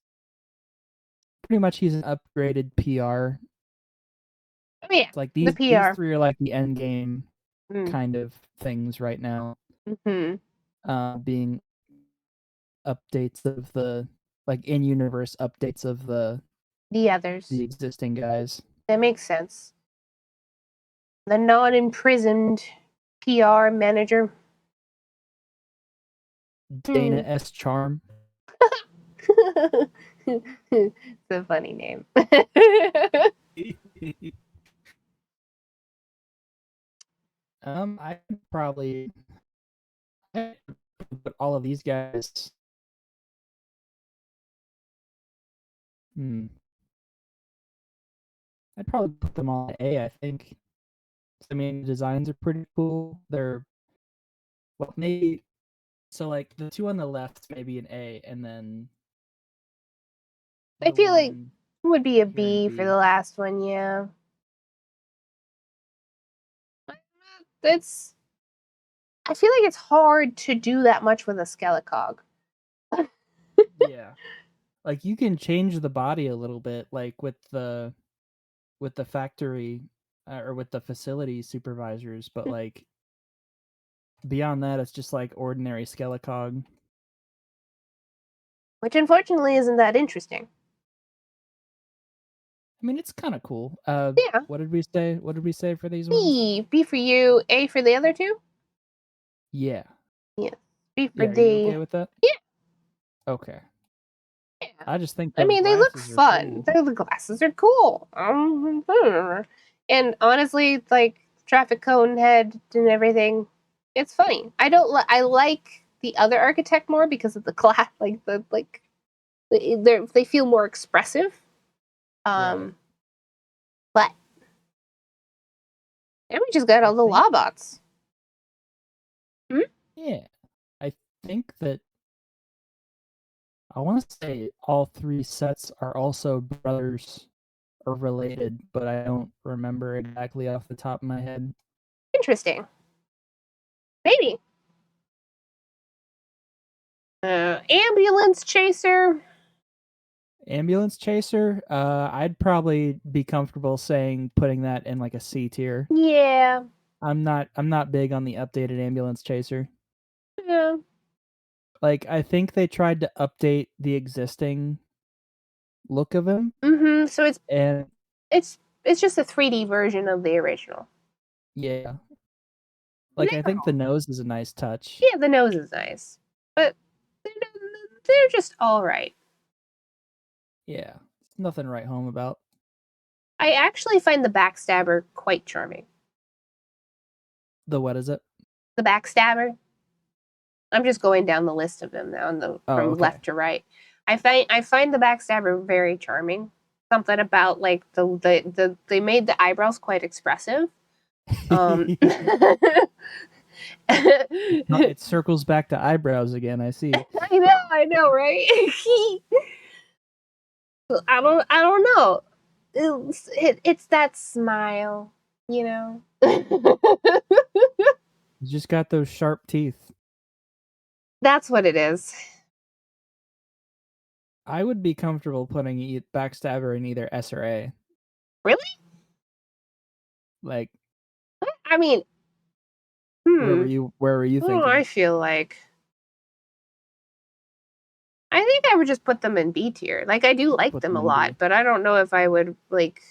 pretty much he's an upgraded PR. Oh yeah, Like the these PR. three are like the end game Mm. kind of things right now. Hmm. Being updates of the like in universe updates of The others. the existing guys. That makes sense. The non-imprisoned PR manager. Dana Hmm. S. Charm. It's a funny name. I could probably put all of these guys. Hmm. I'd probably put them all at A. I think. I mean, designs are pretty cool. They're well, maybe so. Like the two on the left, maybe an A, and then I the feel like one it would be a here in B for B. the last one, yeah. It's I feel like it's hard to do that much with a Skelecog. Yeah, like you can change the body a little bit, like with the factory or with the facility supervisors, but like beyond that, it's just like ordinary Skelecog. Which unfortunately isn't that interesting. I mean, it's kind of cool. Yeah. What did we say? What did we say for these ones? B. B for you, A for the other two? Yeah, Yes. B for yeah. Are you the okay with that? Yeah. Okay. Yeah. I just think I those mean, they look glasses are fun. cool. The glasses are cool. And honestly, like traffic cone head and everything, it's funny. I don't. I like the other architect more because of the class. They feel more expressive. Right. Um, but and we just got I all the think. Lawbots. Hmm? Yeah. I think that I want to say all three sets are also brothers or related, but I don't remember exactly off the top of my head. Interesting. Maybe. Ambulance chaser. Ambulance chaser. I'd probably be comfortable saying putting that in like a C tier. Yeah. I'm not big on the updated ambulance chaser. Yeah. Like I think they tried to update the existing look of him, Mm-hmm. So and it's it's just a 3D version of the original. yeah, And like I think the nose is a nice touch. yeah, the nose is nice, but they're, they're just all right. Yeah, it's nothing to write home about. I actually find the backstabber quite charming. The what is it? The backstabber. I'm just going down the list of them now, Oh, from okay. left to right. I find the backstabber very charming. Something about like they made the eyebrows quite expressive. It circles back to eyebrows again. I see. I know, right? I don't know. It's that smile, you know. You just got those sharp teeth. That's what it is. I would be comfortable putting backstabber in either S or A. Really? Like, I mean, where were you Oh, thinking? I feel like I think I would just put them in B tier. Like I do like Put them them a in lot, B. but I don't know if I would like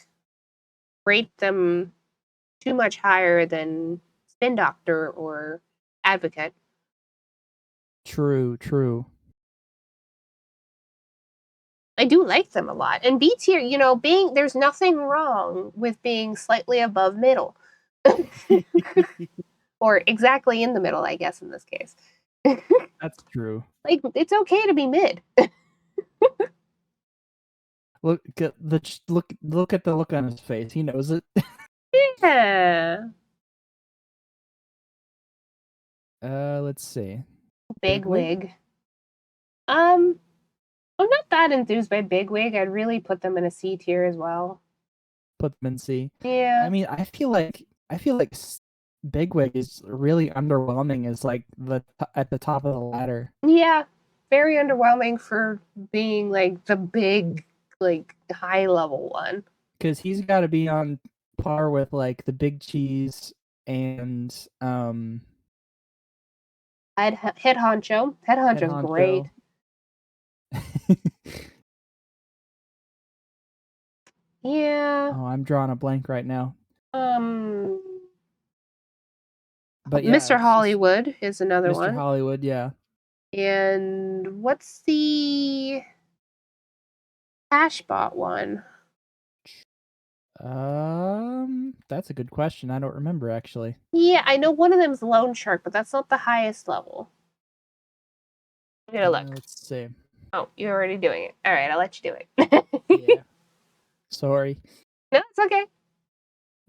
rate them too much higher than Spin Doctor or Advocate. True, true. I do like them a lot. And B tier, being there's nothing wrong with being slightly above middle. Or exactly in the middle, I guess in this case. That's true. Like it's okay to be mid. Look at the look on his face. He knows it. Yeah. Let's see. Bigwig. I'm not that enthused by Bigwig. I'd really put them in a C tier as well. Put them in C. Yeah. I mean, I feel like Bigwig is really underwhelming as like at the top of the ladder. Yeah. Very underwhelming for being like the big, like high level one. Because he's got to be on par with like the Big Cheese and Head Honcho. Head Head Honcho's great. Honcho. Yeah. Oh, I'm drawing a blank right now. Um. But yeah, Mr. it's just Hollywood is another Mr. one. Hollywood. Yeah. And what's the Cashbot one? That's a good question. I don't remember actually. Yeah, I know one of them's Loan Shark, but that's not the highest level. I'm gonna look. Let's see. Oh, you're already doing it. All right, I'll let you do it. Yeah. Sorry. No, it's okay.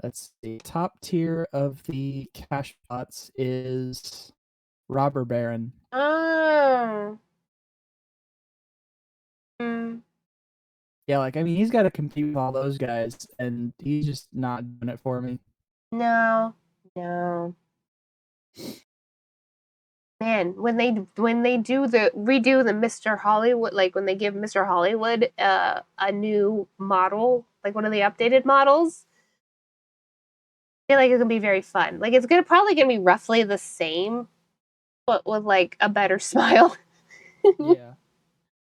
Let's see. Top tier of the cash bots is Robber Baron. Oh. Mm, Yeah, like I mean, he's got to compete with all those guys, and he's just not doing it for me. no, no. Man, when they redo the Mr. Hollywood, like when they give Mr. Hollywood a new model, like one of the updated models, I feel like it's gonna be very fun. Like it's probably gonna be roughly the same, but with like a better smile. Yeah.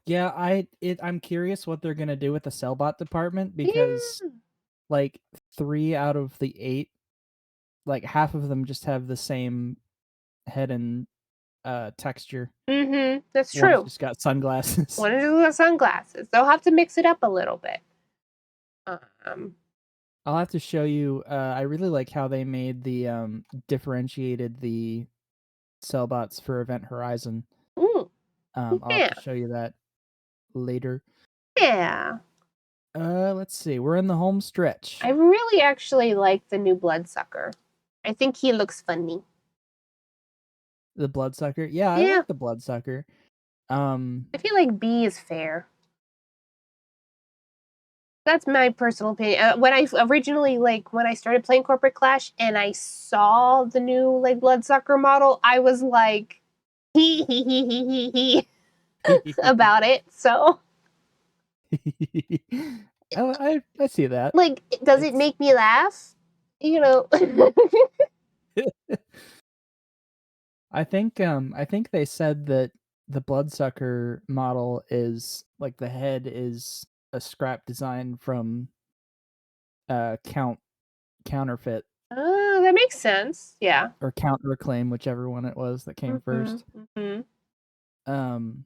Yeah, I'm curious what they're gonna do with the Cellbot department because Yeah. like 3 out of the 8, like half of them just have the same head and texture. That's One's true. just got sunglasses. One of the sunglasses. They'll have to mix it up a little bit. Um. I'll have to show you. I really like how they made the differentiated the Cellbots for Event Horizon. Ooh, I'll have yeah. to show you that later. Yeah. Let's see. We're in the home stretch. I really actually like the new Bloodsucker. I think he looks funny. The Bloodsucker. Yeah, I Yeah. like the Bloodsucker. I feel like B is fair. That's my personal opinion. When I originally when I started playing Corporate Clash and I saw the new like Bloodsucker model, I was like he about it. So I see that. like, does it It's make me laugh? You know. I think they said that the Bloodsucker model is like the head is a scrap design from Counterfeit That makes sense. Yeah. or Counter Reclaim, whichever one it was that came Mhm. first. Mhm. Um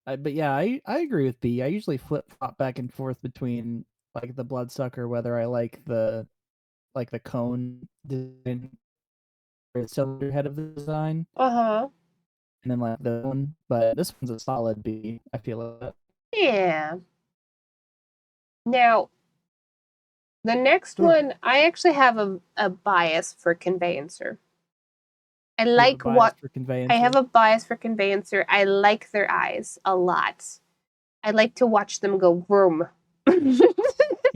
but yeah, I agree with B. I usually flip flop back and forth between like the Bloodsucker, whether I like the cone design or the cylinder head of the design, Uh huh. and then like the one. But this one's a solid B. I feel it. Yeah. Now, the next Sure. one, I actually have a bias for Conveyancer. I You have a like bias what for I have Conveyancer. a bias for Conveyancer. I like their eyes a lot. I like to watch them go vroom. Like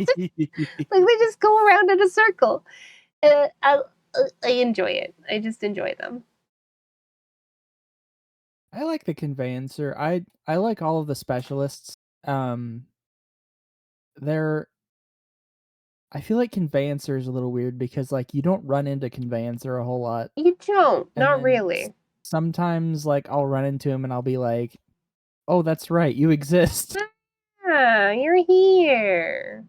they just go around in a circle. I enjoy it. I just enjoy them. I like the Conveyancer. I like all of the specialists. Um, they're I feel like Conveyancer is a little weird because like you don't run into Conveyancer a whole lot, You don't, and not then really. sometimes like I'll run into him and I'll be like, "Oh, that's right, you exist." Ah, you're here.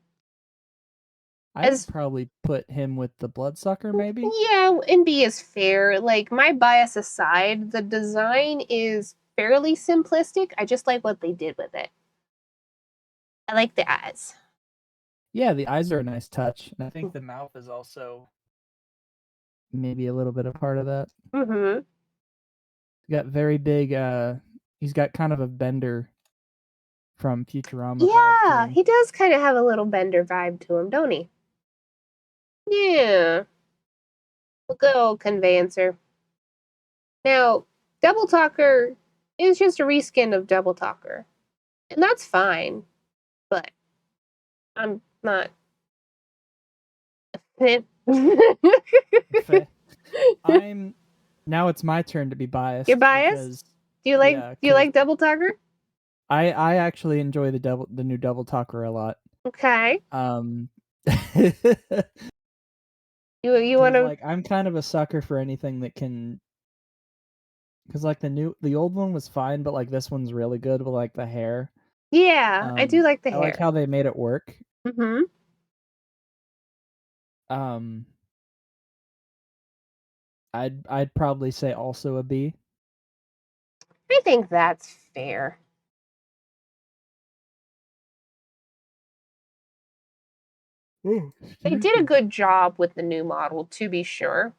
I would As probably put him with the Bloodsucker, maybe. Yeah, and B is fair. Like my bias aside, the design is fairly simplistic. I just like what they did with it. I like the eyes. Yeah, the eyes are a nice touch, and I think the mouth is also maybe a little bit a part of that. Mm-hmm. He's got very big. He's got kind of a bender from Futurama vibe to Yeah, him. he does kind of have a little Bender vibe to him, don't he? Yeah. A good old conveyancer. Now, Double Talker is just a reskin of Double Talker. And that's fine. But I'm not a Fa- I'm now it's my turn to be You're biased biased? because Do you because like Double Talker? I actually enjoy the new Double Talker a lot. Okay. Um, You want because to? like I'm kind of a sucker for anything that can. Because like the old one was fine, but like this one's really good with like the hair. Yeah, I do like the I like hair. how they made it work. Mhm. Um, I'd probably say also a B. I think that's fair. Oh, They excuse did a me. good job with the new model, to be sure.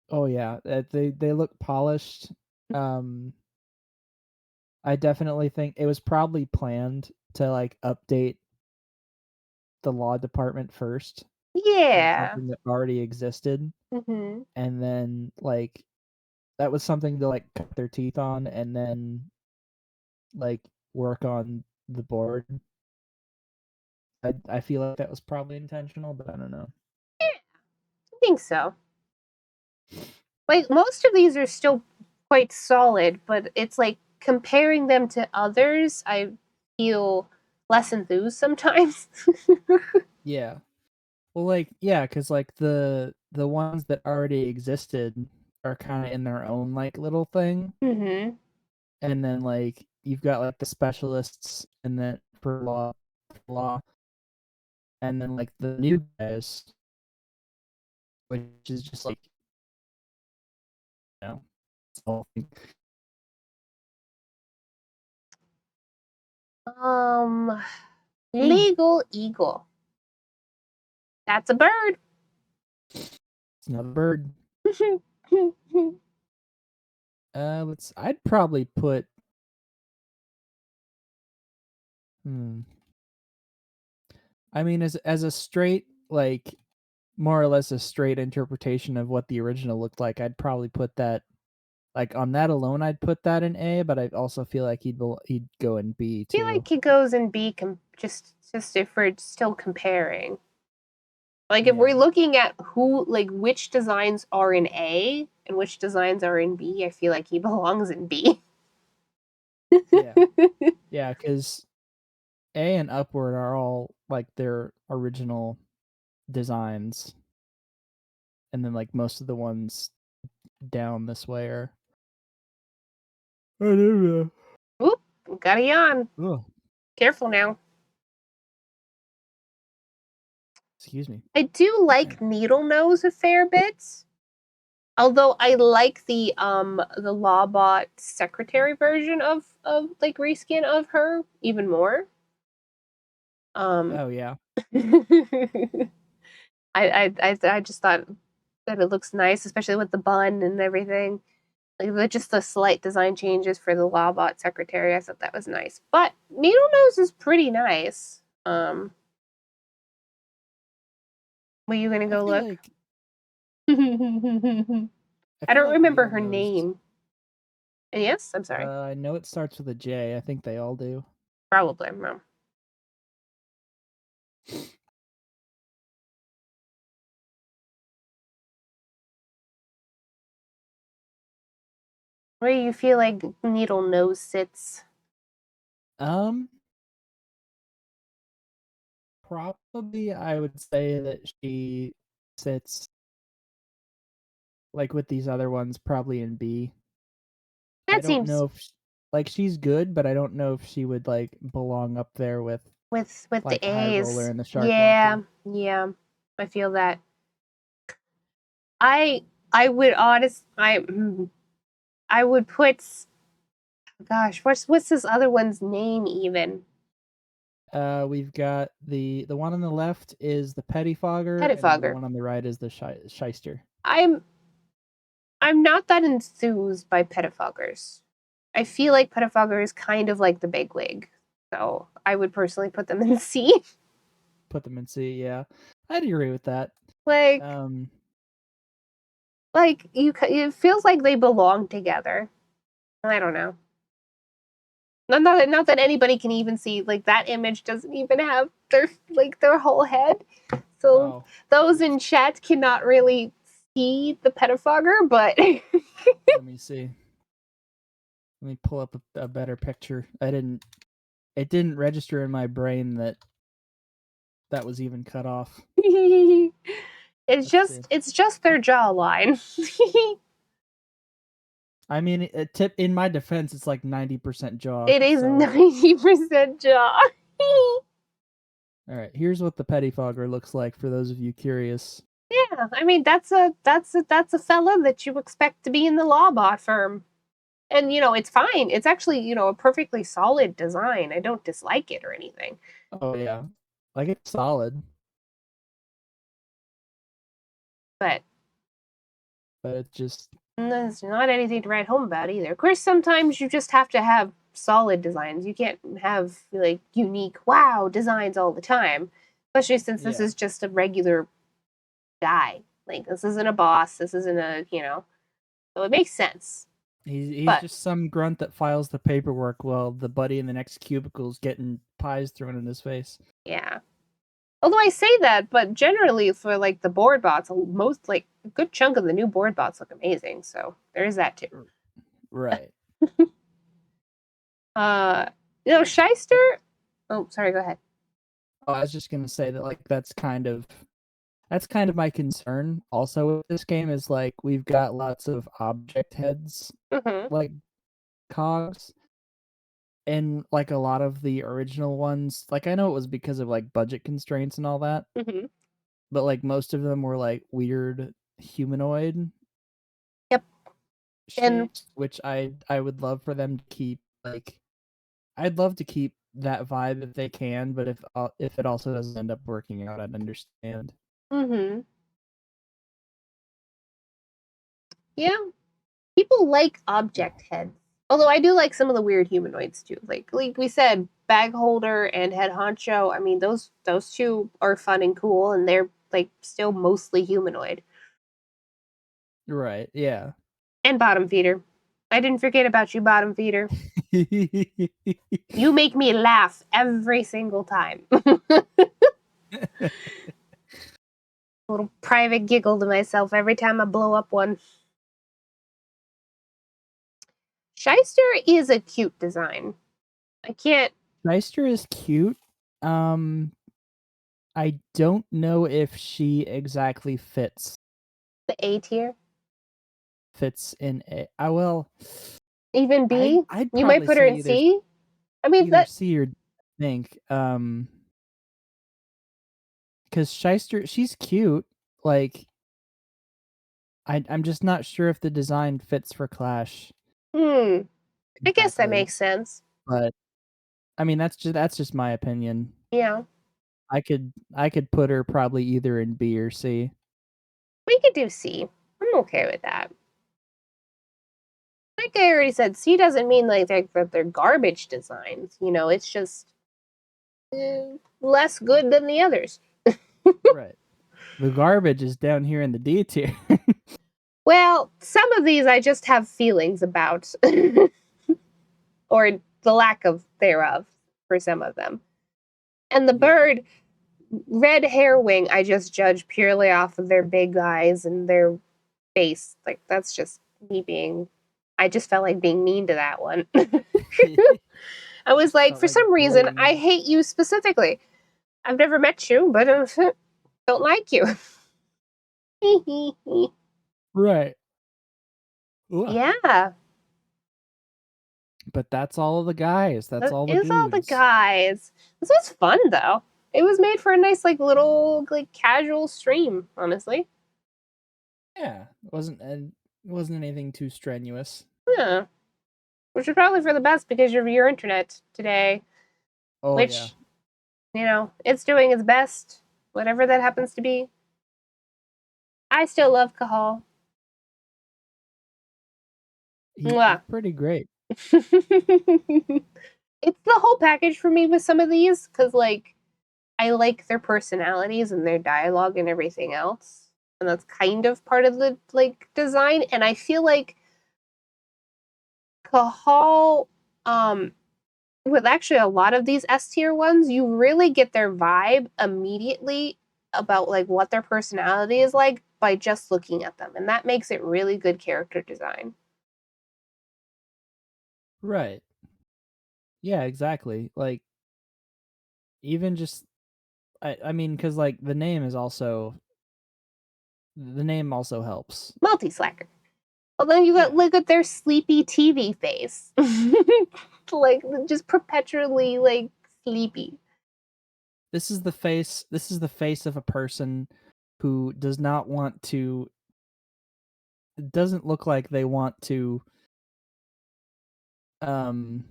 Oh yeah, they look polished. Um, I definitely think it was probably planned to like update the law department first from Yeah. something that already existed, Mhm. and then like that was something to like cut their teeth on, and then like work on the board. I feel like that was probably intentional, but I don't know. I think so. Like most of these are still quite solid, but it's like comparing them to others, I feel less enthused sometimes. Yeah. Well, like yeah, because like the ones that already existed are kind of in their own like little thing, Mhm. and then like you've got like the specialists, and then for law, and then like the new guys, which is just like you know, it's the whole thing. Um, Ooh, Legal Eagle. That's a bird. it's another bird. I'd probably put. Hmm. I mean, as a straight like more or less a straight interpretation of what the original looked like, I'd probably put that like on that alone. I'd put that in A, but I also feel like he'd go in B I feel too. like he goes in B just if we're still comparing. Like if we're Yeah, looking at who like which designs are in A and which designs are in B, I feel like he belongs in B. yeah, yeah. Because A and Upward are all like their original designs, and then like most of the ones down this way are. I don't know. Oop, got a yawn. Oh, Careful now. excuse me. I do like Needle Nose a fair bit. Although I like the Lawbot secretary version of like reskin of her even more. Um Oh yeah, I just thought that it looks nice, especially with the bun and everything. Like just the slight design changes for the Lawbot secretary, I thought that was nice. But Needle Nose is pretty nice. Were you gonna I go feel look? like I I feel don't like remember Needle her Nose. name. Yes, I'm sorry. I know it starts with a J. I think they all do. Probably I'm wrong. Where you feel like Needle Nose sits. Um, Probably I would say that she sits like with these other ones, probably in B. I That don't seems know if like she's good, but I don't know if she would like belong up there with with the like High Roller A's. and the Shark Yeah, Launcher. yeah. I feel that. I I would I would put gosh, what's this other one's name even? We've got the one on the left is the Pettifogger, and the Pettifogger. one on the right is the Shyster. I'm I'm not that enthused by pettifoggers. I feel like Pettifogger is kind of like the big wig. So I would personally put them in C. Put them in C, yeah. I'd agree with that. like Um, it feels like they belong together. I don't know. Not that anybody can even see, like, that image doesn't even have their whole head. So oh, those in chat cannot really see the Pettifogger, but let me see. Let me pull up a better picture. It didn't register in my brain that that was even cut off. it's Let's see. just their jawline. I mean, in my defense, it's like 90% jaw. It is So, 90% jaw. all right, here's what the Pettifogger looks like for those of you curious. Yeah, I mean that's a fella that you expect to be in the Lawbot firm. And it's fine. It's actually, a perfectly solid design. I don't dislike it or anything. Oh yeah, like it's solid, But but it's just there's not anything to write home about either. Of course, sometimes you just have to have solid designs. You can't have like unique wow designs all the time. Especially since this yeah. is just a regular guy. Like this isn't a boss. This isn't so it makes sense. He's But just some grunt that files the paperwork while the buddy in the next cubicle is getting pies thrown in his face. yeah. Although I say that, but generally for like the board bots, most like a good chunk of the new board bots look amazing. So there is that too. Right. Uh, Shyster. Oh, sorry. Go ahead. Oh, I was just gonna say that like that's kind of my concern also with this game is like we've got lots of object heads Mm-hmm. like cogs and like a lot of the original ones like I know it was because of like budget constraints and all that, Mm-hmm. but like most of them were like weird humanoid Yep. And shapes, which I would love for them to keep like I'd love to keep that vibe if they can, but if it also doesn't end up working out, I'd understand. mm-hmm. Yeah, people like object heads. Although I do like some of the weird humanoids too. Like we said, bag holder and head honcho. I mean, those two are fun and cool, and they're like still mostly humanoid. Right, yeah. And bottom feeder. I didn't forget about you, bottom feeder. You make me laugh every single time. Little private giggle to myself every time I blow up one. Shyster is a cute design. I can't. Meister is cute. Um, I don't know if she exactly The A tier, fits in a. I will. even B. I'd You might probably put her say in C. I mean either that. C or D, I think. Because Shyster, she's cute. Like, I'm just not sure if the design fits for Clash Hmm. I guess that exactly. makes sense. But I mean, that's just my opinion. Yeah, I could put her probably either in B or C. we could do C. I'm okay with that. Like I already said, C doesn't mean like they're garbage designs. It's just less good than the others. Right. The garbage is down here in the D tier. Well, some of these I just have feelings about, or the lack of thereof for some of them. And the Yeah. bird, red hair wing, I just judge purely off of their big eyes and their face. Like, that's just me being. I just felt like being mean to that one. I was like, Felt for like some reason, bullying I them. hate you specifically. I've never met you, but don't like you. Right. Ugh. Yeah, But that's all of the guys. That's that all the is all the dudes. guys. This was fun though. It was made for a nice, like, little, like, casual stream. Honestly, Yeah. It wasn't anything too strenuous. yeah, which is probably for the best because of your internet today, Oh yeah. which it's doing its best, whatever that happens to be. I still love Cahal. He's Mwah. pretty great. It's the whole package for me with some of these because, like, I like their personalities and their dialogue and everything else, and that's kind of part of the like design. And I feel like Cahal, with actually a lot of these S tier ones, you really get their vibe immediately about like what their personality is like by just looking at them, and that makes it really good character design. Right. Yeah, exactly. Like even just I mean cuz like the name also helps. Multi slacker. Well, then you got Yeah. look at their sleepy TV face, like just perpetually like sleepy. This is the face of a person who does not want to doesn't look like they want to um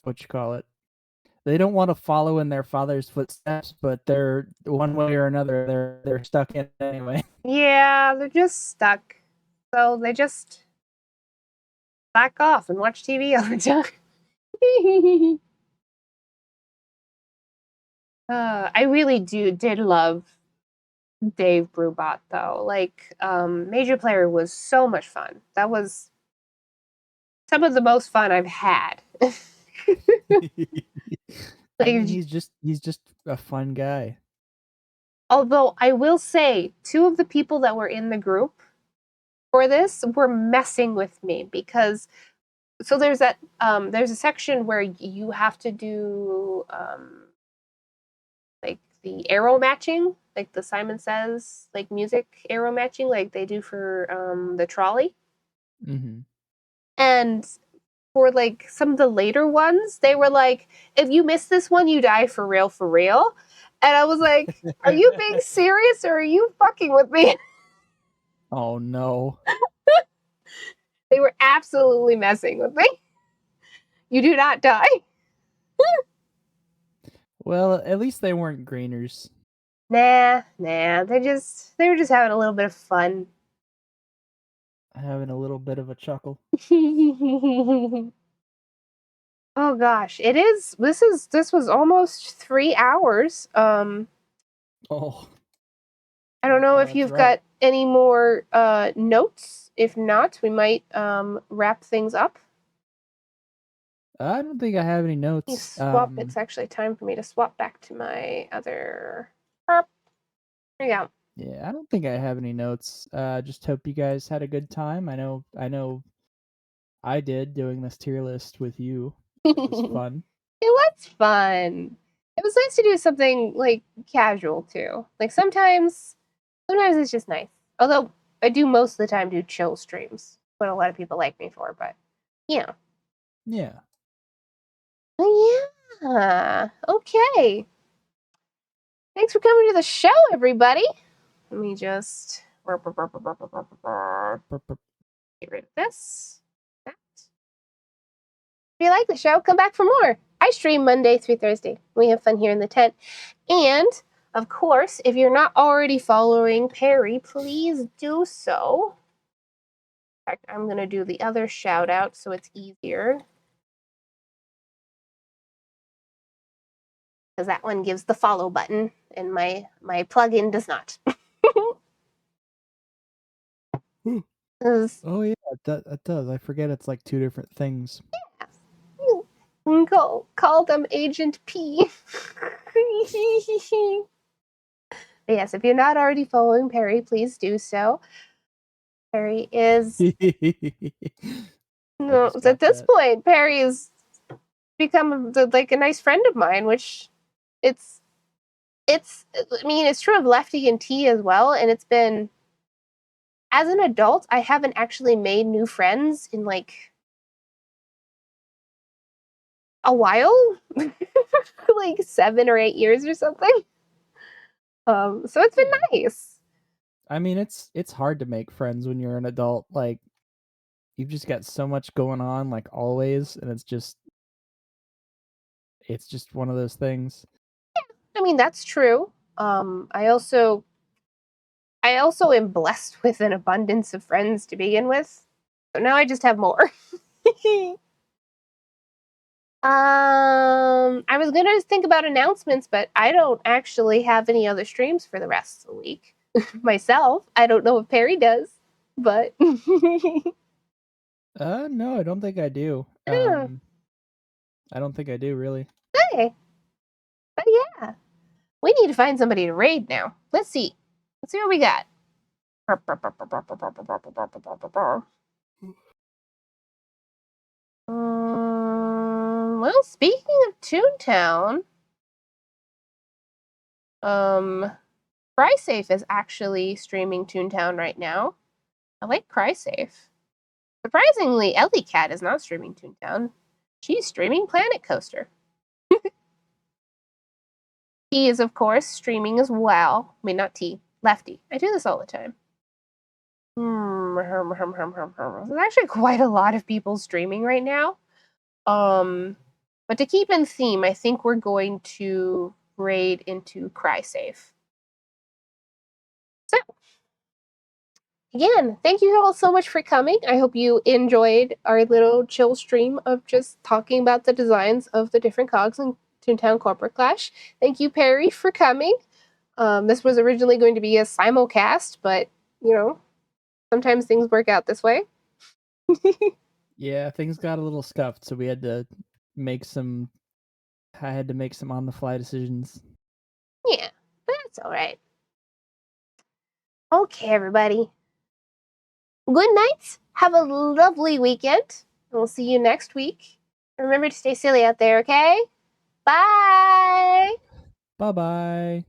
what you call it. They don't want to follow in their father's footsteps, but they're one way or another they're stuck in it anyway. Yeah, they're just stuck. So they just back off and watch TV all the time. I really did love Dave Brubot though. Like, Major Player was so much fun. That was some of the most fun I've had. I mean, Like, he's just a fun guy. although I will say, two of the people that were in the group for this were messing with me because so there's a section where you have to do like the arrow matching, like the Simon Says like music arrow matching, like they do for the trolley. Mhm. And for like some of the later ones, they were like, if you miss this one, you die for real, for real. And I was like, are you being serious or are you fucking with me? Oh no. They were absolutely messing with me. You do not die. Well, at least they weren't greeners. Nah. They were just having a little bit of fun. Having a little bit of a chuckle. Oh gosh, it is. This was almost 3 hours. Oh, I don't know if that's you've right. got any more notes. If not, we might wrap things up. I don't think I have any You notes. swap. It's actually time for me to swap back to my other. There you go. Yeah, I don't think I have any notes. Just hope you guys had a good time. I know I did doing this tier list with you. It was It fun. was fun. It was nice to do something like casual too. Like sometimes it's just nice. Although I do most of the time do chill streams, what a lot of people like me for. But yeah, Yeah. yeah. Okay. Thanks for coming to the show, everybody. Let me just get Burp, rid of this. That. If you like the show, come back for more. I stream Monday through Thursday. We have fun here in the tent. And, of course, if you're not already following Perry, please do so. In fact, I'm going to do the other shout out so it's easier. Because that one gives the follow button, and my plugin does not. Oh yeah, it does. I forget it's like two different things. Call them Agent P. Yes, if you're not already following Perry, please do so. Perry is I no, just at got this that. point, Perry has become like a nice friend of mine, which it's I mean, it's true of Lefty and T as well, and it's been as an adult, I haven't actually made new friends in like a while, like 7 or 8 years or something. So it's been Yeah. nice. I mean, it's hard to make friends when you're an adult. Like you've just got so much going on, like always, and it's just one of those things. I mean, that's true. I also am blessed with an abundance of friends to begin with. So now I just have more. I was gonna think about announcements, but I don't actually have any other streams for the rest of the week. Myself. I don't know if Perry does, but No, I don't think I do. yeah. I don't think I do really. Okay. But yeah. We need to find somebody to raid now. Let's see. Let's see what we got. Well, speaking of Toontown, Crysafe is actually streaming Toontown right now. I like Crysafe. Surprisingly, Ellie Cat is not streaming Toontown. She's streaming Planet Coaster. T is, of course, streaming as well. I mean, not T, Lefty. I do this all the time. There's actually quite a lot of people streaming right now. But to keep in theme, I think we're going to raid into Crysafe. So, again, thank you all so much for coming. I hope you enjoyed our little chill stream of just talking about the designs of the different cogs in Toontown Corporate Clash. Thank you, Perry, for coming. This was originally going to be a simulcast, but, you know, sometimes things work out this way. Yeah, things got a little scuffed, so we had to make some. I had to make some on-the-fly decisions. Yeah, that's all right. Okay, everybody. Good night. Have a lovely weekend. We'll see you next week. Remember to stay silly out there, okay? Bye. Bye-bye.